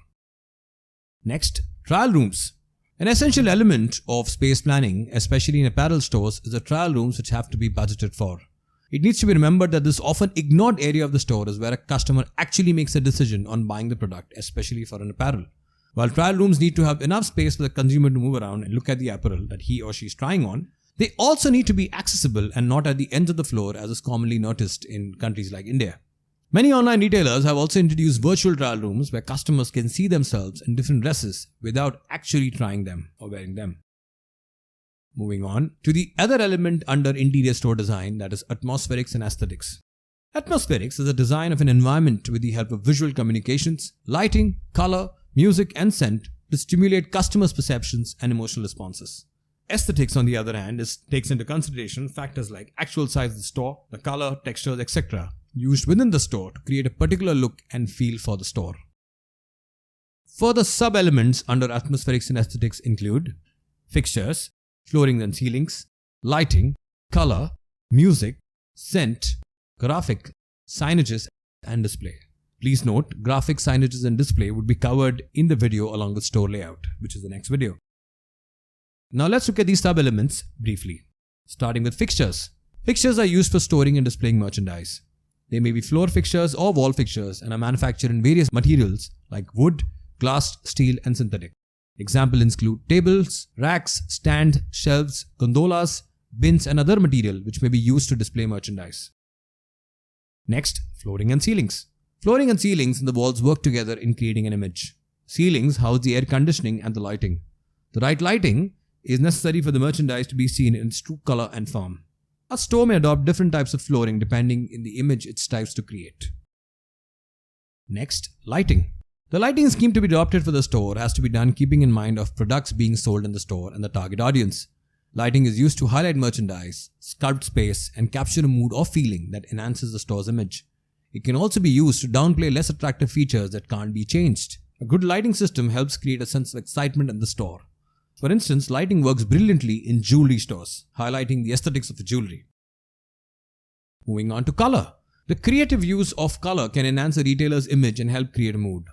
Next, trial rooms. An essential element of space planning, especially in apparel stores, is the trial rooms which have to be budgeted for. It needs to be remembered that this often ignored area of the store is where a customer actually makes a decision on buying the product, especially for an apparel. While trial rooms need to have enough space for the consumer to move around and look at the apparel that he or she is trying on, they also need to be accessible and not at the ends of the floor as is commonly noticed in countries like India. Many online retailers have also introduced virtual trial rooms where customers can see themselves in different dresses without actually trying them or wearing them. Moving on to the other element under interior store design, that is atmospherics and aesthetics. Atmospherics is a design of an environment with the help of visual communications, lighting, color, music, and scent to stimulate customers' perceptions and emotional responses. Aesthetics, on the other hand, takes into consideration factors like actual size of the store, the color, textures, etc., used within the store to create a particular look and feel for the store. Further sub-elements under atmospherics and aesthetics include fixtures, flooring and ceilings, lighting, color, music, scent, graphic, signages, and display. Please note, graphic, signages, and display would be covered in the video along with store layout, which is the next video. Now let's look at these sub-elements briefly. Starting with fixtures. Fixtures are used for storing and displaying merchandise. They may be floor fixtures or wall fixtures and are manufactured in various materials like wood, glass, steel, and synthetic. Examples include tables, racks, stands, shelves, gondolas, bins, and other material which may be used to display merchandise. Next, flooring and ceilings. Flooring and ceilings in the walls work together in creating an image. Ceilings house the air conditioning and the lighting. The right lighting is necessary for the merchandise to be seen in its true color and form. A store may adopt different types of flooring depending on the image it strives to create. Next, lighting. The lighting scheme to be adopted for the store has to be done keeping in mind of products being sold in the store and the target audience. Lighting is used to highlight merchandise, sculpt space, and capture a mood or feeling that enhances the store's image. It can also be used to downplay less attractive features that can't be changed. A good lighting system helps create a sense of excitement in the store. For instance, lighting works brilliantly in jewelry stores, highlighting the aesthetics of the jewelry. Moving on to color. The creative use of color can enhance a retailer's image and help create a mood.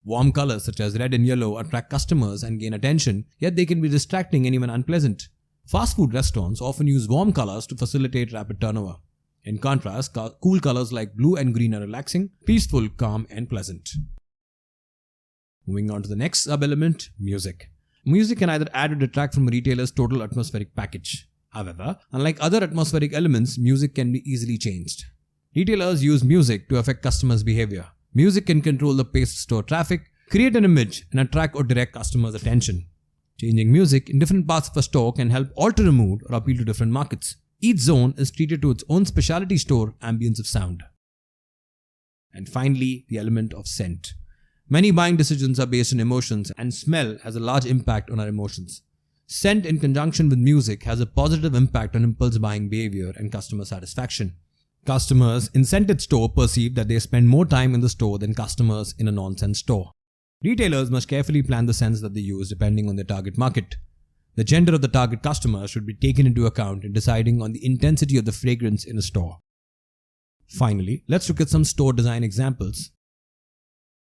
Warm colors such as red and yellow attract customers and gain attention, yet they can be distracting and even unpleasant. Fast food restaurants often use warm colors to facilitate rapid turnover. In contrast, cool colors like blue and green are relaxing, peaceful, calm, and pleasant. Moving on to the next sub-element, music. Music can either add or detract from a retailer's total atmospheric package. However, unlike other atmospheric elements, music can be easily changed. Retailers use music to affect customers' behavior. Music can control the pace of store traffic, create an image, and attract or direct customers' attention. Changing music in different parts of a store can help alter a mood or appeal to different markets. Each zone is treated to its own specialty store ambience of sound. And finally, the element of scent. Many buying decisions are based on emotions, and smell has a large impact on our emotions. Scent in conjunction with music has a positive impact on impulse buying behavior and customer satisfaction. Customers in scented store perceive that they spend more time in the store than customers in a non-scent store. Retailers must carefully plan the scents that they use depending on their target market. The gender of the target customer should be taken into account in deciding on the intensity of the fragrance in a store. Finally, let's look at some store design examples.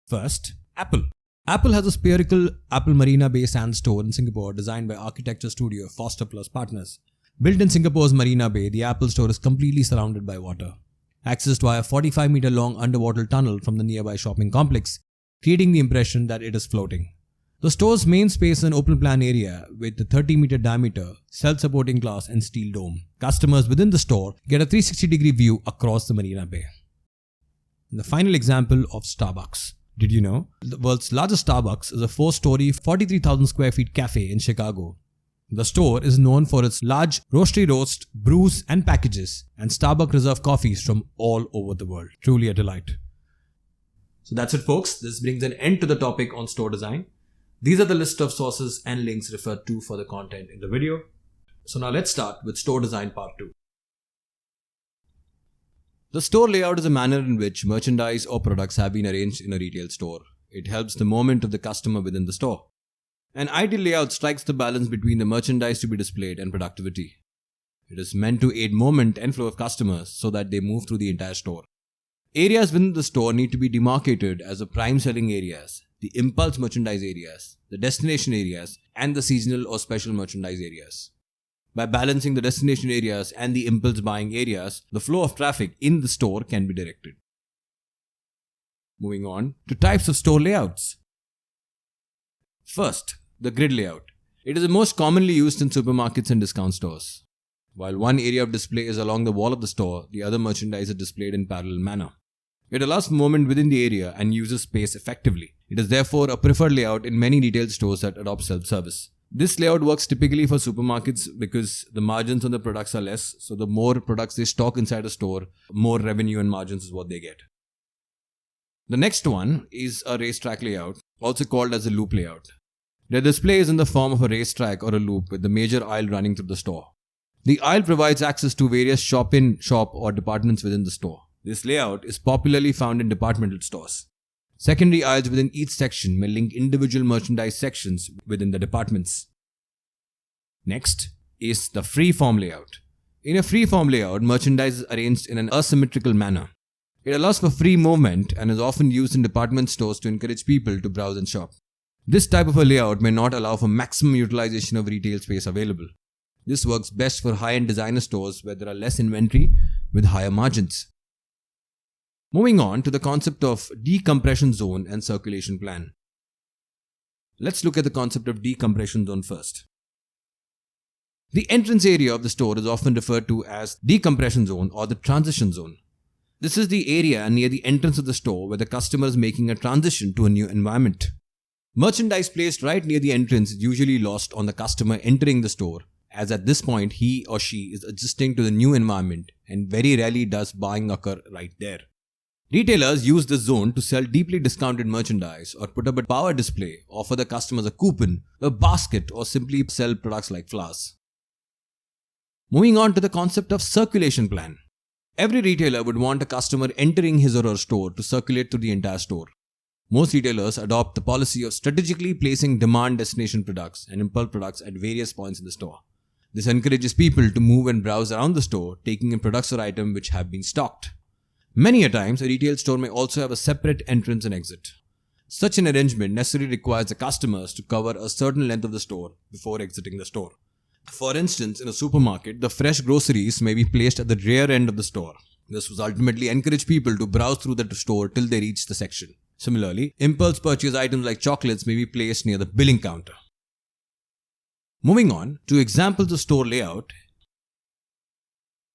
First, Apple. Apple has a spherical Apple Marina Bay Sands store in Singapore designed by architecture studio Foster Plus Partners. Built in Singapore's Marina Bay, the Apple store is completely surrounded by water, accessed via a 45-meter long underwater tunnel from the nearby shopping complex, creating the impression that it is floating. The store's main space is an open plan area with a 30-meter diameter, self-supporting glass and steel dome. Customers within the store get a 360-degree view across the Marina Bay. And the final example of Starbucks. Did you know? The world's largest Starbucks is a 4-story, 43,000 square feet cafe in Chicago. The store is known for its large roastery roast, brews and packages, and Starbucks reserve coffees from all over the world. Truly a delight. So that's it, folks. This brings an end to the topic on store design. These are the list of sources and links referred to for the content in the video. So now let's start with store design part 2. The store layout is a manner in which merchandise or products have been arranged in a retail store. It helps the movement of the customer within the store. An ideal layout strikes the balance between the merchandise to be displayed and productivity. It is meant to aid movement and flow of customers so that they move through the entire store. Areas within the store need to be demarcated as the prime selling areas, the impulse merchandise areas, the destination areas, and the seasonal or special merchandise areas. By balancing the destination areas and the impulse buying areas, the flow of traffic in the store can be directed. Moving on to types of store layouts. First, the grid layout. It is the most commonly used in supermarkets and discount stores. While one area of display is along the wall of the store, the other merchandise is displayed in parallel manner. It allows movement within the area and uses space effectively. It is therefore a preferred layout in many retail stores that adopt self-service. This layout works typically for supermarkets because the margins on the products are less, so the more products they stock inside a store, more revenue and margins is what they get. The next one is a racetrack layout, also called as a loop layout. The display is in the form of a racetrack or a loop with the major aisle running through the store. The aisle provides access to various shop-in, shop or departments within the store. This layout is popularly found in departmental stores. Secondary aisles within each section may link individual merchandise sections within the departments. Next is the free-form layout. In a free-form layout, merchandise is arranged in an asymmetrical manner. It allows for free movement and is often used in department stores to encourage people to browse and shop. This type of a layout may not allow for maximum utilization of retail space available. This works best for high-end designer stores where there are less inventory with higher margins. Moving on to the concept of decompression zone and circulation plan. Let's look at the concept of decompression zone first. The entrance area of the store is often referred to as decompression zone or the transition zone. This is the area near the entrance of the store where the customer is making a transition to a new environment. Merchandise placed right near the entrance is usually lost on the customer entering the store, as at this point he or she is adjusting to the new environment and very rarely does buying occur right there. Retailers use this zone to sell deeply discounted merchandise or put up a power display, offer the customers a coupon, a basket, or simply sell products like flowers. Moving on to the concept of circulation plan. Every retailer would want a customer entering his or her store to circulate through the entire store. Most retailers adopt the policy of strategically placing demand destination products and impulse products at various points in the store. This encourages people to move and browse around the store, taking in products or items which have been stocked. Many a times, a retail store may also have a separate entrance and exit. Such an arrangement necessarily requires the customers to cover a certain length of the store before exiting the store. For instance, in a supermarket, the fresh groceries may be placed at the rear end of the store. This will ultimately encourage people to browse through the store till they reach the section. Similarly, impulse purchase items like chocolates may be placed near the billing counter. Moving on to examples of store layout.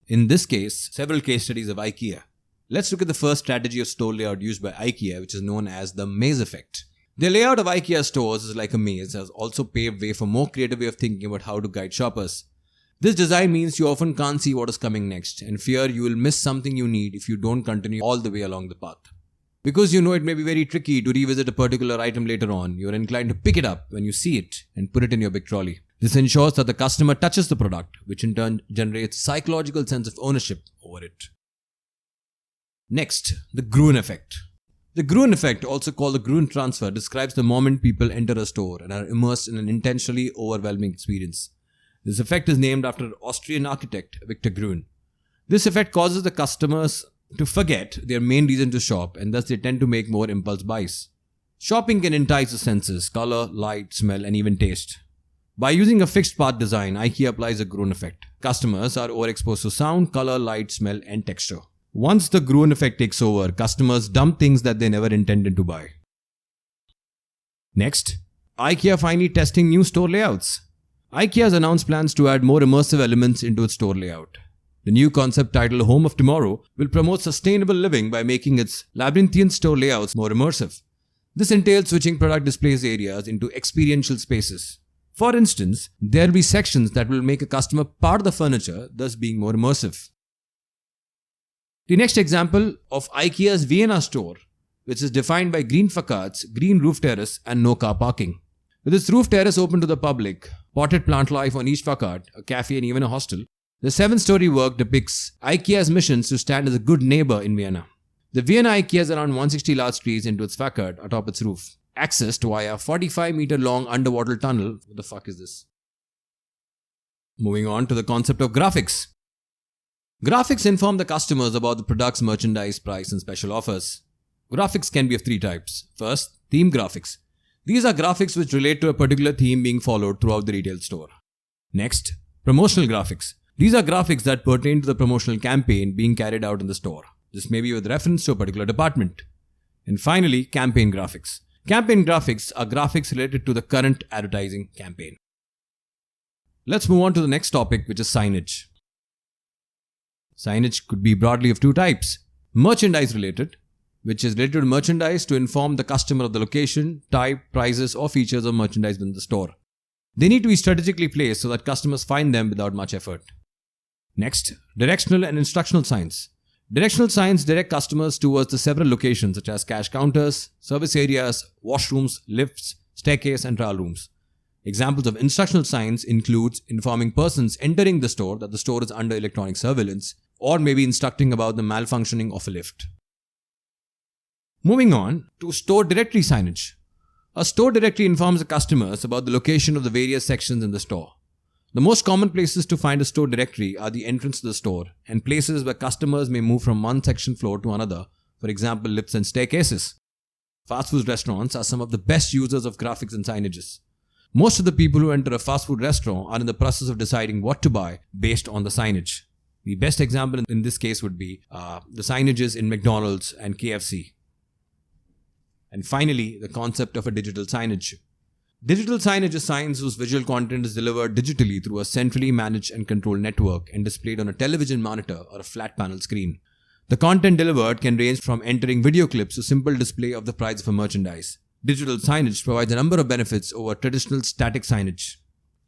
In this case, several case studies of IKEA. Let's look at the first strategy of store layout used by IKEA, which is known as the maze effect. The layout of IKEA stores is like a maze, has also paved way for more creative way of thinking about how to guide shoppers. This design means you often can't see what is coming next and fear you will miss something you need if you don't continue all the way along the path. Because you know it may be very tricky to revisit a particular item later on, you are inclined to pick it up when you see it and put it in your big trolley. This ensures that the customer touches the product, which in turn generates a psychological sense of ownership over it. Next, the Gruen effect. The Gruen effect, also called the Gruen transfer, describes the moment people enter a store and are immersed in an intentionally overwhelming experience. This effect is named after Austrian architect Victor Gruen. This effect causes the customers to forget their main reason to shop, and thus they tend to make more impulse buys. Shopping can entice the senses, color, light, smell, and even taste. By using a fixed path design, IKEA applies a Gruen effect. Customers are overexposed to sound, color, light, smell, and texture. Once the Gruen effect takes over, customers dump things that they never intended to buy. Next, IKEA finally testing new store layouts. IKEA has announced plans to add more immersive elements into its store layout. The new concept titled Home of Tomorrow will promote sustainable living by making its labyrinthian store layouts more immersive. This entails switching product displays areas into experiential spaces. For instance, there will be sections that will make a customer part of the furniture, thus being more immersive. The next example of IKEA's Vienna store, which is defined by green facades, green roof terrace, and no car parking. With its roof terrace open to the public, potted plant life on each facade, a cafe and even a hostel, the 7-story work depicts IKEA's missions to stand as a good neighbor in Vienna. The Vienna IKEA has around 160 large trees into its facade atop its roof, accessed via a 45-meter long underwater tunnel. What the fuck is this? Moving on to the concept of graphics. Graphics inform the customers about the product's merchandise, price, and special offers. Graphics can be of 3 types. First, theme graphics. These are graphics which relate to a particular theme being followed throughout the retail store. Next, promotional graphics. These are graphics that pertain to the promotional campaign being carried out in the store. This may be with reference to a particular department. And finally, campaign graphics. Campaign graphics are graphics related to the current advertising campaign. Let's move on to the next topic, which is signage. Signage could be broadly of 2 types. Merchandise related, which is related to merchandise to inform the customer of the location, type, prices, or features of merchandise within the store. They need to be strategically placed so that customers find them without much effort. Next, directional and instructional signs. Directional signs direct customers towards the several locations such as cash counters, service areas, washrooms, lifts, staircase, and trial rooms. Examples of instructional signs include informing persons entering the store that the store is under electronic surveillance, or maybe instructing about the malfunctioning of a lift. Moving on to store directory signage. A store directory informs the customers about the location of the various sections in the store. The most common places to find a store directory are the entrance to the store and places where customers may move from one section floor to another, for example lifts and staircases. Fast food restaurants are some of the best users of graphics and signages. Most of the people who enter a fast food restaurant are in the process of deciding what to buy based on the signage. The best example in this case would be the signages in McDonald's and KFC. And finally, the concept of a digital signage. Digital signage is signs whose visual content is delivered digitally through a centrally managed and controlled network and displayed on a television monitor or a flat panel screen. The content delivered can range from entering video clips to simple display of the price of a merchandise. Digital signage provides a number of benefits over traditional static signage.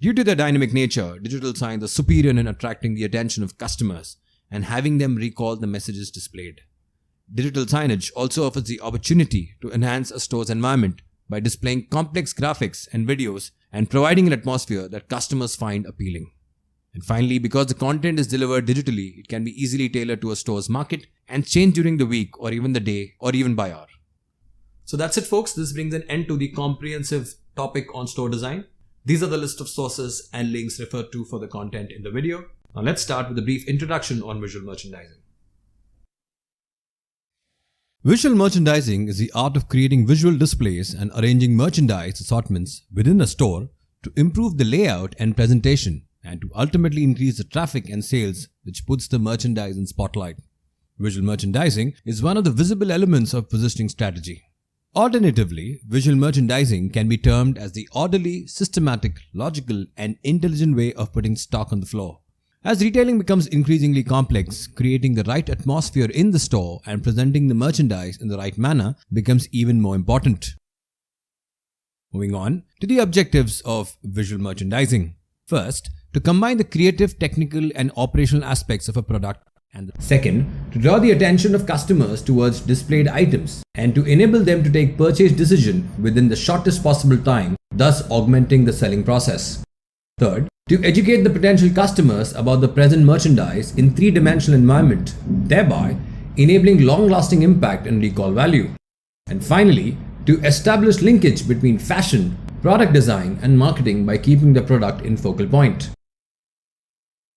Due to their dynamic nature, digital signs are superior in attracting the attention of customers and having them recall the messages displayed. Digital signage also offers the opportunity to enhance a store's environment by displaying complex graphics and videos and providing an atmosphere that customers find appealing. And finally, because the content is delivered digitally, it can be easily tailored to a store's market and change during the week or even the day or even by hour. So that's it, folks. This brings an end to the comprehensive topic on store design. These are the list of sources and links referred to for the content in the video. Now let's start with a brief introduction on visual merchandising. Visual merchandising is the art of creating visual displays and arranging merchandise assortments within a store to improve the layout and presentation and to ultimately increase the traffic and sales, which puts the merchandise in spotlight. Visual merchandising is one of the visible elements of positioning strategy. Alternatively, visual merchandising can be termed as the orderly, systematic, logical, and intelligent way of putting stock on the floor. As retailing becomes increasingly complex, creating the right atmosphere in the store and presenting the merchandise in the right manner becomes even more important. Moving on to the objectives of visual merchandising. First, to combine the creative, technical, and operational aspects of a product. And second, to draw the attention of customers towards displayed items and to enable them to take purchase decision within the shortest possible time, thus augmenting the selling process. Third, to educate the potential customers about the present merchandise in three-dimensional environment, thereby enabling long-lasting impact and recall value. And finally, to establish linkage between fashion, product design, and marketing by keeping the product in focal point.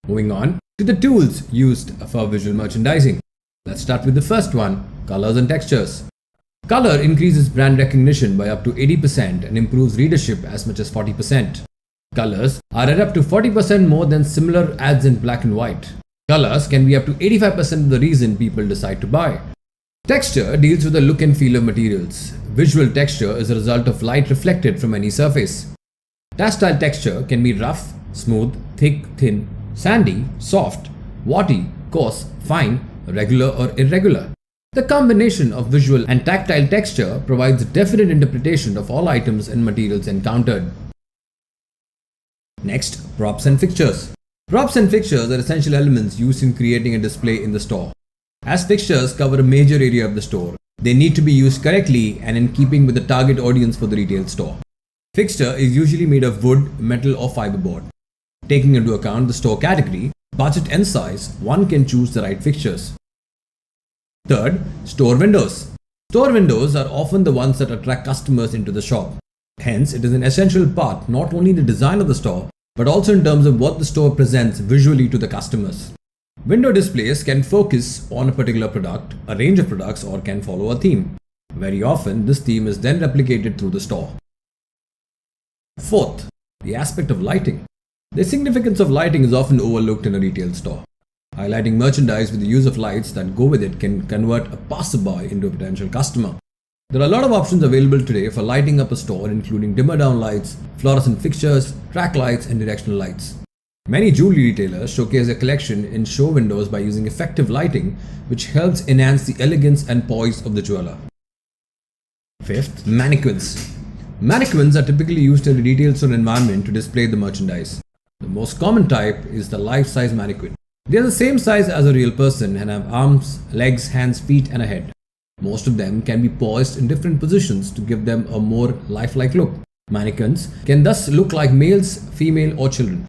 Moving on to the tools used for visual merchandising. Let's start with the first one, colors and textures. Color increases brand recognition by up to 80% and improves readership as much as 40%. Colors are at up to 40% more than similar ads in black and white. Colors can be up to 85% of the reason people decide to buy. Texture deals with the look and feel of materials. Visual texture is a result of light reflected from any surface. Tactile texture can be rough, smooth, thick, thin, sandy, soft, warty, coarse, fine, regular or irregular. The combination of visual and tactile texture provides a definite interpretation of all items and materials encountered. Next, props and fixtures. Props and fixtures are essential elements used in creating a display in the store. As fixtures cover a major area of the store, they need to be used correctly and in keeping with the target audience for the retail store. Fixture is usually made of wood, metal or fiberboard. Taking into account the store category, budget and size, one can choose the right fixtures. Third, store windows. Store windows are often the ones that attract customers into the shop. Hence, it is an essential part not only in the design of the store, but also in terms of what the store presents visually to the customers. Window displays can focus on a particular product, a range of products, or can follow a theme. Very often, this theme is then replicated through the store. Fourth, the aspect of lighting. The significance of lighting is often overlooked in a retail store. Highlighting merchandise with the use of lights that go with it can convert a passerby into a potential customer. There are a lot of options available today for lighting up a store, including dimmer down lights, fluorescent fixtures, track lights, and directional lights. Many jewelry retailers showcase their collection in show windows by using effective lighting, which helps enhance the elegance and poise of the jeweler. Fifth, mannequins. Mannequins are typically used in a retail store environment to display the merchandise. The most common type is the life-size mannequin. They are the same size as a real person and have arms, legs, hands, feet, and a head. Most of them can be poised in different positions to give them a more lifelike look. Mannequins can thus look like males, female, or children.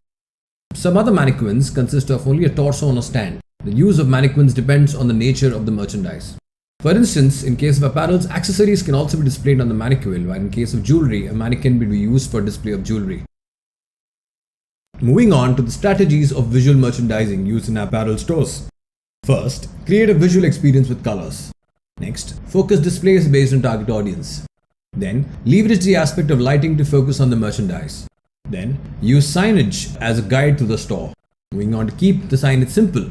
Some other mannequins consist of only a torso on a stand. The use of mannequins depends on the nature of the merchandise. For instance, in case of apparels, accessories can also be displayed on the mannequin, while in case of jewelry, a mannequin will be used for display of jewelry. Moving on to the strategies of visual merchandising used in apparel stores. First, create a visual experience with colors. Next, focus displays based on target audience. Then, leverage the aspect of lighting to focus on the merchandise. Then, use signage as a guide to the store. Moving on to keep the signage simple.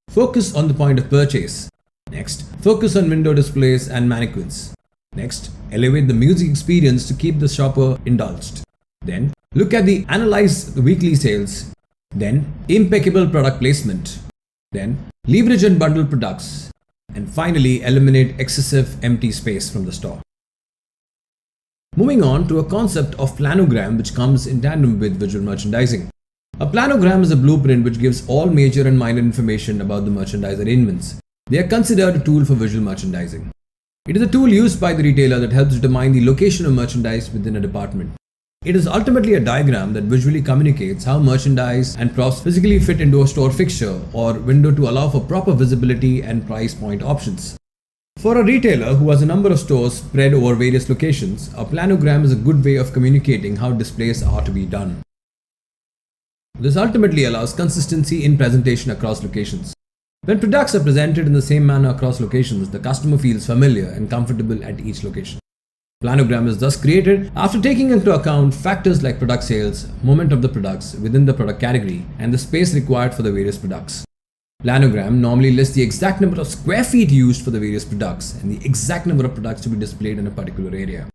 Focus on the point of purchase. Next, focus on window displays and mannequins. Next, elevate the music experience to keep the shopper indulged. Then analyze the weekly sales. Then impeccable product placement. Then leverage and bundle products. And finally eliminate excessive empty space from the store. Moving on to a concept of planogram which comes in tandem with visual merchandising. A planogram is a blueprint which gives all major and minor information about the merchandise arrangements. They are considered a tool for visual merchandising. It is a tool used by the retailer that helps determine the location of merchandise within a department. It is ultimately a diagram that visually communicates how merchandise and props physically fit into a store fixture or window to allow for proper visibility and price point options. For a retailer who has a number of stores spread over various locations, a planogram is a good way of communicating how displays are to be done. This ultimately allows consistency in presentation across locations. When products are presented in the same manner across locations, the customer feels familiar and comfortable at each location. Planogram is thus created after taking into account factors like product sales, moment of the products within the product category, and the space required for the various products. Planogram normally lists the exact number of square feet used for the various products and the exact number of products to be displayed in a particular area.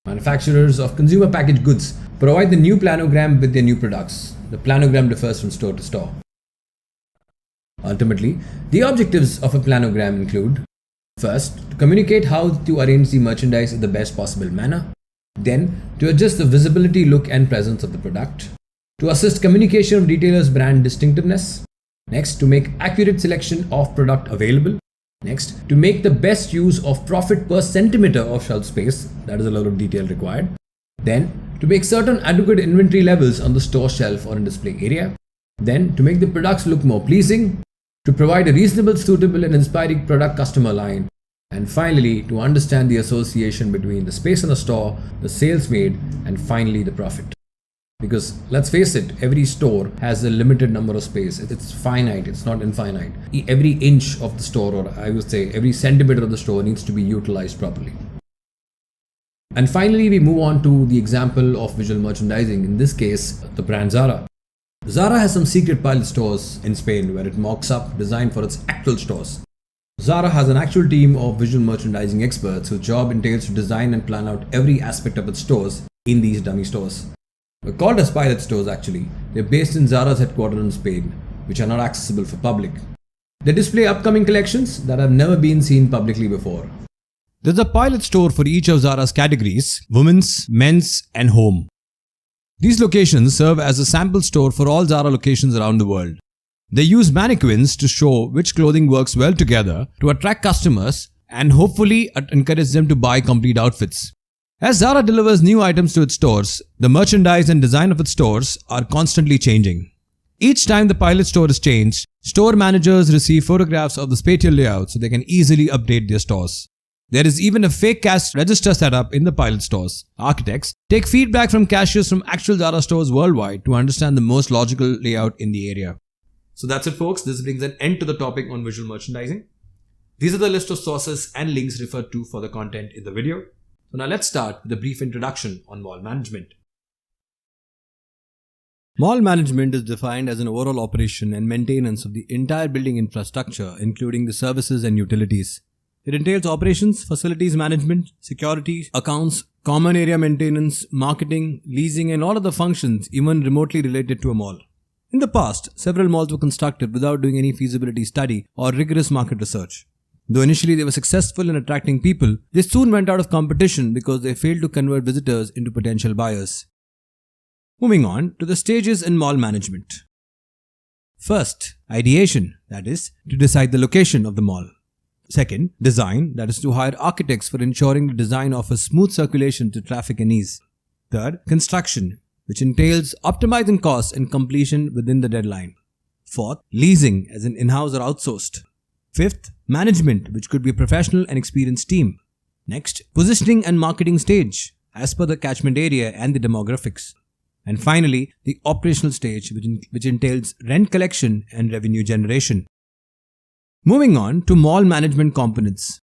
Manufacturers of consumer packaged goods provide the new planogram with their new products. The planogram differs from store to store. Ultimately, the objectives of a planogram include: first, to communicate how to arrange the merchandise in the best possible manner; then, to adjust the visibility, look and presence of the product; to assist communication of retailer's brand distinctiveness; next, to make accurate selection of product available; next, to make the best use of profit per centimeter of shelf space, that is a lot of detail required; then, to make certain adequate inventory levels on the store shelf or in display area; then, to make the products look more pleasing; to provide a reasonable, suitable and inspiring product customer line; and finally, to understand the association between the space in the store, the sales made, and finally the profit. Because let's face it, every store has a limited number of space. It's finite, it's not infinite. Every inch of the store, or I would say every centimeter of the store, needs to be utilized properly. And finally, we move on to the example of visual merchandising, in this case, the brand Zara. Zara has some secret pilot stores in Spain where it mocks up design for its actual stores. Zara has an actual team of visual merchandising experts whose job entails to design and plan out every aspect of its stores in these dummy stores. They're called as pilot stores actually. They're based in Zara's headquarters in Spain, which are not accessible for public. They display upcoming collections that have never been seen publicly before. There's a pilot store for each of Zara's categories: women's, men's, and home. These locations serve as a sample store for all Zara locations around the world. They use mannequins to show which clothing works well together to attract customers and hopefully encourage them to buy complete outfits. As Zara delivers new items to its stores, the merchandise and design of its stores are constantly changing. Each time the pilot store is changed, store managers receive photographs of the spatial layout so they can easily update their stores. There is even a fake cash register set up in the pilot stores. Architects take feedback from cashiers from actual Zara stores worldwide to understand the most logical layout in the area. So that's it, folks. This brings an end to the topic on visual merchandising. These are the list of sources and links referred to for the content in the video. So now let's start with a brief introduction on mall management. Mall management is defined as an overall operation and maintenance of the entire building infrastructure, including the services and utilities. It entails operations, facilities management, security, accounts, common area maintenance, marketing, leasing, and all other functions even remotely related to a mall. In the past, several malls were constructed without doing any feasibility study or rigorous market research. Though initially they were successful in attracting people, they soon went out of competition because they failed to convert visitors into potential buyers. Moving on to the stages in mall management. First, ideation, that is, to decide the location of the mall. Second, design, that is to hire architects for ensuring the design offers smooth circulation to traffic and ease. Third, construction, which entails optimizing costs and completion within the deadline. Fourth, leasing, as in in-house or outsourced. Fifth, management, which could be a professional and experienced team. Next, positioning and marketing stage, as per the catchment area and the demographics. And finally, the operational stage, which entails rent collection and revenue generation. Moving on to mall management components.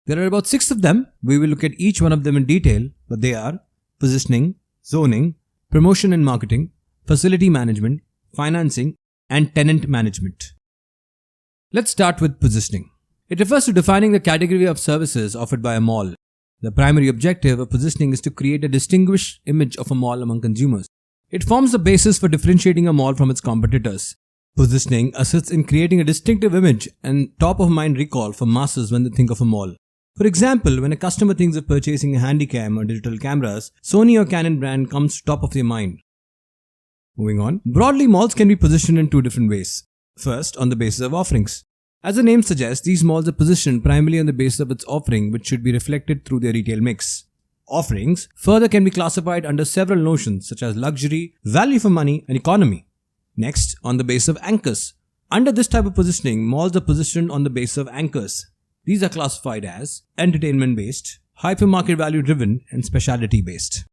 There are about 6 of them. We will look at each one of them in detail, but they are positioning, zoning, promotion and marketing, facility management, financing, and tenant management. Let's start with positioning. It refers to defining the category of services offered by a mall. The primary objective of positioning is to create a distinguished image of a mall among consumers. It forms the basis for differentiating a mall from its competitors. Positioning assists in creating a distinctive image and top-of-mind recall for masses when they think of a mall. For example, when a customer thinks of purchasing a handycam or digital cameras, Sony or Canon brand comes top of their mind. Moving on. Broadly, malls can be positioned in two different ways. First, on the basis of offerings. As the name suggests, these malls are positioned primarily on the basis of its offering, which should be reflected through their retail mix. Offerings further can be classified under several notions such as luxury, value for money, and economy. Next, on the basis of anchors. Under this type of positioning, malls are positioned on the basis of anchors. These are classified as entertainment-based, hypermarket value-driven, and specialty-based.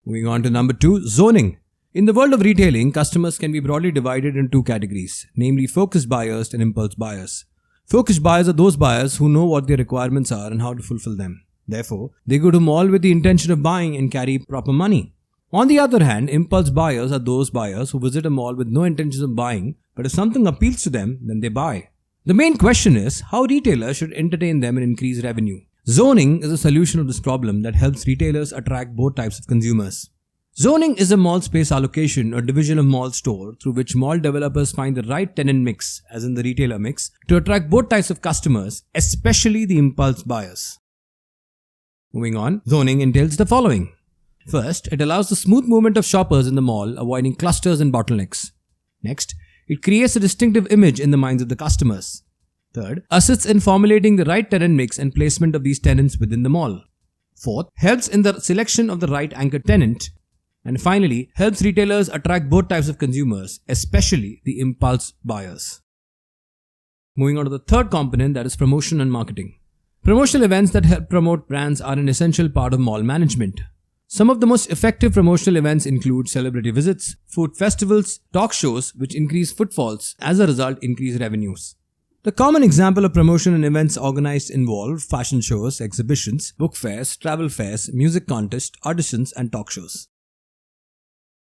Moving on to number 2, zoning. In the world of retailing, customers can be broadly divided into two categories, namely focused buyers and impulse buyers. Focused buyers are those buyers who know what their requirements are and how to fulfill them. Therefore, they go to mall with the intention of buying and carry proper money. On the other hand, impulse buyers are those buyers who visit a mall with no intentions of buying, but if something appeals to them, then they buy. The main question is how retailers should entertain them and increase revenue. Zoning is a solution of this problem that helps retailers attract both types of consumers. Zoning is a mall space allocation or division of mall store through which mall developers find the right tenant mix, as in the retailer mix, to attract both types of customers, especially the impulse buyers. Moving on, zoning entails the following. First, it allows the smooth movement of shoppers in the mall, avoiding clusters and bottlenecks. Next, it creates a distinctive image in the minds of the customers. Third, assists in formulating the right tenant mix and placement of these tenants within the mall. Fourth, helps in the selection of the right anchor tenant. And finally, helps retailers attract both types of consumers, especially the impulse buyers. Moving on to the third component, that is promotion and marketing. Promotional events that help promote brands are an essential part of mall management. Some of the most effective promotional events include celebrity visits, food festivals, talk shows, which increase footfalls, as a result increase revenues. The common example of promotion and events organized involve fashion shows, exhibitions, book fairs, travel fairs, music contests, auditions, and talk shows.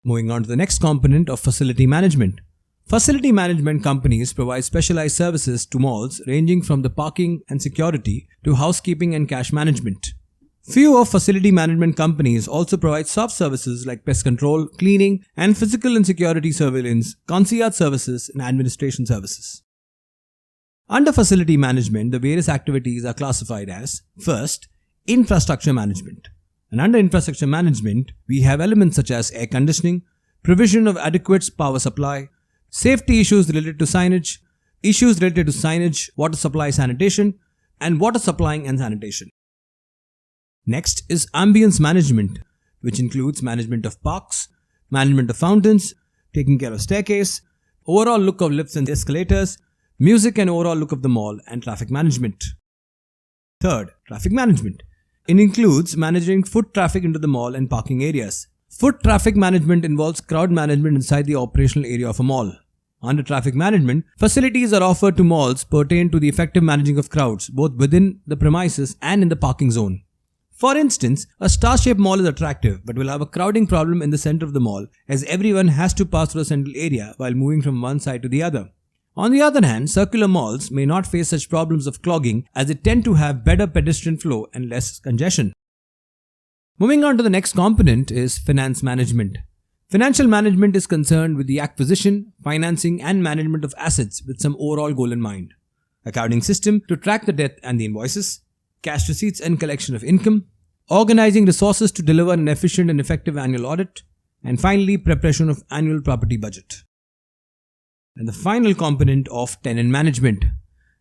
Moving on to the next component of facility management. Facility management companies provide specialized services to malls ranging from the parking and security to housekeeping and cash management. Few of facility management companies also provide soft services like pest control, cleaning, and physical and security surveillance, concierge services, and administration services. Under facility management, the various activities are classified as, first, infrastructure management. And under infrastructure management, we have elements such as air conditioning, provision of adequate power supply, safety issues related to signage, water supply sanitation, and water supplying and sanitation. Next is ambience management, which includes management of parks, management of fountains, taking care of staircase, overall look of lifts and escalators, music and overall look of the mall, and traffic management. Third, traffic management. It includes managing foot traffic into the mall and parking areas. Foot traffic management involves crowd management inside the operational area of a mall. Under traffic management, facilities are offered to malls pertain to the effective managing of crowds, both within the premises and in the parking zone. For instance, a star-shaped mall is attractive but will have a crowding problem in the center of the mall as everyone has to pass through a central area while moving from one side to the other. On the other hand, circular malls may not face such problems of clogging as they tend to have better pedestrian flow and less congestion. Moving on to the next component is finance management. Financial management is concerned with the acquisition, financing, and management of assets with some overall goal in mind. Accounting system to track the debt and the invoices, cash receipts and collection of income, organizing resources to deliver an efficient and effective annual audit, and finally, preparation of annual property budget. And the final component of tenant management.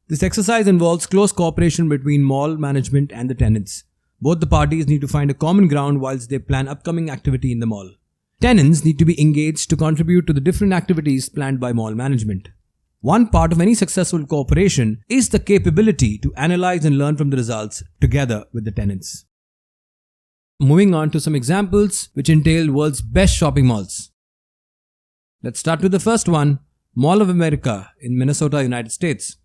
This exercise involves close cooperation between mall management and the tenants. Both the parties need to find a common ground whilst they plan upcoming activity in the mall. Tenants need to be engaged to contribute to the different activities planned by mall management. One part of any successful cooperation is the capability to analyze and learn from the results together with the tenants. Moving on to some examples which entail world's best shopping malls. Let's start with the first one, Mall of America in Minnesota, United States.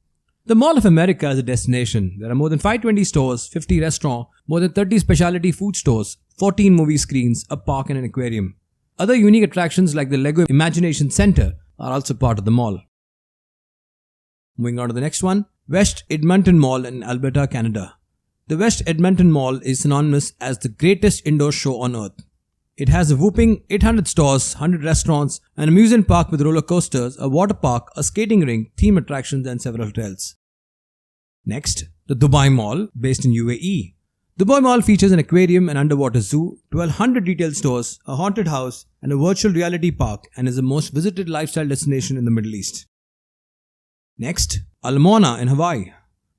The Mall of America is a destination. There are more than 520 stores, 50 restaurants, more than 30 specialty food stores, 14 movie screens, a park and an aquarium. Other unique attractions like the Lego Imagination Center are also part of the mall. Moving on to the next one, West Edmonton Mall in Alberta, Canada. The West Edmonton Mall is synonymous as the greatest indoor show on earth. It has a whopping 800 stores, 100 restaurants, an amusement park with roller coasters, a water park, a skating rink, theme attractions and several hotels. Next, the Dubai Mall, based in UAE. Dubai Mall features an aquarium and underwater zoo, 1,200 retail stores, a haunted house, and a virtual reality park, and is the most visited lifestyle destination in the Middle East. Next, Al Moana in Hawaii.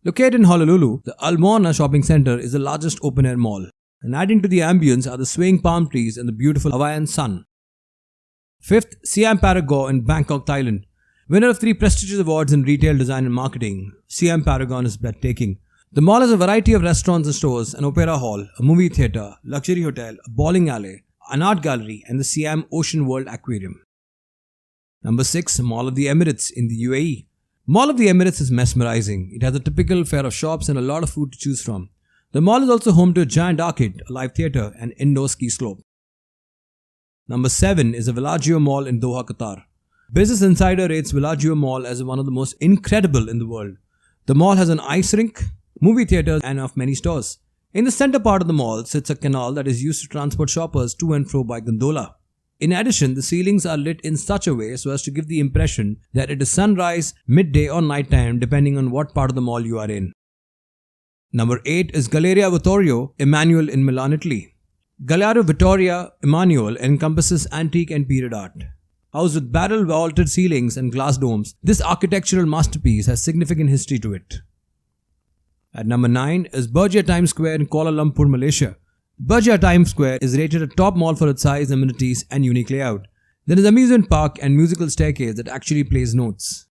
Located in Honolulu, the Al Moana shopping center is the largest open-air mall, and adding to the ambience are the swaying palm trees and the beautiful Hawaiian sun. Fifth, Siam Paragon in Bangkok, Thailand. Winner of 3 prestigious awards in retail design and marketing, Siam Paragon is breathtaking. The mall has a variety of restaurants and stores, an opera hall, a movie theatre, luxury hotel, a bowling alley, an art gallery, and the Siam Ocean World Aquarium. Number 6, Mall of the Emirates in the UAE. Mall of the Emirates is mesmerizing. It has a typical fare of shops and a lot of food to choose from. The mall is also home to a giant arcade, a live theatre, and indoor ski slope. Number 7 is the Villaggio Mall in Doha, Qatar. Business Insider rates Villaggio Mall as one of the most incredible in the world. The mall has an ice rink, movie theatres, and of many stores. In the center part of the mall sits a canal that is used to transport shoppers to and fro by gondola. In addition, the ceilings are lit in such a way so as to give the impression that it is sunrise, midday or nighttime depending on what part of the mall you are in. Number 8 is Galleria Vittorio Emanuele in Milan, Italy. Galleria Vittorio Emanuele encompasses antique and period art. Housed with barrel vaulted ceilings and glass domes, this architectural masterpiece has significant history to it. At number 9 is Berjaya Times Square in Kuala Lumpur, Malaysia. Berjaya Times Square is rated a top mall for its size, amenities and unique layout. There is an amusement park and musical staircase that actually plays notes.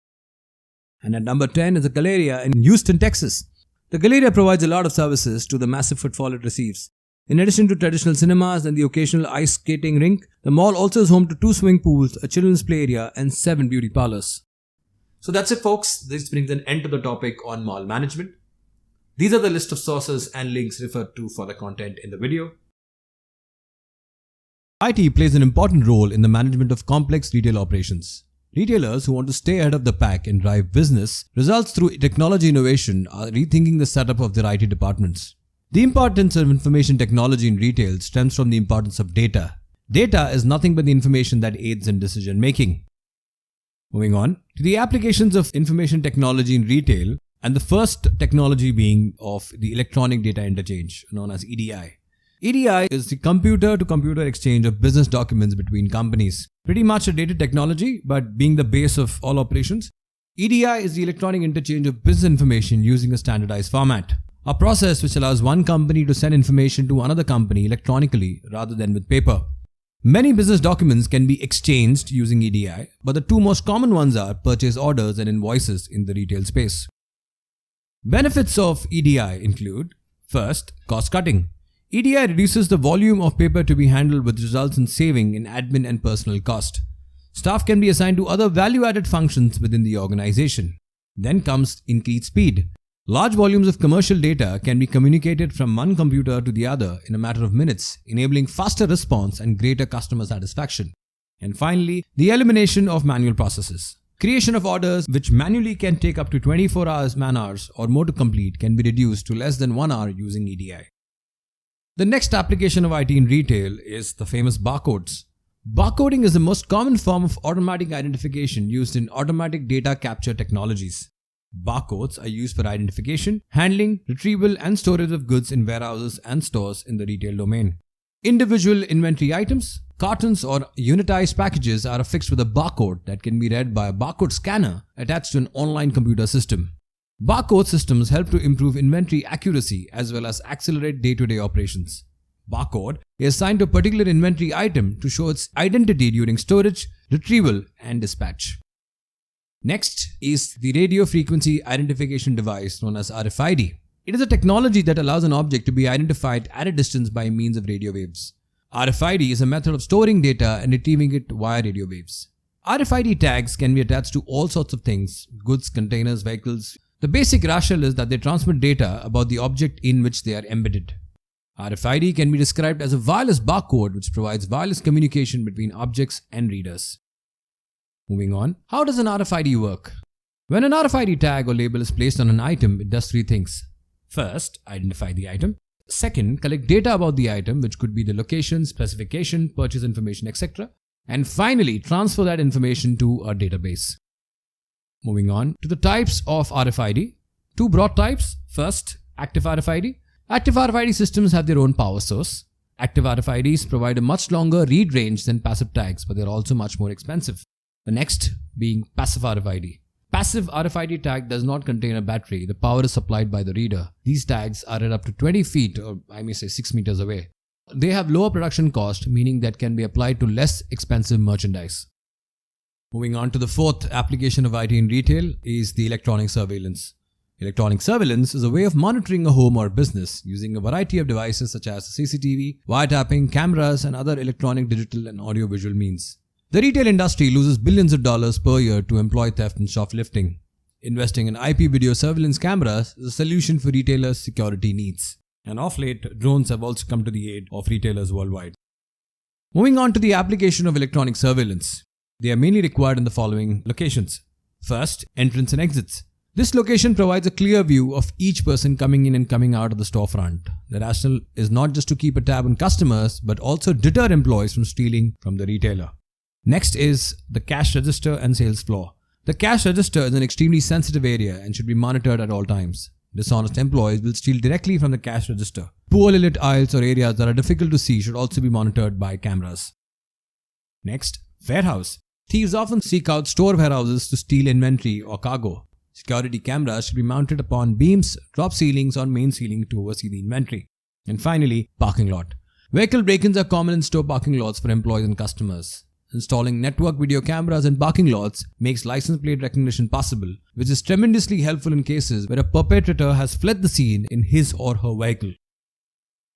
And at number 10 is the Galleria in Houston, Texas. The Galleria provides a lot of services to the massive footfall it receives. In addition to traditional cinemas and the occasional ice skating rink, the mall also is home to 2 swimming pools, a children's play area and 7 beauty parlors. So that's it, folks. This brings an end to the topic on mall management. These are the list of sources and links referred to for the content in the video. IT plays an important role in the management of complex retail operations. Retailers who want to stay ahead of the pack and drive business results through technology innovation are rethinking the setup of their IT departments. The importance of information technology in retail stems from the importance of data. Data is nothing but the information that aids in decision making. Moving on to the applications of information technology in retail, and the first technology being of the electronic data interchange, known as EDI. EDI is the computer-to-computer exchange of business documents between companies. Pretty much a dated technology, but being the base of all operations, EDI is the electronic interchange of business information using a standardized format. A process which allows one company to send information to another company electronically rather than with paper. Many business documents can be exchanged using EDI, but the 2 most common ones are purchase orders and invoices in the retail space. Benefits of EDI include: first, cost cutting. EDI reduces the volume of paper to be handled, which results in saving in admin and personal cost. Staff can be assigned to other value-added functions within the organization. Then comes increased speed. Large volumes of commercial data can be communicated from one computer to the other in a matter of minutes, enabling faster response and greater customer satisfaction. And finally, the elimination of manual processes. Creation of orders, which manually can take up to 24 hours man-hours or more to complete, can be reduced to less than 1 hour using EDI. The next application of IT in retail is the famous barcodes. Barcoding is the most common form of automatic identification used in automatic data capture technologies. Barcodes are used for identification, handling, retrieval and storage of goods in warehouses and stores in the retail domain. Individual inventory items, cartons or unitized packages are affixed with a barcode that can be read by a barcode scanner attached to an online computer system. Barcode systems help to improve inventory accuracy as well as accelerate day-to-day operations. Barcode is assigned to a particular inventory item to show its identity during storage, retrieval and dispatch. Next is the radio frequency identification device known as RFID. It is a technology that allows an object to be identified at a distance by means of radio waves. RFID is a method of storing data and retrieving it via radio waves. RFID tags can be attached to all sorts of things: goods, containers, vehicles. The basic rationale is that they transmit data about the object in which they are embedded. RFID can be described as a wireless barcode which provides wireless communication between objects and readers. Moving on, how does an RFID work? When an RFID tag or label is placed on an item, it does 3 things. First, identify the item. Second, collect data about the item, which could be the location, specification, purchase information, etc. And finally, transfer that information to a database. Moving on to the types of RFID. Two broad types. First, active RFID. Active RFID systems have their own power source. Active RFIDs provide a much longer read range than passive tags, but they're also much more expensive. The next being passive RFID. Passive RFID tag does not contain a battery. The power is supplied by the reader. These tags are at up to 20 feet, or I may say 6 meters away. They have lower production cost, meaning that can be applied to less expensive merchandise. Moving on to the fourth application of IT in retail is the electronic surveillance. Electronic surveillance is a way of monitoring a home or business using a variety of devices such as CCTV, wiretapping, cameras, and other electronic, digital, and audio-visual means. The retail industry loses billions of dollars per year to employee theft and shoplifting. Investing in IP video surveillance cameras is a solution for retailers' security needs. And of late, drones have also come to the aid of retailers worldwide. Moving on to the application of electronic surveillance. They are mainly required in the following locations. First, entrance and exits. This location provides a clear view of each person coming in and coming out of the storefront. The rationale is not just to keep a tab on customers, but also deter employees from stealing from the retailer. Next is the cash register and sales floor. The cash register is an extremely sensitive area and should be monitored at all times. Dishonest employees will steal directly from the cash register. Poorly lit aisles or areas that are difficult to see should also be monitored by cameras. Next, warehouse. Thieves often seek out store warehouses to steal inventory or cargo. Security cameras should be mounted upon beams, drop ceilings, or main ceiling to oversee the inventory. And finally, parking lot. Vehicle break-ins are common in store parking lots for employees and customers. Installing network video cameras in parking lots makes license plate recognition possible, which is tremendously helpful in cases where a perpetrator has fled the scene in his or her vehicle.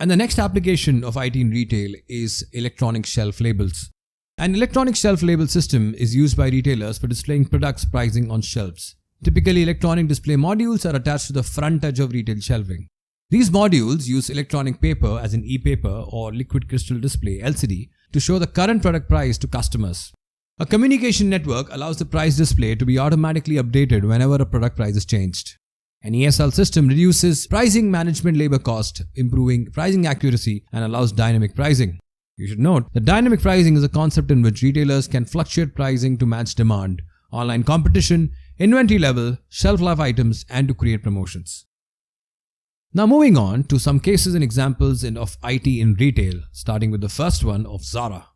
And the next application of IT in retail is electronic shelf labels. An electronic shelf label system is used by retailers for displaying products pricing on shelves. Typically, electronic display modules are attached to the front edge of retail shelving. These modules use electronic paper as in e-paper or liquid crystal display (LCD) to show the current product price to customers. A communication network allows the price display to be automatically updated whenever a product price is changed. An ESL system reduces pricing management labor cost, improving pricing accuracy, and allows dynamic pricing. You should note that dynamic pricing is a concept in which retailers can fluctuate pricing to match demand, online competition, inventory level, shelf life items, and to create promotions. Now moving on to some cases and examples of IT in retail, starting with the first one of Zara.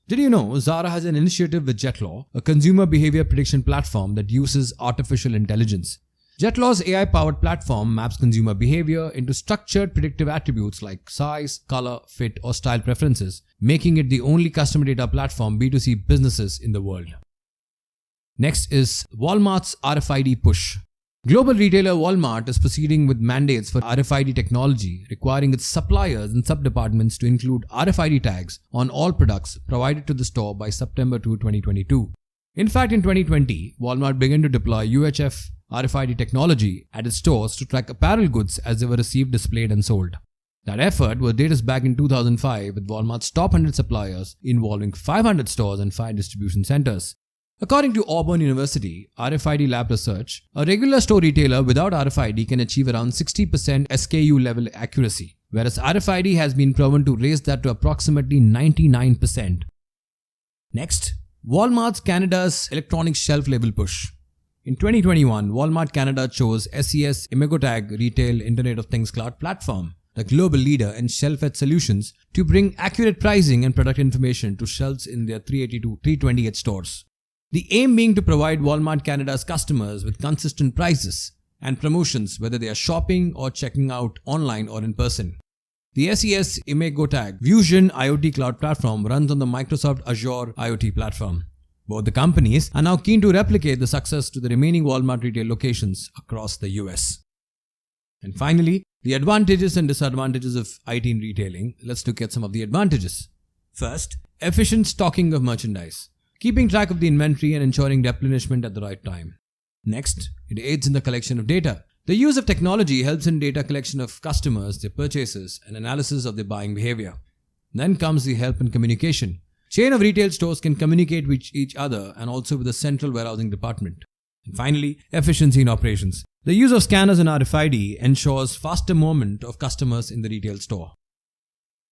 Did you know Zara has an initiative with Jetlaw, a consumer behavior prediction platform that uses artificial intelligence. Jetlaw's AI-powered platform maps consumer behavior into structured predictive attributes like size, color, fit, or style preferences, making it the only customer data platform B2C businesses in the world. Next is Walmart's RFID push. Global retailer Walmart is proceeding with mandates for RFID technology, requiring its suppliers and sub-departments to include RFID tags on all products provided to the store by September 2, 2022. In fact, in 2020, Walmart began to deploy UHF RFID technology at its stores to track apparel goods as they were received, displayed, and sold. That effort was dated back in 2005 with Walmart's top 100 suppliers involving 500 stores and 5 distribution centers. According to Auburn University RFID Lab research, a regular store retailer without RFID can achieve around 60% SKU level accuracy, whereas RFID has been proven to raise that to approximately 99%. Next, Walmart Canada's electronic shelf label push. In 2021, Walmart Canada chose SES Imagotag Retail Internet of Things Cloud Platform, the global leader in shelf-edge solutions, to bring accurate pricing and product information to shelves in their 380 to 328 stores. The aim being to provide Walmart Canada's customers with consistent prices and promotions whether they are shopping or checking out online or in person. The SES Imagotag Fusion IoT Cloud Platform runs on the Microsoft Azure IoT platform. Both the companies are now keen to replicate the success to the remaining Walmart retail locations across the US. And finally, the advantages and disadvantages of IT in retailing. Let's look at some of the advantages. First, efficient stocking of merchandise, keeping track of the inventory and ensuring replenishment at the right time. Next, it aids in the collection of data. The use of technology helps in data collection of customers, their purchases, and analysis of their buying behavior. Then comes the help in communication. Chain of retail stores can communicate with each other and also with the central warehousing department. And finally, efficiency in operations. The use of scanners and RFID ensures faster movement of customers in the retail store.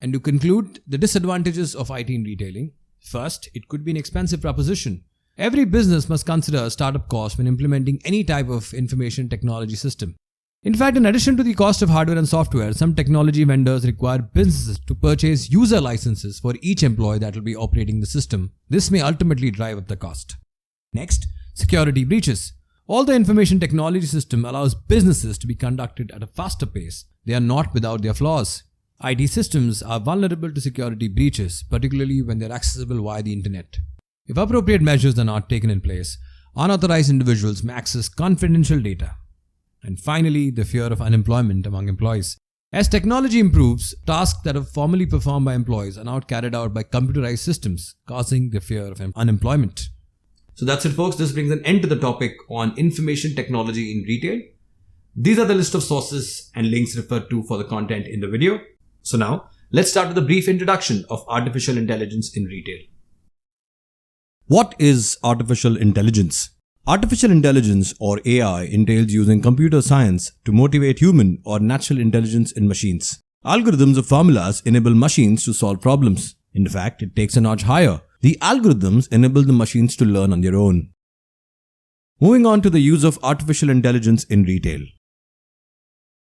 And to conclude, the disadvantages of IT in retailing. First, it could be an expensive proposition. Every business must consider startup costs when implementing any type of information technology system. In fact, in addition to the cost of hardware and software, some technology vendors require businesses to purchase user licenses for each employee that will be operating the system. This may ultimately drive up the cost. Next, security breaches. Although the information technology system allows businesses to be conducted at a faster pace, they are not without their flaws. IT systems are vulnerable to security breaches, particularly when they are accessible via the internet. If appropriate measures are not taken in place, unauthorized individuals may access confidential data. And finally, the fear of unemployment among employees. As technology improves, tasks that are formerly performed by employees are now carried out by computerized systems, causing the fear of unemployment. So that's it, folks. This brings an end to the topic on information technology in retail. These are the list of sources and links referred to for the content in the video. So now, let's start with a brief introduction of artificial intelligence in retail. What is artificial intelligence? Artificial intelligence, or AI, entails using computer science to motivate human or natural intelligence in machines. Algorithms or formulas enable machines to solve problems. In fact, it takes a notch higher. The algorithms enable the machines to learn on their own. Moving on to the use of artificial intelligence in retail.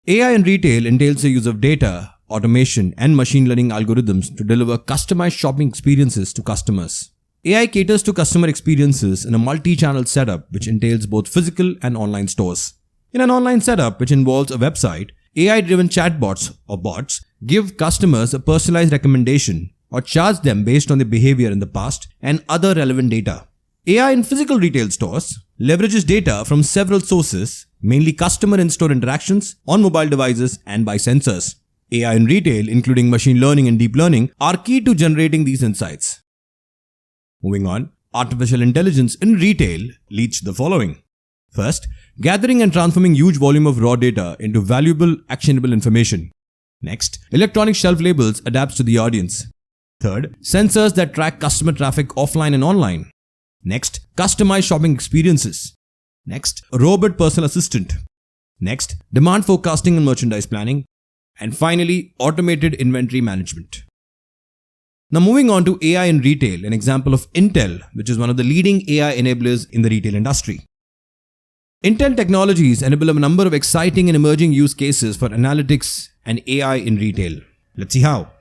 AI in retail entails the use of data, automation, and machine learning algorithms to deliver customized shopping experiences to customers. AI caters to customer experiences in a multi-channel setup which entails both physical and online stores. In an online setup which involves a website, AI-driven chatbots or bots give customers a personalized recommendation or charge them based on their behavior in the past and other relevant data. AI in physical retail stores leverages data from several sources, mainly customer in-store interactions, on mobile devices, and by sensors. AI in retail, including machine learning and deep learning, are key to generating these insights. Moving on, artificial intelligence in retail leads to the following. First, gathering and transforming huge volume of raw data into valuable, actionable information. Next, electronic shelf labels adapts to the audience. Third, sensors that track customer traffic offline and online. Next, customized shopping experiences. Next, a robot personal assistant. Next, demand forecasting and merchandise planning. And finally, automated inventory management. Now moving on to AI in retail, an example of Intel, which is one of the leading AI enablers in the retail industry. Intel technologies enable a number of exciting and emerging use cases for analytics and AI in retail. Let's see how.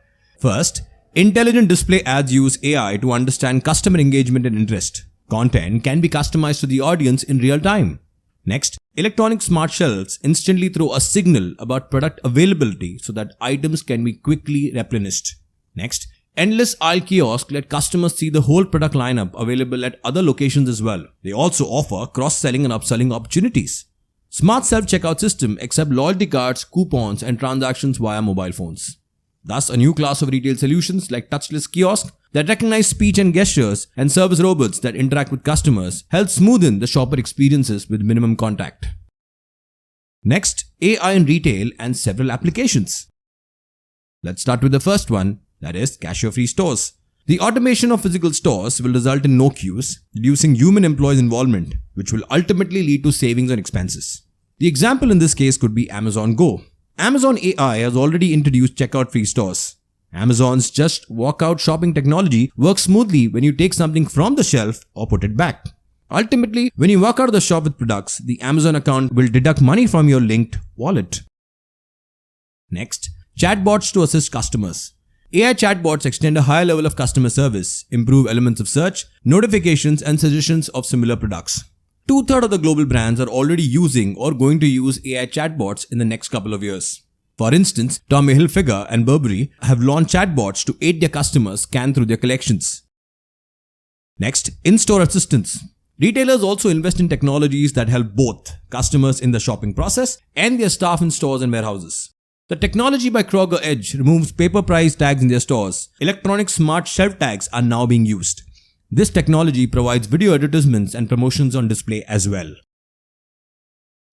First, intelligent display ads use AI to understand customer engagement and interest. Content can be customized to the audience in real time. Next, electronic smart shelves instantly throw a signal about product availability so that items can be quickly replenished. Next, endless aisle kiosks let customers see the whole product lineup available at other locations as well. They also offer cross-selling and upselling opportunities. Smart self-checkout system accept loyalty cards, coupons, and transactions via mobile phones. Thus, a new class of retail solutions like touchless kiosks that recognize speech and gestures and service robots that interact with customers help smoothen the shopper experiences with minimum contact. Next, AI in retail and several applications. Let's start with the first one, that is cashier-free stores. The automation of physical stores will result in no queues, reducing human employees' involvement, which will ultimately lead to savings on expenses. The example in this case could be Amazon Go. Amazon AI has already introduced checkout-free stores. Amazon's just walk-out shopping technology works smoothly when you take something from the shelf or put it back. Ultimately, when you walk out of the shop with products, the Amazon account will deduct money from your linked wallet. Next, chatbots to assist customers. AI chatbots extend a higher level of customer service, improve elements of search, notifications, and suggestions of similar products. 2/3 of the global brands are already using or going to use AI chatbots in the next couple of years. For instance, Tommy Hilfiger and Burberry have launched chatbots to aid their customers scan through their collections. Next, in-store assistants. Retailers also invest in technologies that help both customers in the shopping process and their staff in stores and warehouses. The technology by Kroger Edge removes paper price tags in their stores. Electronic smart shelf tags are now being used. This technology provides video advertisements and promotions on display as well.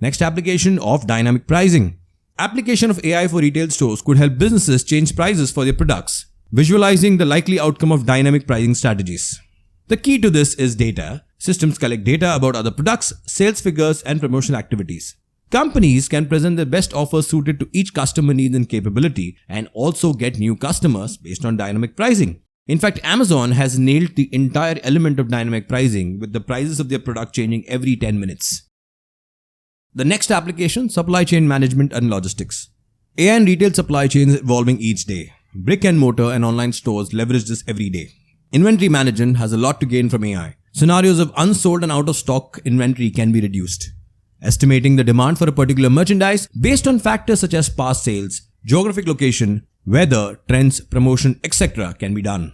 Next, application of dynamic pricing. Application of AI for retail stores could help businesses change prices for their products, visualizing the likely outcome of dynamic pricing strategies. The key to this is data. Systems collect data about other products, sales figures, and promotional activities. Companies can present their best offers suited to each customer needs and capability, and also get new customers based on dynamic pricing. In fact, Amazon has nailed the entire element of dynamic pricing, with the prices of their product changing every 10 minutes. The next application, supply chain management and logistics. AI and retail supply chains evolving each day. Brick and mortar and online stores leverage this every day. Inventory management has a lot to gain from AI. Scenarios of unsold and out of stock inventory can be reduced. Estimating the demand for a particular merchandise based on factors such as past sales, geographic location, weather, trends, promotion, etc. can be done.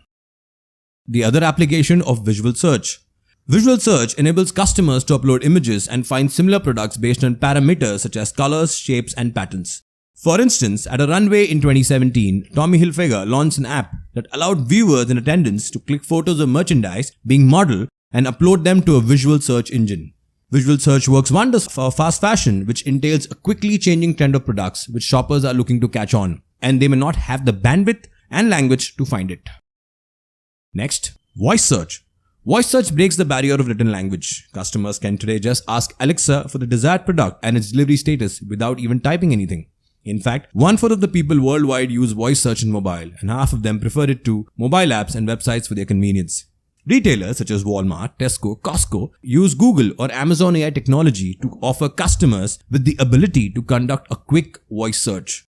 The other application of visual search. Visual search enables customers to upload images and find similar products based on parameters such as colors, shapes, and patterns. For instance, at a runway in 2017, Tommy Hilfiger launched an app that allowed viewers in attendance to click photos of merchandise being modeled and upload them to a visual search engine. Visual search works wonders for fast fashion, which entails a quickly changing trend of products which shoppers are looking to catch on, and they may not have the bandwidth and language to find it. Next, voice search. Voice search breaks the barrier of written language. Customers can today just ask Alexa for the desired product and its delivery status without even typing anything. In fact, 1/4 of the people worldwide use voice search in mobile, and half of them prefer it to mobile apps and websites for their convenience. Retailers such as Walmart, Tesco, Costco use Google or Amazon AI technology to offer customers with the ability to conduct a quick voice search.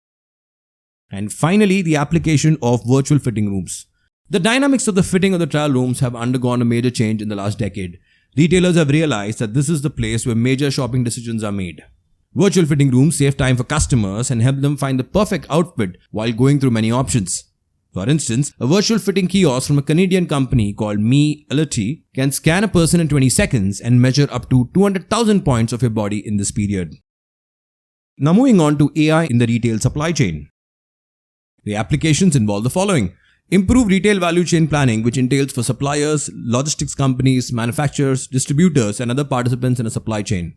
And finally, the application of virtual fitting rooms. The dynamics of the fitting of the trial rooms have undergone a major change in the last decade. Retailers have realized that this is the place where major shopping decisions are made. Virtual fitting rooms save time for customers and help them find the perfect outfit while going through many options. For instance, a virtual fitting kiosk from a Canadian company called Me-Ality can scan a person in 20 seconds and measure up to 200,000 points of your body in this period. Now moving on to AI in the retail supply chain. The applications involve the following. Improve retail value chain planning, which entails for suppliers, logistics companies, manufacturers, distributors, and other participants in a supply chain.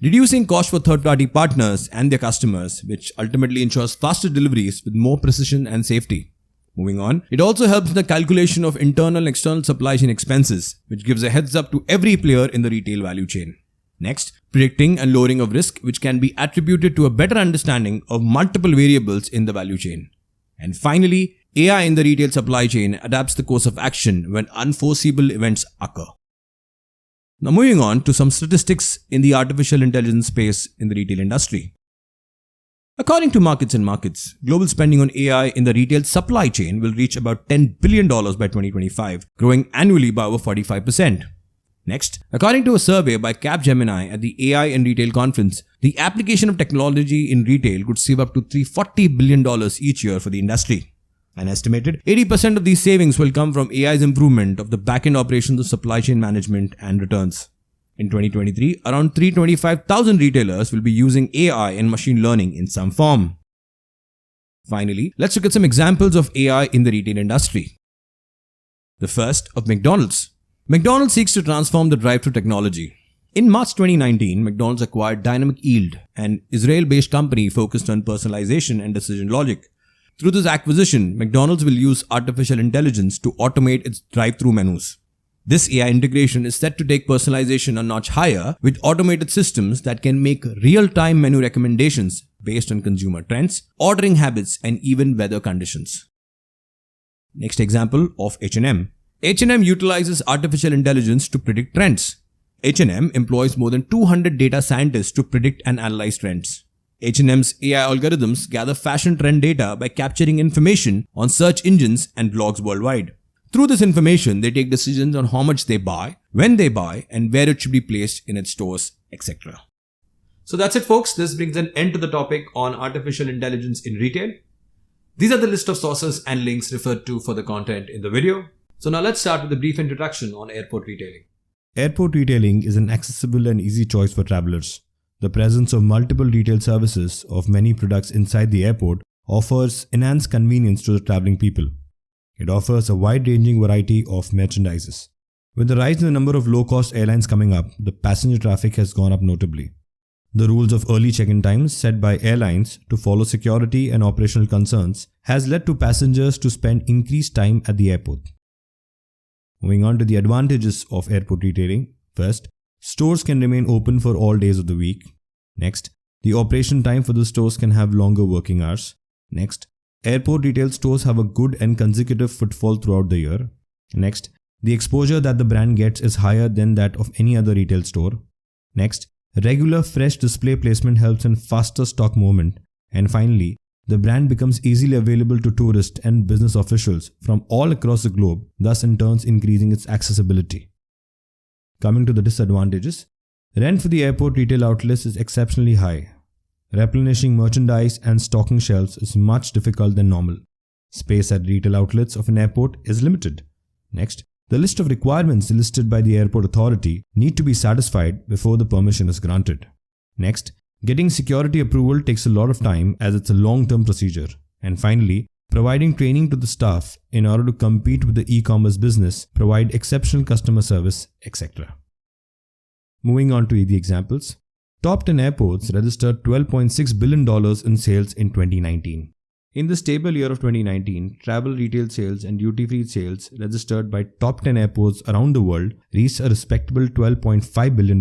Reducing cost for third-party partners and their customers, which ultimately ensures faster deliveries with more precision and safety. Moving on, it also helps in the calculation of internal and external supply chain expenses, which gives a heads up to every player in the retail value chain. Next, predicting and lowering of risk, which can be attributed to a better understanding of multiple variables in the value chain. And finally, AI in the retail supply chain adapts the course of action when unforeseeable events occur. Now moving on to some statistics in the artificial intelligence space in the retail industry. According to Markets and Markets, global spending on AI in the retail supply chain will reach about $10 billion by 2025, growing annually by over 45%. Next, according to a survey by Capgemini at the AI in Retail conference, the application of technology in retail could save up to $340 billion each year for the industry. An estimated 80% of these savings will come from AI's improvement of the back-end operations of supply chain management and returns. In 2023, around 325,000 retailers will be using AI and machine learning in some form. Finally, let's look at some examples of AI in the retail industry. The first of McDonald's. McDonald's seeks to transform the drive-thru technology. In March 2019, McDonald's acquired Dynamic Yield, an Israel-based company focused on personalization and decision logic. Through this acquisition, McDonald's will use artificial intelligence to automate its drive-thru menus. This AI integration is set to take personalization a notch higher with automated systems that can make real-time menu recommendations based on consumer trends, ordering habits, and even weather conditions. Next example of H&M. H&M utilizes artificial intelligence to predict trends. H&M employs more than 200 data scientists to predict and analyze trends. H&M's AI algorithms gather fashion trend data by capturing information on search engines and blogs worldwide. Through this information, they take decisions on how much they buy, when they buy, and where it should be placed in its stores, etc. So that's it, folks. This brings an end to the topic on artificial intelligence in retail. These are the list of sources and links referred to for the content in the video. So now let's start with a brief introduction on airport retailing. Airport retailing is an accessible and easy choice for travelers. The presence of multiple retail services of many products inside the airport offers enhanced convenience to the traveling people. It offers a wide-ranging variety of merchandises. With the rise in the number of low-cost airlines coming up, the passenger traffic has gone up notably. The rules of early check-in times set by airlines to follow security and operational concerns has led to passengers to spend increased time at the airport. Moving on to the advantages of airport retailing. First, stores can remain open for all days of the week. Next, The operation time for the stores can have longer working hours. Next, airport retail stores have a good and consecutive footfall throughout the year. Next, the exposure that the brand gets is higher than that of any other retail store. Next, regular fresh display placement helps in faster stock movement. And finally, the brand becomes easily available to tourists and business officials from all across the globe, thus in turn increasing its accessibility. Coming to the disadvantages, rent for the airport retail outlets is exceptionally high. Replenishing merchandise and stocking shelves is much difficult than normal. Space at retail outlets of an airport is limited. Next, the list of requirements listed by the airport authority need to be satisfied before the permission is granted. Next, getting security approval takes a lot of time as it's a long-term procedure. And finally, providing training to the staff in order to compete with the e-commerce business, provide exceptional customer service, etc. Moving on to the examples. Top 10 airports registered $12.6 billion in sales in 2019. In the stable year of 2019, travel retail sales and duty-free sales registered by top 10 airports around the world reached a respectable $12.5 billion.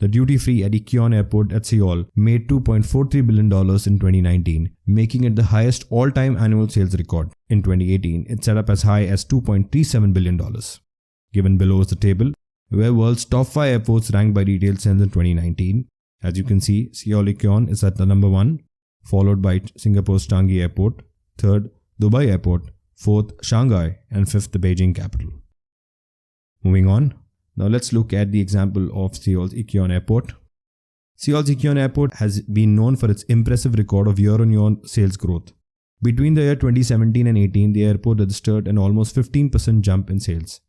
The duty-free at Incheon Airport at Seoul made $2.43 billion in 2019, making it the highest all-time annual sales record. In 2018, it set up as high as $2.37 billion. Given below is the table, where world's top 5 airports ranked by retail sales in 2019. As you can see, Seoul Incheon is at the number 1, followed by Singapore's Changi Airport, 3rd, Dubai Airport, 4th, Shanghai, and 5th, the Beijing capital. Moving on, now let's look at the example of Seoul's Incheon Airport. Seoul's Incheon Airport has been known for its impressive record of year-on-year sales growth. Between the year 2017 and 18, the airport registered an almost 15% jump in sales.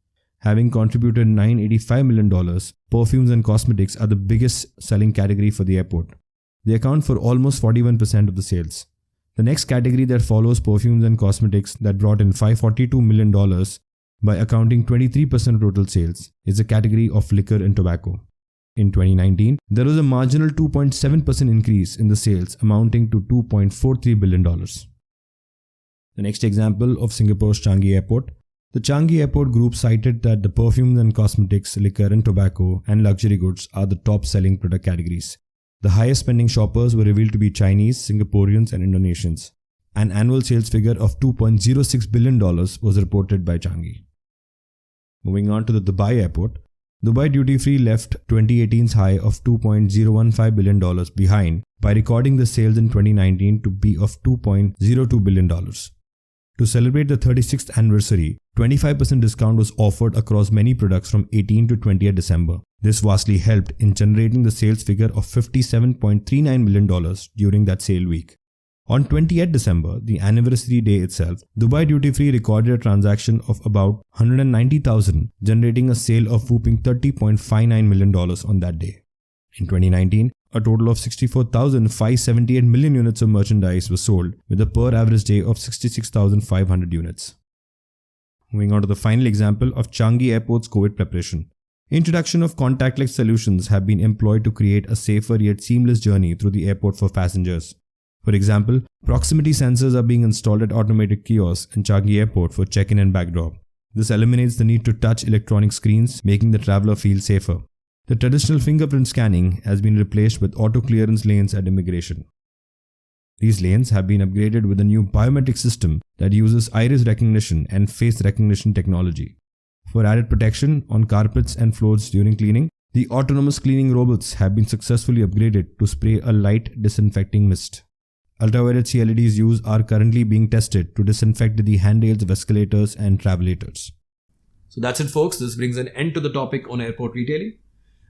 Having contributed $985 million, perfumes and cosmetics are the biggest selling category for the airport. They account for almost 41% of the sales. The next category that follows perfumes and cosmetics that brought in $542 million by accounting 23% of total sales is the category of liquor and tobacco. In 2019, there was a marginal 2.7% increase in the sales amounting to $2.43 billion. The next example of Singapore's Changi Airport. The Changi Airport Group cited that the perfumes and cosmetics, liquor and tobacco, and luxury goods are the top selling product categories. The highest spending shoppers were revealed to be Chinese, Singaporeans, and Indonesians. An annual sales figure of $2.06 billion was reported by Changi. Moving on to the Dubai Airport. Dubai Duty Free left 2018's high of $2.015 billion behind by recording the sales in 2019 to be of $2.02 billion. To celebrate the 36th anniversary, 25% discount was offered across many products from 18 to 20th December. This vastly helped in generating the sales figure of $57.39 million during that sale week. On 20th December, the anniversary day itself, Dubai Duty Free recorded a transaction of about 190,000, generating a sale of whopping $30.59 million on that day. In 2019, a total of 64,578 million units of merchandise was sold, with a per average day of 66,500 units. Moving on to the final example of Changi Airport's COVID preparation. Introduction of contactless solutions have been employed to create a safer yet seamless journey through the airport for passengers. For example, proximity sensors are being installed at automated kiosks in Changi Airport for check-in and bag drop. This eliminates the need to touch electronic screens, making the traveler feel safer. The traditional fingerprint scanning has been replaced with auto clearance lanes at immigration. These lanes have been upgraded with a new biometric system that uses iris recognition and face recognition technology. For added protection on carpets and floors during cleaning, the autonomous cleaning robots have been successfully upgraded to spray a light disinfecting mist. Ultraviolet LEDs used are currently being tested to disinfect the handrails of escalators and travelators. So that's it, folks. This brings an end to the topic on airport retailing.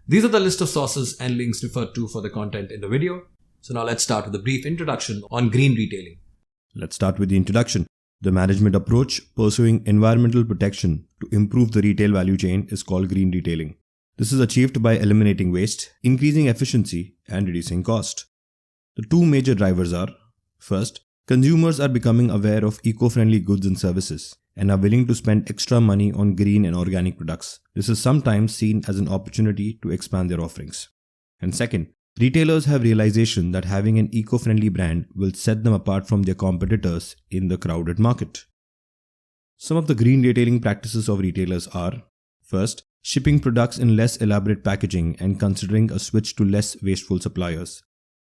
These are the list of sources and links referred to for the content in the video. So now let's start with a brief introduction on green retailing. Let's start with the introduction. The management approach pursuing environmental protection to improve the retail value chain is called green retailing. This is achieved by eliminating waste, increasing efficiency, and reducing cost. The two major drivers are: first, consumers are becoming aware of eco-friendly goods and services and are willing to spend extra money on green and organic products. This is sometimes seen as an opportunity to expand their offerings. And second, retailers have realization that having an eco-friendly brand will set them apart from their competitors in the crowded market. Some of the green retailing practices of retailers are: first, shipping products in less elaborate packaging and considering a switch to less wasteful suppliers.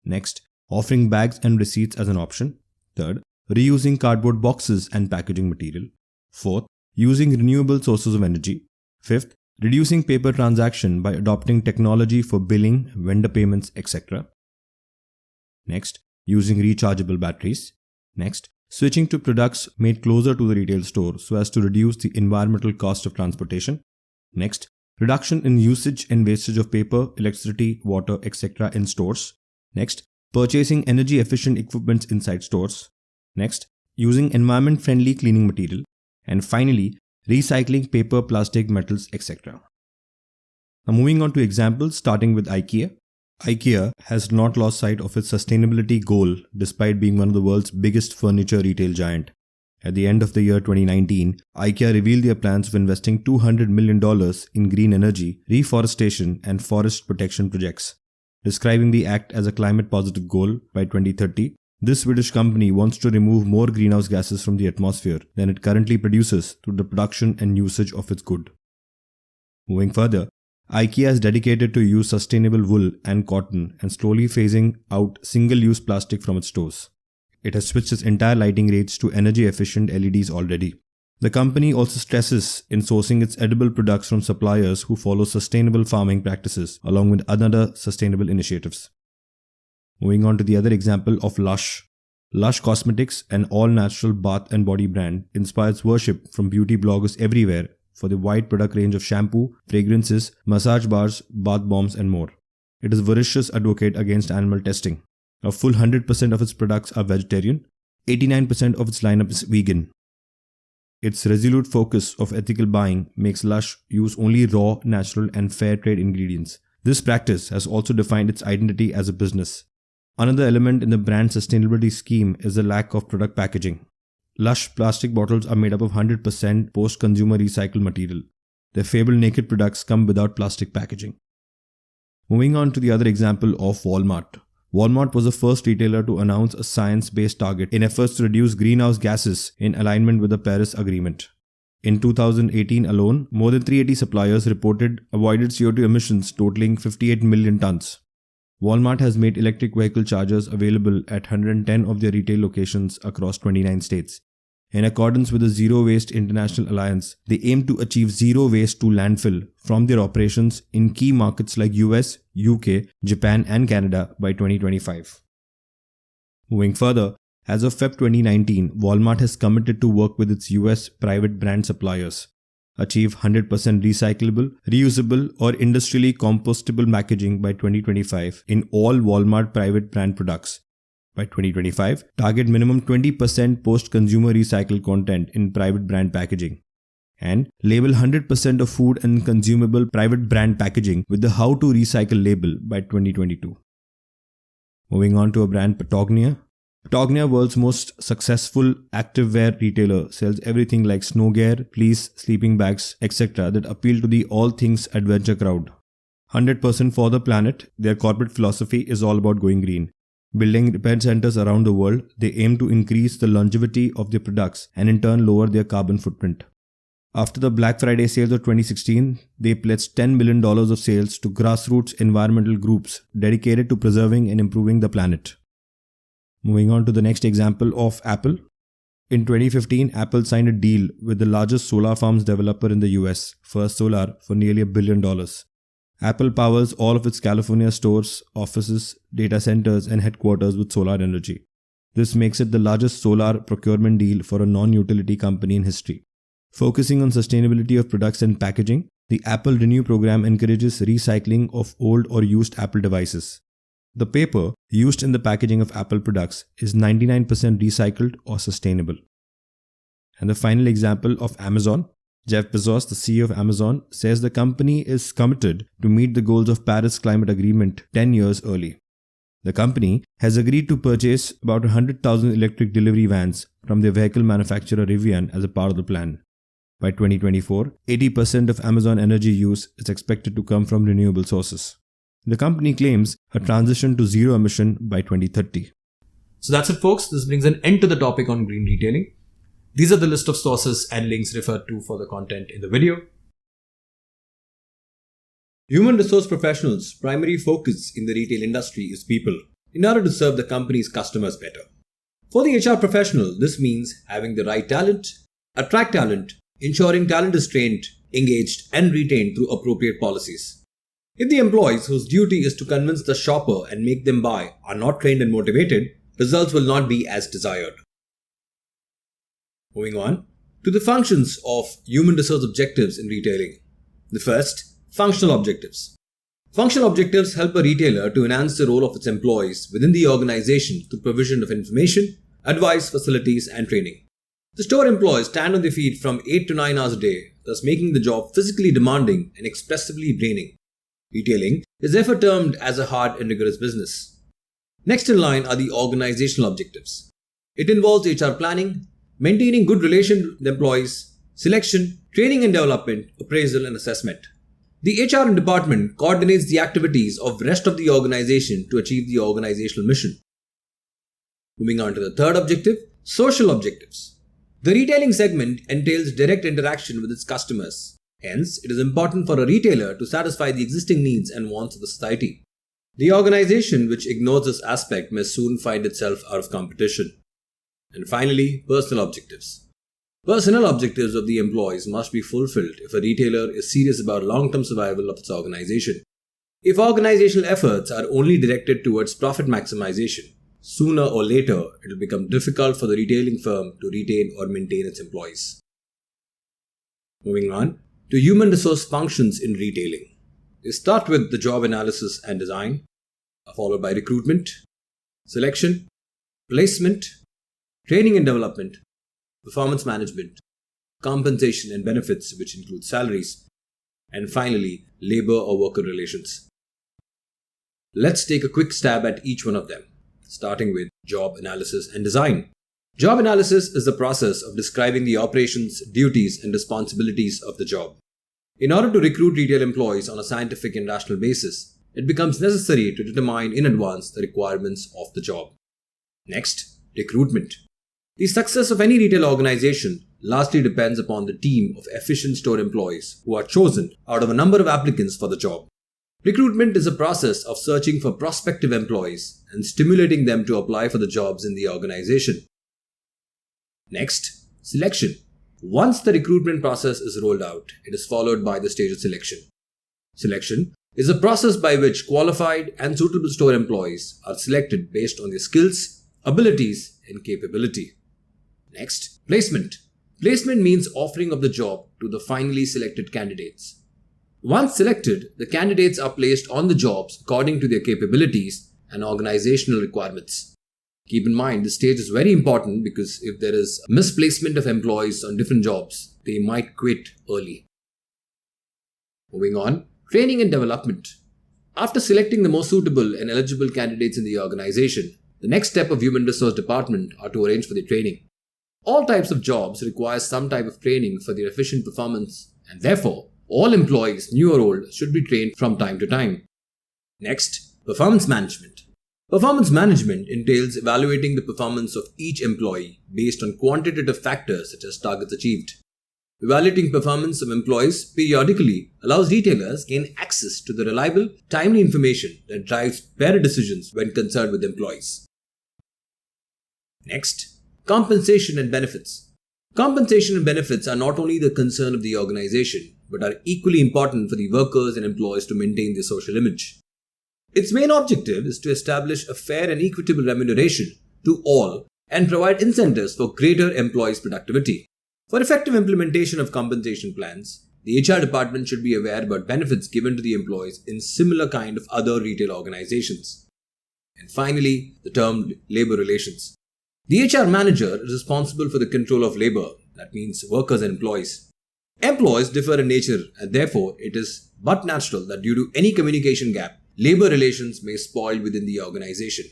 Next, offering bags and receipts as an option. Third, reusing cardboard boxes and packaging material. Fourth, using renewable sources of energy. Fifth, reducing paper transaction by adopting technology for billing, vendor payments, etc. Next, using rechargeable batteries. Next, switching to products made closer to the retail store so as to reduce the environmental cost of transportation. Next, reduction in usage and wastage of paper, electricity, water, etc. in stores. Next, purchasing energy efficient equipment inside stores. Next, using environment friendly cleaning material. And finally, recycling paper, plastic, metals, etc. Now moving on to examples, starting with IKEA. IKEA has not lost sight of its sustainability goal despite being one of the world's biggest furniture retail giant. At the end of the year 2019, IKEA revealed their plans of investing $200 million in green energy, reforestation and forest protection projects. Describing the act as a climate positive goal by 2030, this Swedish company wants to remove more greenhouse gases from the atmosphere than it currently produces through the production and usage of its good. Moving further, IKEA is dedicated to use sustainable wool and cotton and slowly phasing out single-use plastic from its stores. It has switched its entire lighting rates to energy-efficient LEDs already. The company also stresses in sourcing its edible products from suppliers who follow sustainable farming practices along with other sustainable initiatives. Moving on to the other example of Lush. Lush Cosmetics, an all-natural bath and body brand, inspires worship from beauty bloggers everywhere for the wide product range of shampoo, fragrances, massage bars, bath bombs and more. It is a voracious advocate against animal testing. A full 100% of its products are vegetarian. 89% of its lineup is vegan. Its resolute focus of ethical buying makes Lush use only raw, natural and fair trade ingredients. This practice has also defined its identity as a business. Another element in the brand sustainability scheme is the lack of product packaging. Lush plastic bottles are made up of 100% post-consumer recycled material. Their fabled naked products come without plastic packaging. Moving on to the other example of Walmart. Walmart was the first retailer to announce a science-based target in efforts to reduce greenhouse gases in alignment with the Paris Agreement. In 2018 alone, more than 380 suppliers reported avoided CO2 emissions totaling 58 million tons. Walmart has made electric vehicle chargers available at 110 of their retail locations across 29 states. In accordance with the Zero Waste International Alliance, they aim to achieve zero waste to landfill from their operations in key markets like US, UK, Japan and Canada by 2025. Moving further, as of Feb 2019, Walmart has committed to work with its US private brand suppliers, achieve 100% recyclable, reusable or industrially compostable packaging by 2025 in all Walmart private brand products. By 2025, target minimum 20% post-consumer recycled content in private brand packaging. And label 100% of food and consumable private brand packaging with the How to Recycle label by 2022. Moving on to a brand Patagonia. Patagonia, world's most successful activewear retailer, sells everything like snow gear, fleece, sleeping bags, etc. that appeal to the all things adventure crowd. 100% for the planet, their corporate philosophy is all about going green. Building repair centers around the world, they aim to increase the longevity of their products and in turn lower their carbon footprint. After the Black Friday sales of 2016, they pledged $10 million of sales to grassroots environmental groups dedicated to preserving and improving the planet. Moving on to the next example of Apple. In 2015, Apple signed a deal with the largest solar farms developer in the US, First Solar, for nearly $1 billion. Apple powers all of its California stores, offices, data centers, and headquarters with solar energy. This makes it the largest solar procurement deal for a non-utility company in history. Focusing on sustainability of products and packaging, the Apple Renew program encourages recycling of old or used Apple devices. The paper used in the packaging of Apple products is 99% recycled or sustainable. And the final example of Amazon. Jeff Bezos, the CEO of Amazon, says the company is committed to meet the goals of Paris Climate Agreement 10 years early. The company has agreed to purchase about 100,000 electric delivery vans from their vehicle manufacturer Rivian as a part of the plan. By 2024, 80% of Amazon energy use is expected to come from renewable sources. The company claims a transition to zero emission by 2030. So that's it, folks. This brings an end to the topic on green retailing. These are the list of sources and links referred to for the content in the video. Human resource professionals' primary focus in the retail industry is people. in order to serve the company's customers better. For the HR professional, this means having the right talent, attract talent, ensuring talent is trained, engaged, and retained through appropriate policies. If the employees whose duty is to convince the shopper and make them buy are not trained and motivated, results will not be as desired. Moving on to the functions of human resource objectives in retailing. The first, functional objectives. Functional objectives help a retailer to enhance the role of its employees within the organization through provision of information, advice, facilities, and training. The store employees stand on their feet from 8 to 9 hours a day, thus making the job physically demanding and expressively draining. Retailing is therefore termed as a hard and rigorous business. Next in line are the organizational objectives. It involves HR planning, maintaining good relations with employees, selection, training and development, appraisal and assessment. The HR department coordinates the activities of the rest of the organization to achieve the organizational mission. Moving on to the third objective, social objectives. The retailing segment entails direct interaction with its customers. Hence, it is important for a retailer to satisfy the existing needs and wants of the society. The organization which ignores this aspect may soon find itself out of competition. And finally, personal objectives. Personnel objectives of the employees must be fulfilled if a retailer is serious about long-term survival of its organization. If organizational efforts are only directed towards profit maximization, sooner or later it will become difficult for the retailing firm to retain or maintain its employees. Moving on to human resource functions in retailing. They start with the job analysis and design, followed by recruitment, selection, placement, training and development, performance management, compensation and benefits, which include salaries, and finally, labor or worker relations. Let's take a quick stab at each one of them, starting with job analysis and design. Job analysis is the process of describing the operations, duties, and responsibilities of the job. In order to recruit retail employees on a scientific and rational basis, it becomes necessary to determine in advance the requirements of the job. Next, recruitment. The success of any retail organization largely depends upon the team of efficient store employees who are chosen out of a number of applicants for the job. Recruitment is a process of searching for prospective employees and stimulating them to apply for the jobs in the organization. Next, selection. Once the recruitment process is rolled out, it is followed by the stage of selection. Selection is a process by which qualified and suitable store employees are selected based on their skills, abilities, and capability. Next, placement. Placement means offering of the job to the finally selected candidates. Once selected, the candidates are placed on the jobs according to their capabilities and organizational requirements. Keep in mind, this stage is very important because if there is misplacement of employees on different jobs, they might quit early. Moving on, training and development. After selecting the most suitable and eligible candidates in the organization, the next step of human resource department are to arrange for the training. All types of jobs require some type of training for their efficient performance, and therefore, all employees, new or old, should be trained from time to time. Next, performance management. Performance management entails evaluating the performance of each employee based on quantitative factors such as targets achieved. Evaluating performance of employees periodically allows retailers gain access to the reliable, timely information that drives better decisions when concerned with employees. Next, compensation and benefits. Compensation and benefits are not only the concern of the organization, but are equally important for the workers and employees to maintain their social image. Its main objective is to establish a fair and equitable remuneration to all and provide incentives for greater employees' productivity. For effective implementation of compensation plans, the HR department should be aware about benefits given to the employees in similar kind of other retail organizations. And finally, the term labor relations. The HR manager is responsible for the control of labor, that means workers and employees. Employees differ in nature and therefore it is but natural that due to any communication gap, labor relations may spoil within the organization.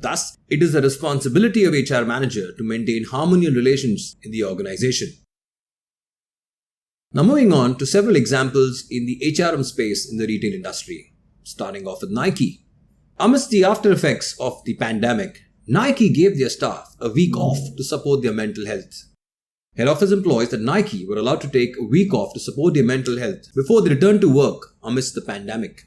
Thus, it is the responsibility of HR manager to maintain harmony and relations in the organization. Now moving on to several examples in the HRM space in the retail industry, starting off with Nike. Amidst the after effects of the pandemic, Nike gave their staff a week off to support their mental health. Head office employees at Nike were allowed to take a week off to support their mental health before they returned to work amidst the pandemic.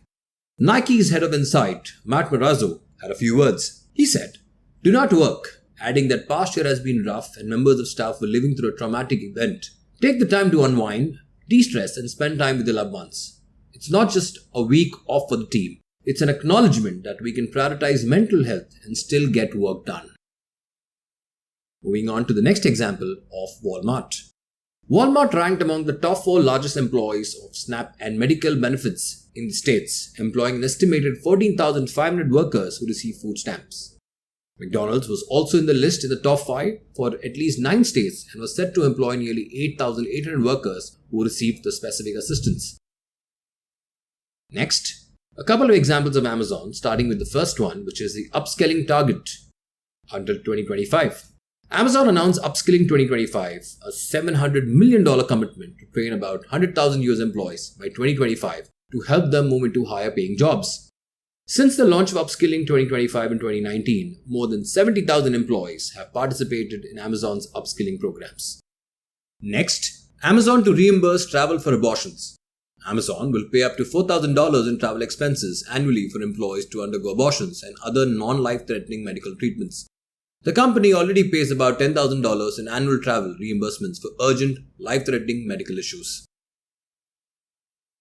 Nike's head of insight, Matt Marazzo, had a few words. He said, "Do not work," adding that past year has been rough and members of staff were living through a traumatic event. Take the time to unwind, de-stress and spend time with your loved ones. It's not just a week off for the team. It's an acknowledgement that we can prioritize mental health and still get work done. Moving on to the next example of Walmart. Walmart ranked among the top 4 largest employees of SNAP and medical benefits in the States, employing an estimated 14,500 workers who receive food stamps. McDonald's was also in the list in the top 5 for at least 9 states and was set to employ nearly 8,800 workers who received the specific assistance. Next, a couple of examples of Amazon, starting with the first one, which is the upskilling target until 2025. Amazon announced Upskilling 2025, a $700 million commitment to train about 100,000 US employees by 2025 to help them move into higher paying jobs. Since the launch of Upskilling 2025 in 2019, more than 70,000 employees have participated in Amazon's upskilling programs. Next, Amazon to reimburse travel for abortions. Amazon will pay up to $4,000 in travel expenses annually for employees to undergo abortions and other non-life-threatening medical treatments. The company already pays about $10,000 in annual travel reimbursements for urgent, life-threatening medical issues.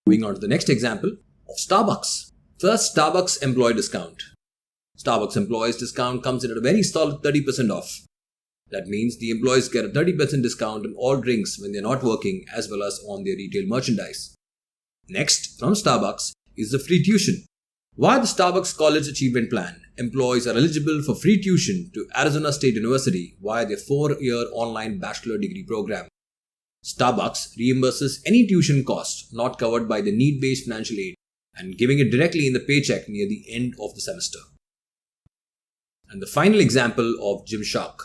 Moving on to the next example of Starbucks. First, Starbucks employee discount. Starbucks employees discount comes in at a very solid 30% off. That means the employees get a 30% discount on all drinks when they are not working as well as on their retail merchandise. Next, from Starbucks is the free tuition. Via the Starbucks College Achievement Plan, employees are eligible for free tuition to Arizona State University via their 4-year online bachelor degree program. Starbucks reimburses any tuition cost not covered by the need-based financial aid and giving it directly in the paycheck near the end of the semester. And the final example of Gymshark.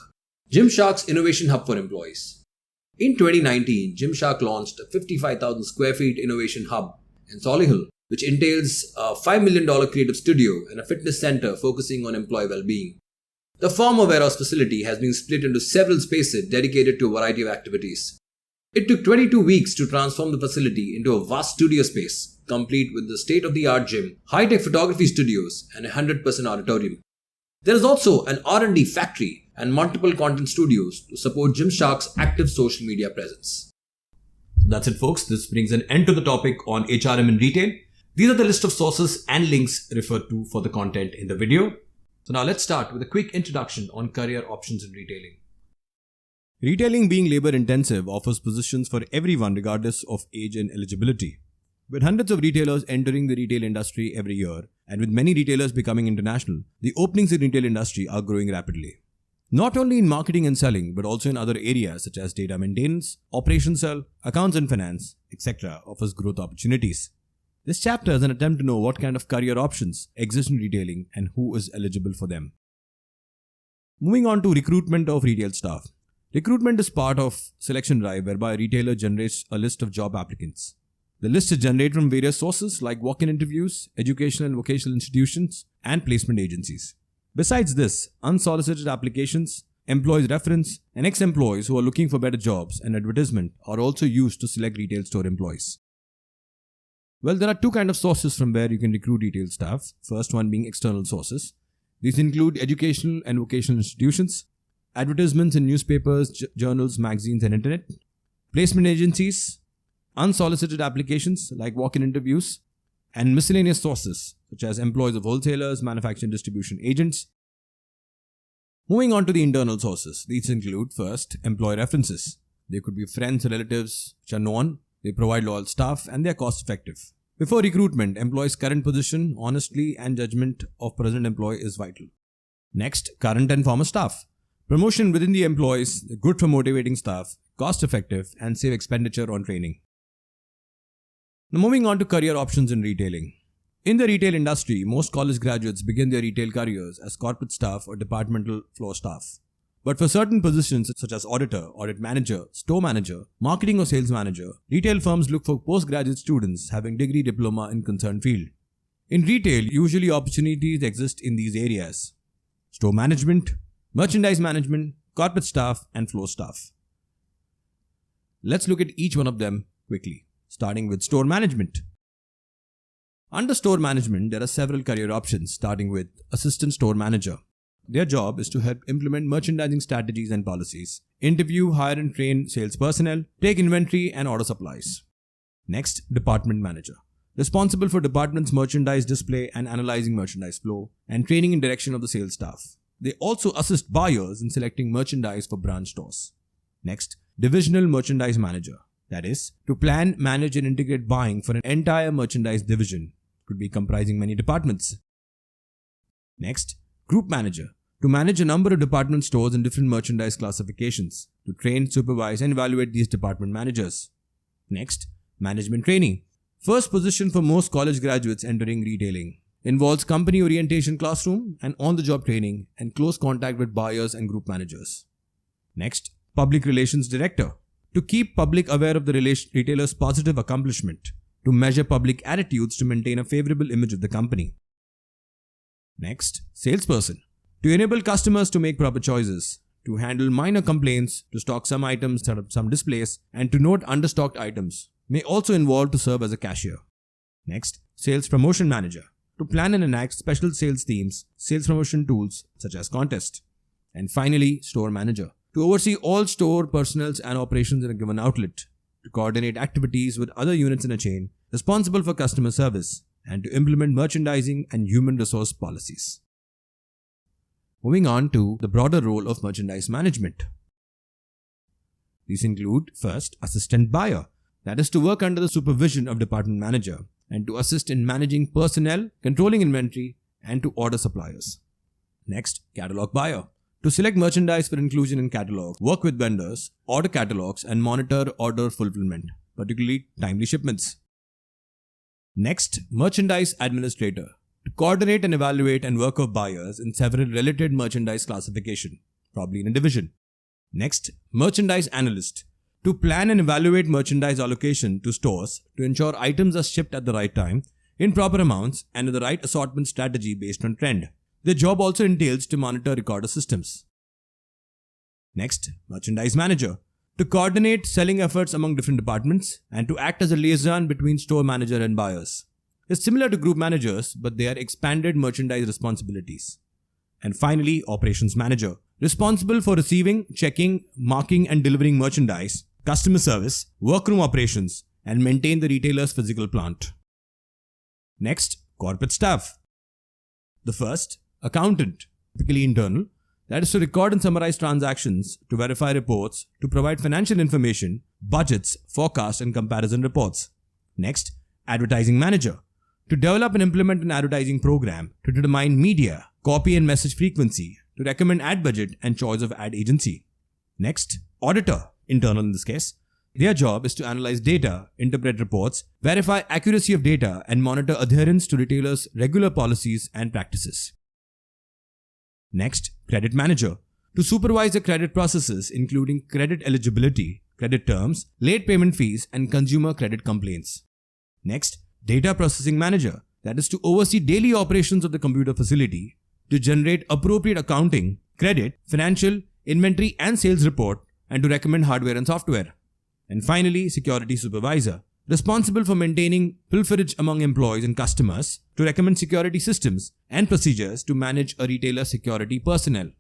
Gymshark's Innovation Hub for Employees. In 2019, Gymshark launched a 55,000 square feet innovation hub in Solihull, which entails a $5 million creative studio and a fitness center focusing on employee well-being. The former warehouse facility has been split into several spaces dedicated to a variety of activities. It took 22 weeks to transform the facility into a vast studio space, complete with the state-of-the-art gym, high-tech photography studios, and a 100% auditorium. There is also an R&D factory and multiple content studios to support Gymshark's active social media presence. That's it, folks. This brings an end to the topic on HRM in retail. These are the list of sources and links referred to for the content in the video. So now let's start with a quick introduction on career options in retailing. Retailing, being labor intensive, offers positions for everyone regardless of age and eligibility. With hundreds of retailers entering the retail industry every year, and with many retailers becoming international, the openings in retail industry are growing rapidly. Not only in marketing and selling, but also in other areas such as data maintenance, operations cell, accounts and finance, etc. offers growth opportunities. This chapter is an attempt to know what kind of career options exist in retailing and who is eligible for them. Moving on to recruitment of retail staff. Recruitment is part of selection drive whereby a retailer generates a list of job applicants. The list is generated from various sources like walk-in interviews, educational and vocational institutions, and placement agencies. Besides this, unsolicited applications, employees' reference, and ex-employees who are looking for better jobs and advertisement are also used to select retail store employees. Well, there are two kinds of sources from where you can recruit retail staff. First one being external sources. These include educational and vocational institutions, advertisements in newspapers, journals, magazines, and internet, placement agencies, unsolicited applications like walk-in interviews, and miscellaneous sources such as employees of wholesalers, manufacturing distribution agents. Moving on to the internal sources. These include first, employee references. They could be friends or relatives which are known, they provide loyal staff, and they are cost effective. Before recruitment, employee's current position, honesty, and judgment of present employee is vital. Next, current and former staff. Promotion within the employees, good for motivating staff, cost effective, and save expenditure on training. Now moving on to career options in retailing. In the retail industry, most college graduates begin their retail careers as corporate staff or departmental floor staff. But for certain positions such as auditor, audit manager, store manager, marketing or sales manager, retail firms look for postgraduate students having degree diploma in concerned field. In retail, usually opportunities exist in these areas: store management, merchandise management, corporate staff, and floor staff. Let's look at each one of them quickly, starting with store management. Under store management, there are several career options, starting with assistant store manager. Their job is to help implement merchandising strategies and policies, interview, hire and train sales personnel, take inventory and order supplies. Next, department manager. Responsible for department's merchandise display and analyzing merchandise flow and training and direction of the sales staff. They also assist buyers in selecting merchandise for branch stores. Next, divisional merchandise manager. That is, to plan, manage and integrate buying for an entire merchandise division. Could be comprising many departments. Next, group manager. To manage a number of department stores in different merchandise classifications. To train, supervise and evaluate these department managers. Next, management training. First position for most college graduates entering retailing. Involves company orientation classroom and on-the-job training and close contact with buyers and group managers. Next, public relations director. To keep public aware of the retailer's positive accomplishment. To measure public attitudes to maintain a favorable image of the company. Next, salesperson. To enable customers to make proper choices. To handle minor complaints, to stock some items, set up some displays, and to note understocked items. May also involve to serve as a cashier. Next, sales promotion manager. To plan and enact special sales themes, sales promotion tools such as contest. And finally, store manager. To oversee all store personnel and operations in a given outlet. To coordinate activities with other units in a chain, responsible for customer service, and to implement merchandising and human resource policies. Moving on to the broader role of merchandise management. These include, first, assistant buyer. That is to work under the supervision of department manager and to assist in managing personnel, controlling inventory, and to order suppliers. Next, catalog buyer. To select merchandise for inclusion in catalog, work with vendors, order catalogs, and monitor order fulfillment, particularly timely shipments. Next, merchandise administrator. To coordinate and evaluate and work with buyers in several related merchandise classification, probably in a division. Next, merchandise analyst. To plan and evaluate merchandise allocation to stores to ensure items are shipped at the right time, in proper amounts, and with the right assortment strategy based on trend. Their job also entails to monitor recorder systems. Next, merchandise manager. To coordinate selling efforts among different departments and to act as a liaison between store manager and buyers. It's similar to group managers, but they are expanded merchandise responsibilities. And finally, operations manager. Responsible for receiving, checking, marking and delivering merchandise, customer service, workroom operations, and maintain the retailer's physical plant. Next, corporate staff. The first, accountant, typically internal, that is to record and summarize transactions, to verify reports, to provide financial information, budgets, forecasts, and comparison reports. Next, advertising manager. To develop and implement an advertising program, to determine media, copy and message frequency, to recommend ad budget and choice of ad agency. Next, auditor, internal in this case. Their job is to analyze data, interpret reports, verify accuracy of data, and monitor adherence to retailers' regular policies and practices. Next, credit manager. To supervise the credit processes including credit eligibility, credit terms, late payment fees, and consumer credit complaints. Next, data processing manager. That is to oversee daily operations of the computer facility, to generate appropriate accounting, credit, financial, inventory, and sales report, and to recommend hardware and software. And finally, security supervisor. Responsible for maintaining pilferage among employees and customers, to recommend security systems and procedures to manage a retailer's security personnel.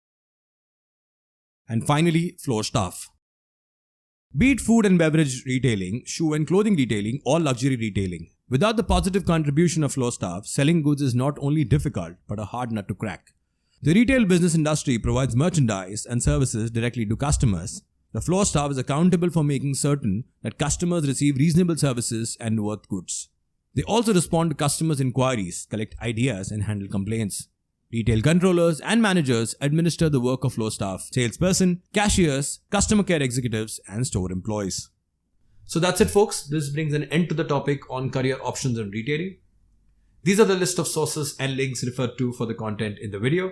And finally, floor staff. Be it food and beverage retailing, shoe and clothing retailing, or luxury retailing, without the positive contribution of floor staff, selling goods is not only difficult but a hard nut to crack. The retail business industry provides merchandise and services directly to customers. The floor staff is accountable for making certain that customers receive reasonable services and worth goods. They also respond to customers' inquiries, collect ideas, and handle complaints. Retail controllers and managers administer the work of floor staff, salesperson, cashiers, customer care executives, and store employees. So that's it, folks. This brings an end to the topic on career options in retailing. These are the list of sources and links referred to for the content in the video.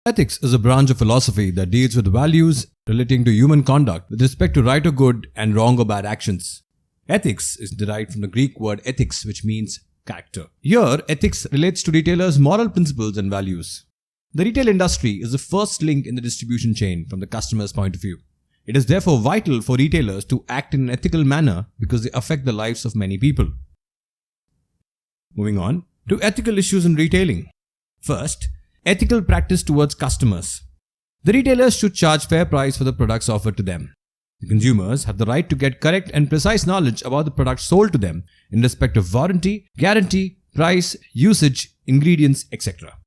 Ethics is a branch of philosophy that deals with values relating to human conduct with respect to right or good and wrong or bad actions. Ethics is derived from the Greek word ethics, which means character. Here, ethics relates to retailers' moral principles and values. The retail industry is the first link in the distribution chain from the customer's point of view. It is therefore vital for retailers to act in an ethical manner because they affect the lives of many people. Moving on to ethical issues in retailing. First, ethical practice towards customers. The retailers should charge fair price for the products offered to them. The consumers have the right to get correct and precise knowledge about the products sold to them in respect of warranty, guarantee, price, usage, ingredients, etc.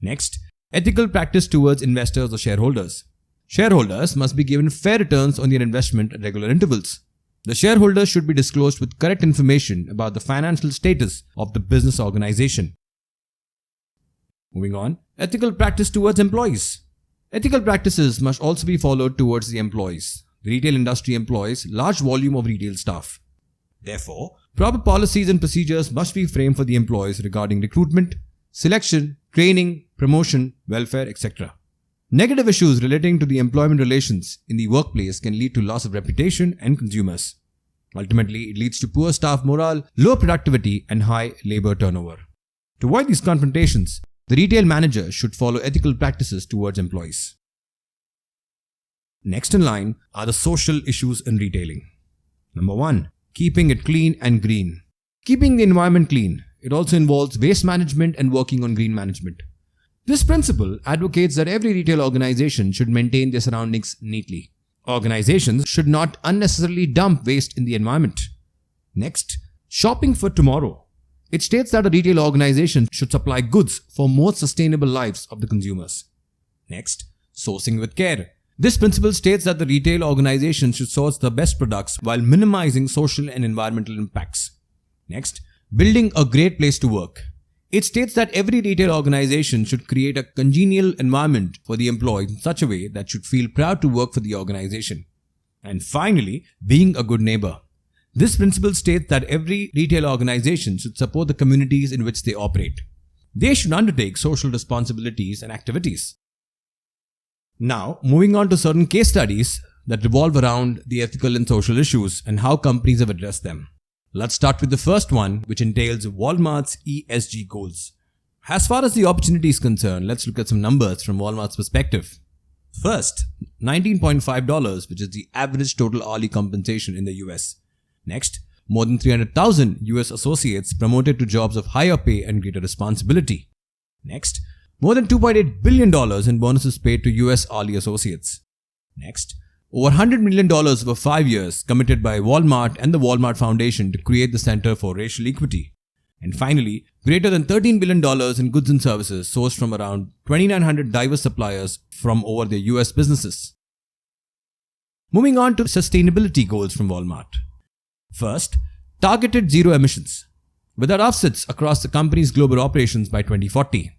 Next, ethical practice towards investors or shareholders. Shareholders must be given fair returns on their investment at regular intervals. The shareholders should be disclosed with correct information about the financial status of the business organization. Moving on, ethical practice towards employees. Ethical practices must also be followed towards the employees. The retail industry employs large volume of retail staff. Therefore, proper policies and procedures must be framed for the employees regarding recruitment, selection, training, promotion, welfare, etc. Negative issues relating to the employment relations in the workplace can lead to loss of reputation and consumers. Ultimately, it leads to poor staff morale, low productivity, and high labor turnover. To avoid these confrontations, the retail manager should follow ethical practices towards employees. Next in line are the social issues in retailing. Number 1. Keeping it clean and green. Keeping the environment clean. It also involves waste management and working on green management. This principle advocates that every retail organization should maintain their surroundings neatly. Organizations should not unnecessarily dump waste in the environment. Next, shopping for tomorrow. It states that a retail organization should supply goods for more sustainable lives of the consumers. Next, sourcing with care. This principle states that the retail organization should source the best products while minimizing social and environmental impacts. Next, building a great place to work. It states that every retail organization should create a congenial environment for the employees in such a way that should feel proud to work for the organization. And finally, being a good neighbor. This principle states that every retail organization should support the communities in which they operate. They should undertake social responsibilities and activities. Now, moving on to certain case studies that revolve around the ethical and social issues and how companies have addressed them. Let's start with the first one, which entails Walmart's ESG goals. As far as the opportunity is concerned, let's look at some numbers from Walmart's perspective. First, $19.5, which is the average total hourly compensation in the US. Next, more than 300,000 US associates promoted to jobs of higher pay and greater responsibility. Next, more than $2.8 billion in bonuses paid to US hourly associates. Next, over $100 million over 5 years committed by Walmart and the Walmart Foundation to create the Center for Racial Equity. And finally, greater than $13 billion in goods and services sourced from around 2,900 diverse suppliers from over their US businesses. Moving on to sustainability goals from Walmart. First, targeted zero emissions, without offsets across the company's global operations by 2040.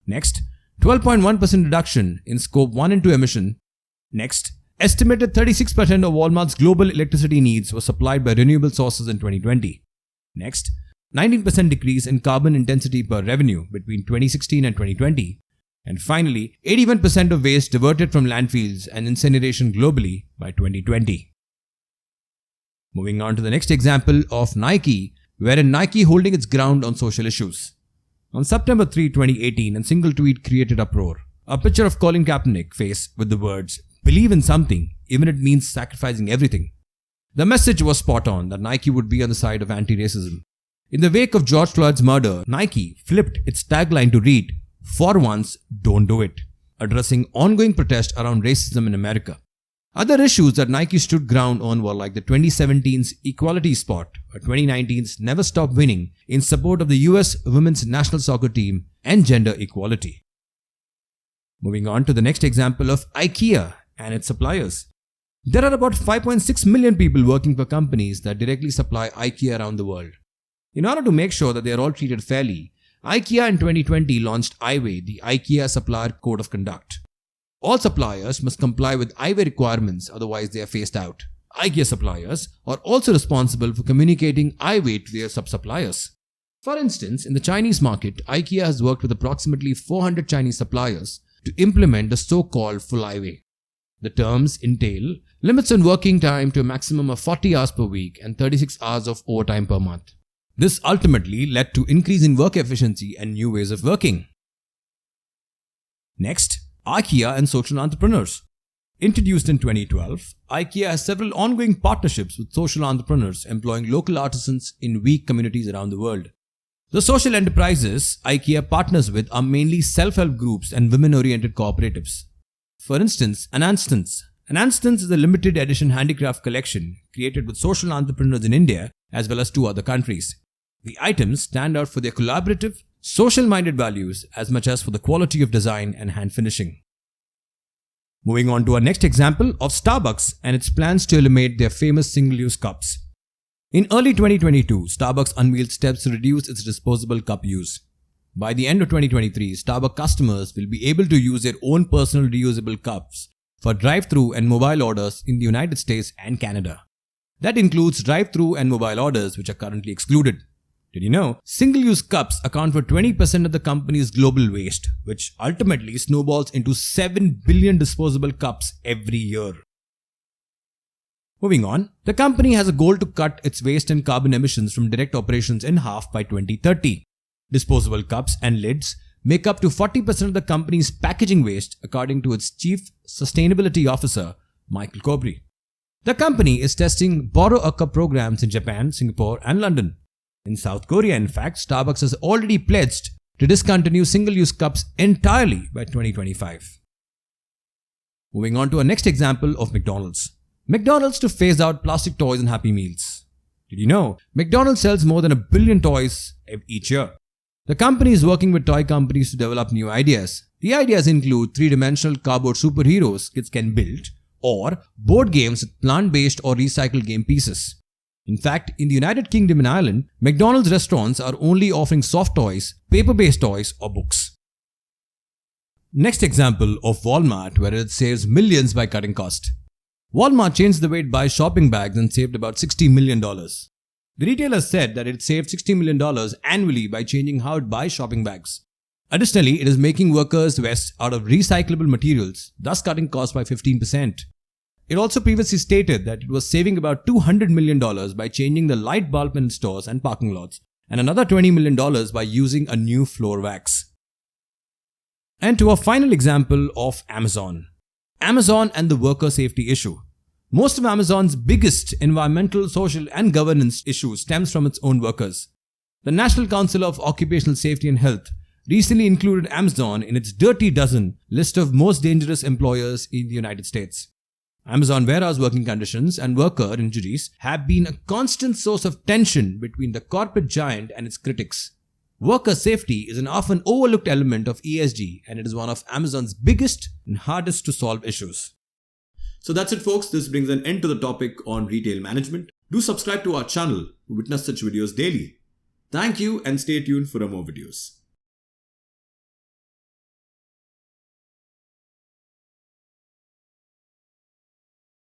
Next, 12.1% reduction in Scope 1 and 2 emission. Next, estimated 36% of Walmart's global electricity needs were supplied by renewable sources in 2020. Next, 19% decrease in carbon intensity per revenue between 2016 and 2020. And finally, 81% of waste diverted from landfills and incineration globally by 2020. Moving on to the next example of Nike, wherein Nike holding its ground on social issues. On September 3, 2018, a single tweet created uproar. A picture of Colin Kaepernick face with the words, "Believe in something, even if it means sacrificing everything." The message was spot on that Nike would be on the side of anti-racism. In the wake of George Floyd's murder, Nike flipped its tagline to read, "For once, don't do it," addressing ongoing protest around racism in America. Other issues that Nike stood ground on were like the 2017's Equality Spot or 2019's Never Stop Winning in support of the US women's national soccer team and gender equality. Moving on to the next example of IKEA and its suppliers. There are about 5.6 million people working for companies that directly supply IKEA around the world. In order to make sure that they are all treated fairly, IKEA in 2020 launched iWay, the IKEA Supplier Code of Conduct. All suppliers must comply with iWay requirements, otherwise they are phased out. IKEA suppliers are also responsible for communicating iWay to their sub-suppliers. For instance, in the Chinese market, IKEA has worked with approximately 400 Chinese suppliers to implement the so-called full iWay. The terms entail limits on working time to a maximum of 40 hours per week and 36 hours of overtime per month. This ultimately led to increase in work efficiency and new ways of working. Next, IKEA and social entrepreneurs. Introduced in 2012, IKEA has several ongoing partnerships with social entrepreneurs employing local artisans in weak communities around the world. The social enterprises IKEA partners with are mainly self-help groups and women-oriented cooperatives. For instance, An Instance is a limited edition handicraft collection created with social entrepreneurs in India as well as 2 other countries. The items stand out for their collaborative, social-minded values as much as for the quality of design and hand finishing. Moving on to our next example of Starbucks and its plans to eliminate their famous single-use cups. In early 2022, Starbucks unveiled steps to reduce its disposable cup use. By the end of 2023, Starbucks customers will be able to use their own personal reusable cups for drive-thru and mobile orders in the United States and Canada. That includes drive-thru and mobile orders which are currently excluded. Did you know? Single-use cups account for 20% of the company's global waste, which ultimately snowballs into 7 billion disposable cups every year. Moving on, the company has a goal to cut its waste and carbon emissions from direct operations in half by 2030. Disposable cups and lids make up to 40% of the company's packaging waste, according to its Chief Sustainability Officer, Michael Corbry. The company is testing borrow a cup programs in Japan, Singapore, and London. In South Korea, in fact, Starbucks has already pledged to discontinue single-use cups entirely by 2025. Moving on to our next example of McDonald's. McDonald's to phase out plastic toys and Happy Meals. Did you know? McDonald's sells more than 1 billion toys each year. The company is working with toy companies to develop new ideas. The ideas include 3-dimensional cardboard superheroes kids can build, or board games with plant-based or recycled game pieces. In fact, in the United Kingdom and Ireland, McDonald's restaurants are only offering soft toys, paper-based toys, or books. Next example of Walmart, where it saves millions by cutting cost. Walmart changed the way it buys shopping bags and saved about $60 million. The retailer said that it saved $60 million annually by changing how it buys shopping bags. Additionally, it is making workers' vests out of recyclable materials, thus cutting costs by 15%. It also previously stated that it was saving about $200 million by changing the light bulb in stores and parking lots, and another $20 million by using a new floor wax. And to our final example of Amazon. Amazon and the worker safety issue. Most of Amazon's biggest environmental, social, and governance issues stems from its own workers. The National Council of Occupational Safety and Health recently included Amazon in its Dirty Dozen list of most dangerous employers in the United States. Amazon warehouse working conditions and worker injuries have been a constant source of tension between the corporate giant and its critics. Worker safety is an often overlooked element of ESG, and it is one of Amazon's biggest and hardest to solve issues. So that's it, folks. This brings an end to the topic on retail management. Do subscribe to our channel to witness such videos daily. Thank you and stay tuned for more videos.